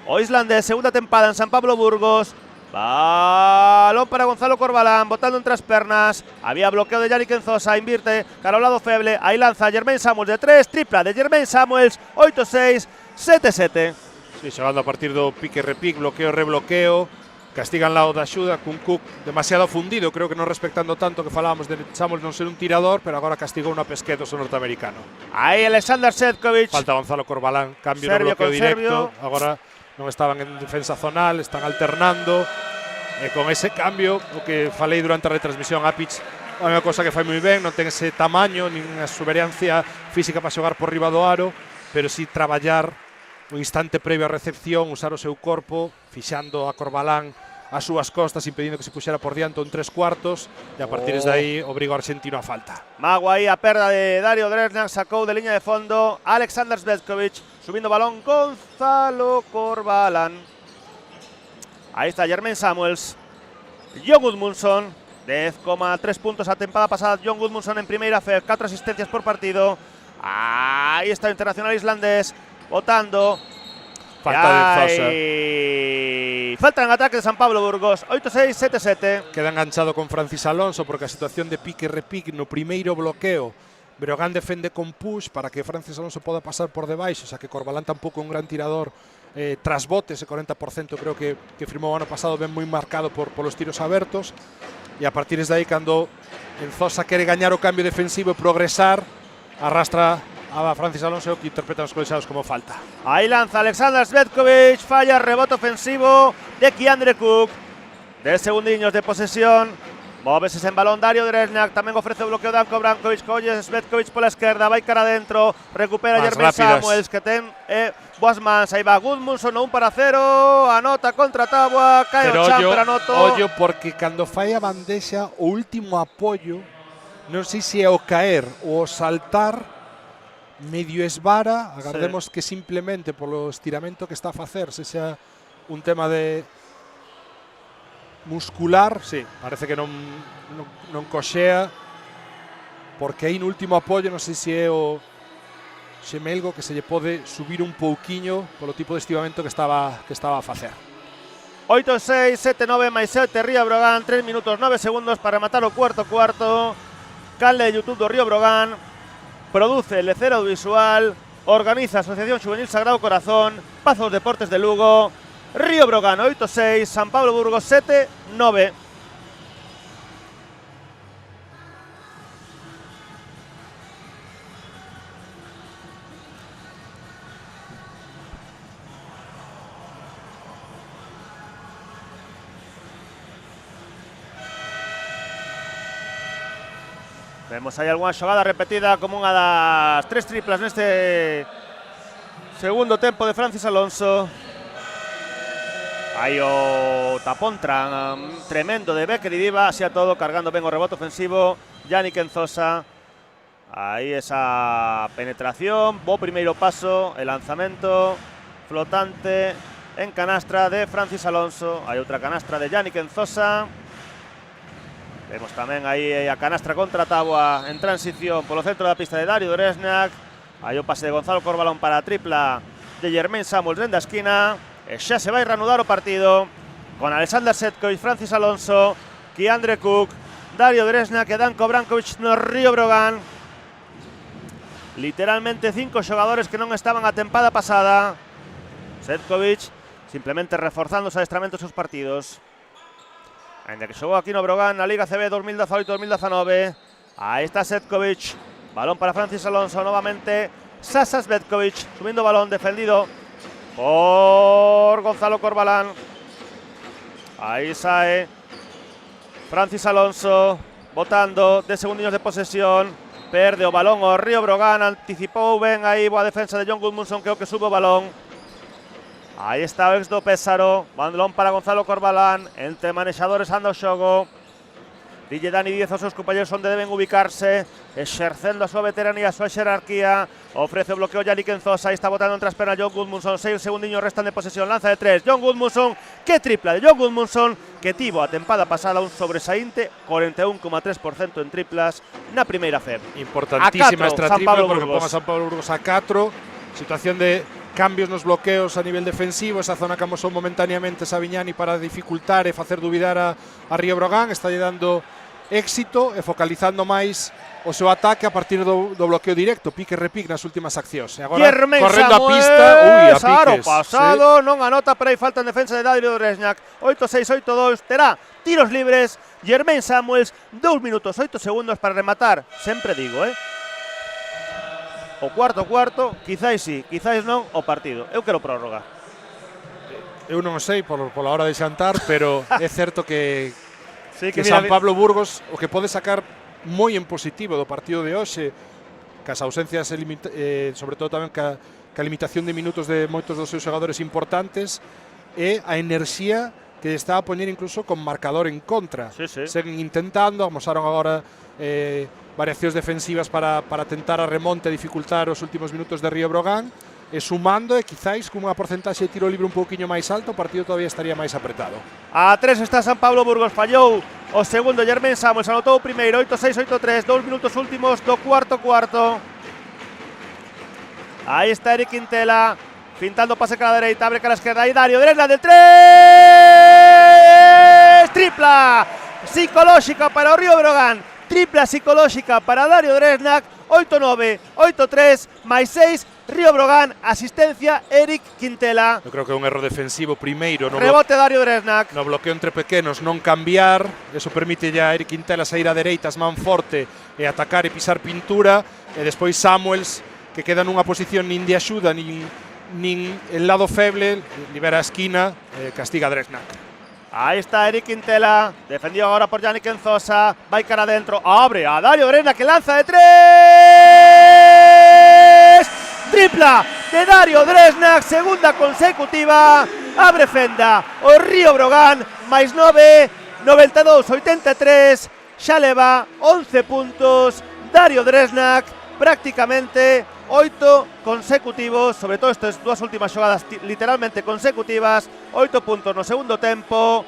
O islandés, segunda tempada en San Pablo Burgos. Balón para Gonzalo Corbalán, botando entre as pernas. Había bloqueo de Yannick Enzosa, invierte cara ao lado feble. Aí lanza Jermaine Samuels de 3, tripla de Jermaine Samuels. 8-6, 7-7. Sí, xogando a partir do pique-repique, bloqueo-rebloqueo. Castigan lado da axuda cun Cook demasiado fundido, creo que non respectando tanto que falábamos de Samuels non ser un tirador, pero agora castigou unha pesquetos o norteamericano. Aí Alexander Cvetkovic. Falta Gonzalo Corbalán, cambio Serbio no bloqueo con directo. Serbio. Agora non estaban en defensa zonal, están alternando. E con ese cambio, o que falei durante a retransmisión, Apic é unha cosa que fai moi ben, non ten ese tamaño, nin a exuberancia física para xogar por riba do aro, pero si traballar o instante previo á recepción, usar o seu corpo, fixando a Corbalán as súas costas, impedindo que se puxera por diante un 3/4, e a partir de aí obriga ao argentino a falta. Mago aí a perda de Dario Drezniak, sacou de liña de fondo Alexander Cvetkovic, subindo balón Gonzalo Corbalán. Aí está Jermaine Samuels. John Gudmundsson, 10,3 puntos a tempada pasada. John Gudmundsson en primeira fe, 4 asistencias por partido. Aí está o internacional islandés, botando. Falta de Enzosa. Falta en ataque de San Pablo Burgos, 8-6, 7-7. Queda enganchado con Francis Alonso porque a situación de pique-repique no primeiro bloqueo. Brogan defende con push para que Francis Alonso poda pasar por debaixo, o sea que Corbalán tampouco é un gran tirador tras bote, ese 40% creo que firmou o ano pasado ben moi marcado por los tiros abertos, e a partir de aí cando Enzosa quere gañar o cambio defensivo e progresar, arrastra a Francis Alonso, que interpretan os colexiados como falta. Aí lanza Alexander Cvetkovic, falla, rebote ofensivo de Kiandre Cook. 10 segundiños de posesión. Móvese en balón Dario Drezniak, tamén ofrece o bloqueo Danko Brankovic, colle Cvetkovic pola esquerda, vai cara adentro, recupera Jermaine Samuels, que ten boas mans, aí va Gudmundsson, 1-0, anota contra Tabua, cae o chan, pero anoto. Ollo, porque cando fai a bandexa, o último apoio, non sei se é o caer ou o saltar, medio esvara, agardemos que simplemente polo estiramento que está a facer, se xa un tema de muscular, sí, parece que non coxea, porque aí no último apoio non sei se é o xemelgo que se lle pode subir un pouquiño polo tipo de estivamento que estaba a facer. 8-6, 7-9, máis 7, Río Brogan, 3 minutos 9 segundos para matar o cuarto. Canle de YouTube do Río Brogan, produce Lecero Audiovisual, organiza Asociación Juvenil Sagrado Corazón, Pazos Deportes de Lugo. Río Brogan 8-6, San Pablo Burgos 7-9. Vemos aí algunha xogada repetida como unha das 3 triplas neste segundo tempo de Francis Alonso. Aí o tapón tremendo de Becker y Diva, así a todo, cargando ben o rebote ofensivo. Yannick Enzosa. Aí esa penetración, bo primeiro paso, el lanzamento flotante en canastra de Francis Alonso. Hai outra canastra de Yannick Enzosa. Vemos tamén aí a canastra contra Tabua en transición polo centro da pista de Dario Drezniak. Aí o pase de Gonzalo Corbalán para a tripla de Jermaine Samuels dentro da esquina. E xa se vai reanudar o partido con Alexander Cvetkovic, Francis Alonso, Kiandre Cook, Dario Drezniak e Danko Brankovic no Río Brogan. Literalmente 5 xogadores que non estaban a tempada pasada. Cvetkovic simplemente reforzando os adestramentos dos partidos. Ainda que xogou aquí no Brogan na Liga CB 2018-2019. Aí está Cvetkovic, balón para Francis Alonso novamente. Sasa Cvetkovic subindo balón, defendido por Gonzalo Corbalán. Aí sae Francis Alonso, botando 10 segundiños de posesión. Perde o balón o Río Brogan, anticipou ben aí boa defensa de John Gudmundsson, que é o que sube o balón. Aí está o ex do Pésaro, balón para Gonzalo Corbalán, entre manexadores anda o xogo. Dille Dani Díaz aos seus compañeros onde deben ubicarse, exercendo a súa veteranía, a súa xerarquía. Ofrece o bloqueo Yannick Enzosa, aí está botando entre as pernas John Gudmundsson, 6 segundiños restan de posesión, lanza de 3, John Gudmundsson, que tripla de John Gudmundsson, que tivo a tempada pasada un sobresaínte 41,3% en triplas na primeira FEB. Importantísima esta tripla porque Burgos. pon a San Pablo Burgos a 4, situación de cambios nos bloqueos a nivel defensivo, esa zona que amosou momentaneamente Savignani para dificultar e facer dubidar a Río Brogan, está lle dando éxito e focalizando máis o seu ataque a partir do bloqueo directo, pique e repique nas últimas accións. E agora Jermaine correndo Samuels, a pista, a aro piques. pasado, non anota, pero aí falta en defensa de Dario Dresňak. 8-6, 8-2, terá tiros libres. Jermaine Samuels, 2 minutos 8 segundos para rematar. Sempre digo, o cuarto, quizáis sí, quizáis non, o partido. Eu quero prórroga. Eu non o sei pola hora de xantar, pero é certo que Sí, que mira, San Pablo Burgos o que pode sacar moi en positivo do partido de hoxe, cas ausencias sobre todo tamén ca limitación de minutos de moitos dos seus xogadores importantes, e a enerxía que está a poñer incluso con marcador en contra. Sí, sí. Seguen intentando, amosaron agora variacións defensivas para tentar a remonte e dificultar os últimos minutos de Río Brogan, e sumando, e quizáis cunha porcentaxe de tiro libre un pouquiño máis alto, o partido todavía estaría máis apretado. A 3 está San Pablo Burgos, fallou o segundo Jermaine Samuels, anotou o primeiro, 8-6, 8-3, 2 minutos últimos do cuarto. Aí está Eric Quintela, pintando pase cara a dereita, abre cara a esquerda, aí Dario Dresňak de 3, tripla psicolóxica para o Río Brogan, tripla psicolóxica para Dario Dresňak, 8-9, 8-3, máis 6, Río Brogan, asistencia Eric Quintela. Eu creo que é un erro defensivo primeiro no Rebote Dario Dresňak. no bloqueo entre pequenos, non cambiar, eso permite ya a Eric Quintela sair a dereitas, man forte e atacar e pisar pintura, e despois Samuels, que queda nunha posición nin de axuda nin el lado feble, libera a esquina, castiga a Dresňak. Ahí está Eric Quintela, defendido ahora por Yannick Enzosa, va cara adentro, abre a Dario Dresňak que lanza de 3, tripla de Dario Dresňak, segunda consecutiva, abre fenda o Río Brogan, máis 9, 92-83, xa leva 11 puntos, Dario Dresňak, prácticamente 8 consecutivos, sobre todo estas dúas últimas xogadas literalmente consecutivas, 8 puntos no segundo tempo,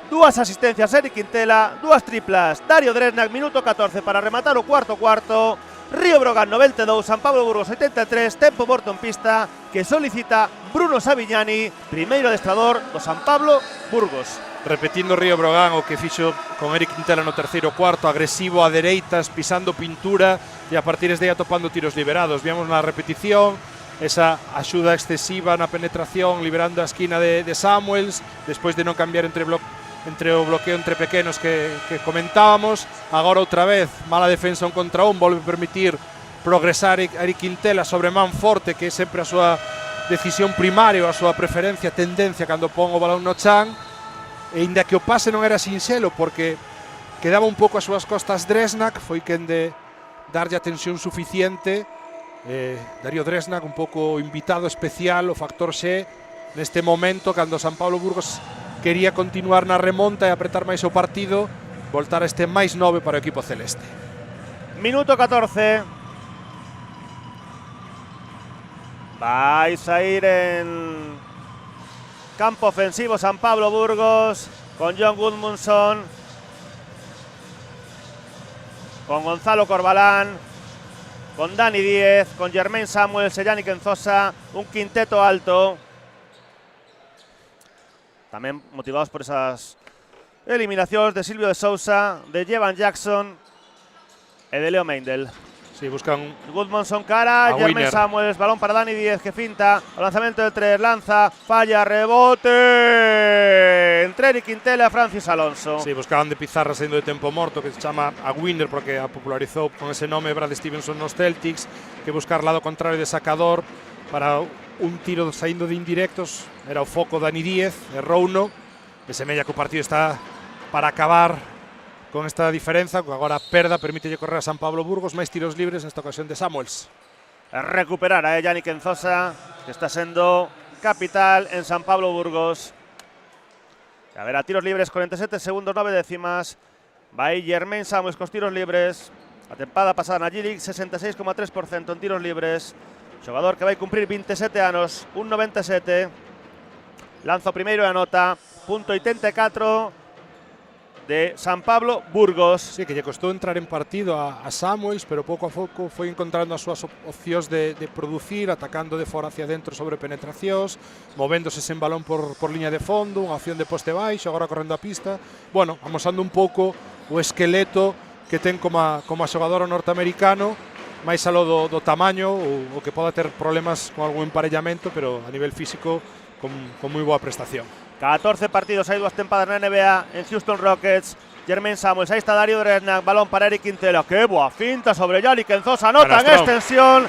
2 asistencias Eric Quintela, 2 triplas Dario Dresňak, minuto 14 para rematar o cuarto. Río Brogan 92, San Pablo Burgos 83, tempo morto en pista que solicita Bruno Savignani, primeiro adestrador do San Pablo Burgos. Repetindo Río Brogan o que fixo con Eric Quintela no terceiro cuarto, agresivo a dereitas, pisando pintura e a partir de aí atopando tiros liberados. Víamos na repetición esa axuda excesiva na penetración, liberando a esquina de Samuels, despois de non cambiar entre o bloqueo entre pequenos que comentábamos. Agora outra vez, mala defensa un contra un, volve a permitir progresar a Eric Quintela sobre man forte, que é sempre a súa decisión primaria, a súa preferencia, tendencia cando pon o balón no chan. E inda que o pase non era sinxelo porque quedaba un pouco as súas costas Dresňak, foi quen de darlle a tensión suficiente. Dario Dresňak un pouco invitado especial, o factor Xe neste momento, cando San Pablo Burgos quería continuar na remonta e apretar máis o partido, voltar a este máis 9 para o equipo celeste. Minuto 14. Vai sair en campo ofensivo San Pablo Burgos con John Gudmundsson, con Gonzalo Corbalán, con Dani Díez, con Jermaine Samuels e Yannick Enzosa, un quinteto alto. Tamén motivados por esas eliminacións de Silvio de Sousa, de Jevan Jackson e de Leo Meindl. Sí, buscan Gudmundsson cara, Jermaine Samuels, balón para Dani Díez que finta, o lanzamento de 3, lanza, falla, rebote entre Eric Quintela e Francis Alonso. Sí, buscaban de pizarra saindo de tempo morto, que se chama a winner porque a popularizou con ese nome Brad Stevenson nos Celtics, que buscar lado contrario de sacador para un tiro saindo de indirectos, era o foco Dani Díez, errouno, e semella que o partido está para acabar con esta diferenza, que agora perda permítelle correr a San Pablo Burgos, máis tiros libres nesta ocasión de Samuels. Recuperar a Yannick Enzosa, que está sendo capital en San Pablo Burgos. A ver, a tiros libres 47 segundos 9 décimas. Vai Jermaine Samuels cos tiros libres. A tempada pasada na G-League 66,3% en tiros libres. Xogador que vai cumprir 27 anos, 1,97. Lanza o primeiro e anota. Punto 84 de San Pablo Burgos. Sí, que lle costou entrar en partido a Samuels, pero pouco a pouco foi encontrando as súas opcións de producir, atacando de fora hacia dentro sobre penetracións, movéndose sen balón por liña de fondo, unha opción de poste baixo, agora correndo a pista. Bueno, amosando un pouco o esqueleto que ten como xogador norteamericano, máis aló do tamaño, o que poda ter problemas con algún emparellamento, pero a nivel físico con moi boa prestación. 14 partidos, hai dúas tempadas na NBA en Houston Rockets. Jermaine Samuels, aí está Dario Dresnak, balón para Eric Quintela, que boa finta sobre Yannick Enzosa, nota en extensión,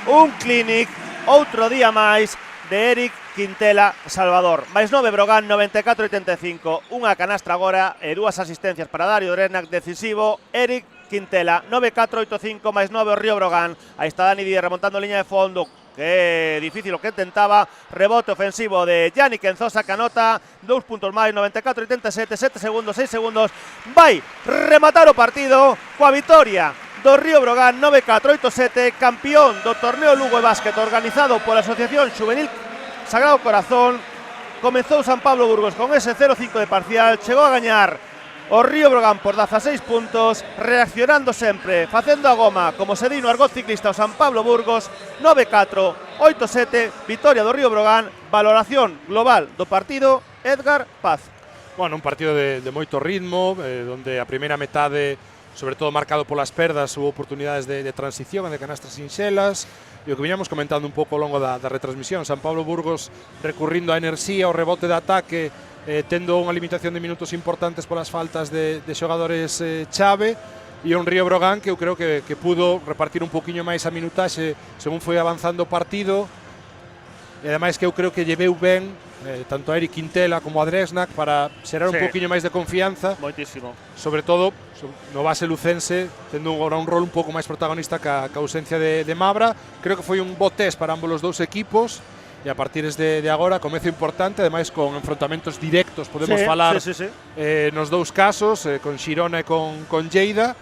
un clinic, outro día máis de Eric Quintela Salvador. Mais 9 Brogan, 94-85, unha canastra agora e dúas asistencias para Dario Dresnak, decisivo, Eric Quintela, 9-4-8-5, máis 9 o Río Brogan, aí está Dani Díaz remontando liña de fondo. Que difícil o que tentaba, rebote ofensivo de Yannick Enzosa que anota 2 puntos máis, 94-87, 7 segundos, 6 segundos, vai rematar o partido coa vitoria do Río Brogan 9-4-8-7, campeón do torneo Lugo de Básquet organizado pola Asociación Juvenil Sagrado Corazón. Comezou San Pablo Burgos con ese 0-5 de parcial, chegou a gañar o Río Brogan por 16 puntos, reaccionando sempre, facendo a goma, como se di no argot ciclista o San Pablo Burgos, 9-4, 8-7, vitoria do Río Brogan, valoración global do partido, Edgar Paz. Bueno, un partido de moito ritmo, donde a primeira metade, sobre todo marcado polas perdas, hubo oportunidades de transición, de canastras sinxelas, e o que viñamos comentando un pouco ao longo da retransmisión, San Pablo Burgos recurrindo á enerxía, ao rebote de ataque, tendo unha limitación de minutos importantes polas faltas de xogadores chave, e un Río Brogan que eu creo que pudo repartir un poquinho máis a minutaxe según foi avanzando o partido, e ademais que eu creo que lleveu ben tanto a Eric Quintela como a Dresnak para xerar un poquinho máis de confianza, moitísimo, sobre todo no base lucense, tendo agora un rol un pouco máis protagonista ca ausencia de Mabra. Creo que foi un bo test para ambos os dous equipos, e a partir de agora comezo importante, ademais con enfrontamentos directos, podemos falar nos dous casos, con Xirona e con Lleida,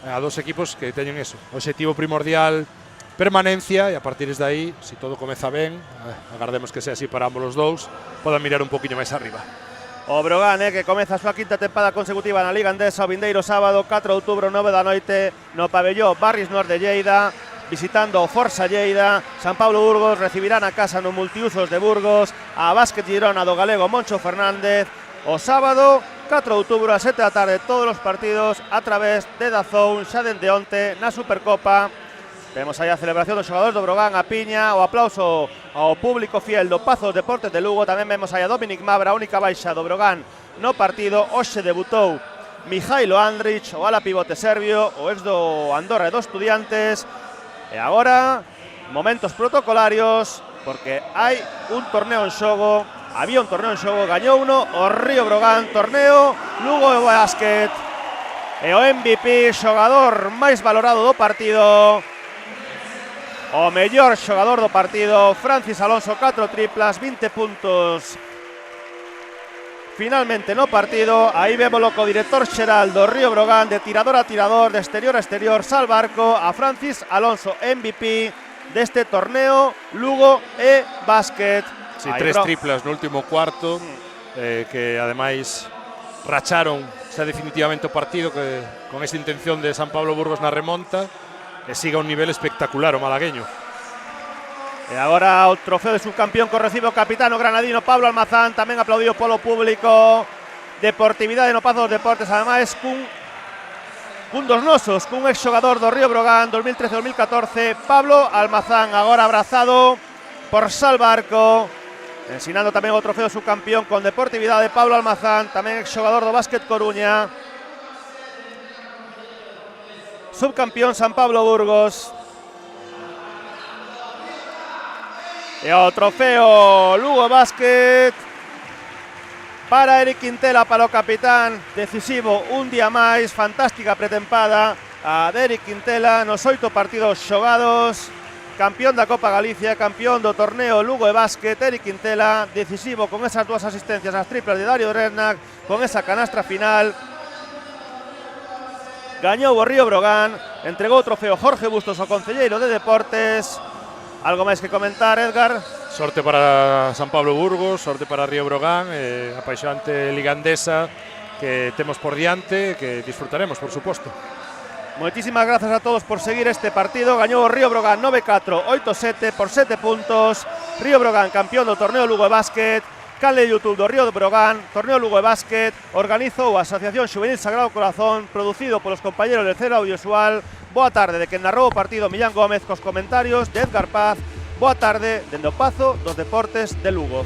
a dos equipos que teñen eso, obxectivo primordial, permanencia, e a partir de aí, se todo comeza ben, agardemos que sea así para ambos os dous, podan mirar un poquinho máis arriba. O Brogan, que comeza a súa quinta tempada consecutiva na Liga Endesa o vindeiro sábado, 4 de outubro, 9 da noite, no pabellón Barris Nord de Lleida, visitando o Forza Lleida. San Pablo Burgos recibirá na casa no multiusos de Burgos a Básquet Girona do galego Moncho Fernández o sábado 4 de outubro a 7 da tarde, todos os partidos a través de DAZN, xa dende onte na Supercopa. Vemos aí a celebración dos xogadores do Brogan, a piña, o aplauso ao público fiel do Pazos Deportes de Lugo. Tamén vemos aí a Dominic Mabra, a única baixa do Brogan no partido. Hoxe debutou Mijailo Andrić, o ala pivote serbio, o ex do Andorra e do Estudiantes. E agora, momentos protocolarios, porque hai un torneo en xogo, había un torneo en xogo, gañou uno o Río Brogan, torneo Lugo de Básquet. E o MVP, xogador máis valorado do partido, o mellor xogador do partido, Francis Alonso, 4 triplas, 20 puntos finalmente no partido. Aí vémolo co director xeral do Río Brogan, de tirador a tirador, de exterior a exterior, Salbarco, a Francis Alonso, MVP deste torneo Lugo e Básquet. Sí, 3 triplas no último cuarto, que ademais racharon xa definitivamente o partido, que con esa intención de San Pablo Burgos na remonta, e siga un nivel espectacular o malagueño. E agora o trofeo de subcampeón que recibe o capitano granadino Pablo Almazán, tamén aplaudido polo público. Deportividade no Pazos Deportes, ademais cun dos nosos, cun ex xogador do Río Brogan 2013-2014, Pablo Almazán, agora abrazado por Salbarco, ensinando tamén o trofeo subcampeón con Deportividade. Pablo Almazán, tamén ex xogador do Básquet Coruña. Subcampeón San Pablo Burgos. E o trofeo Lugo Básquet para Eric Quintela, para o capitán, decisivo un día máis, fantástica pretempada a de Eric Quintela nos 8 partidos xogados, campeón da Copa Galicia, campeón do torneo Lugo de básquet, Eric Quintela, decisivo con esas dúas asistencias ás triplas de Dario Dresnach, con esa canastra final. Gañou o Río Brogan, entregou o trofeo Jorge Bustos ao concelleiro de Deportes. Algo máis que comentar, Edgar? Sorte para San Pablo Burgos, sorte para Río Brogan, apaixonante liga andesa que temos por diante, que disfrutaremos, por suposto. Moitísimas grazas a todos por seguir este partido. Gañou o Río Brogan 9-4, 8-7 por 7 puntos. Río Brogan, campeón do torneo Lugo de básquet. Canle de YouTube do Río de Brogan, torneo Lugo de básquet, organizou a Asociación Xuvenil Sagrado Corazón, producido polos compañeros del Cero Audiovisual. Boa tarde de quen narrou o partido Millán Gómez cos comentarios de Edgar Paz. Boa tarde dende o Pazo dos Deportes de Lugo.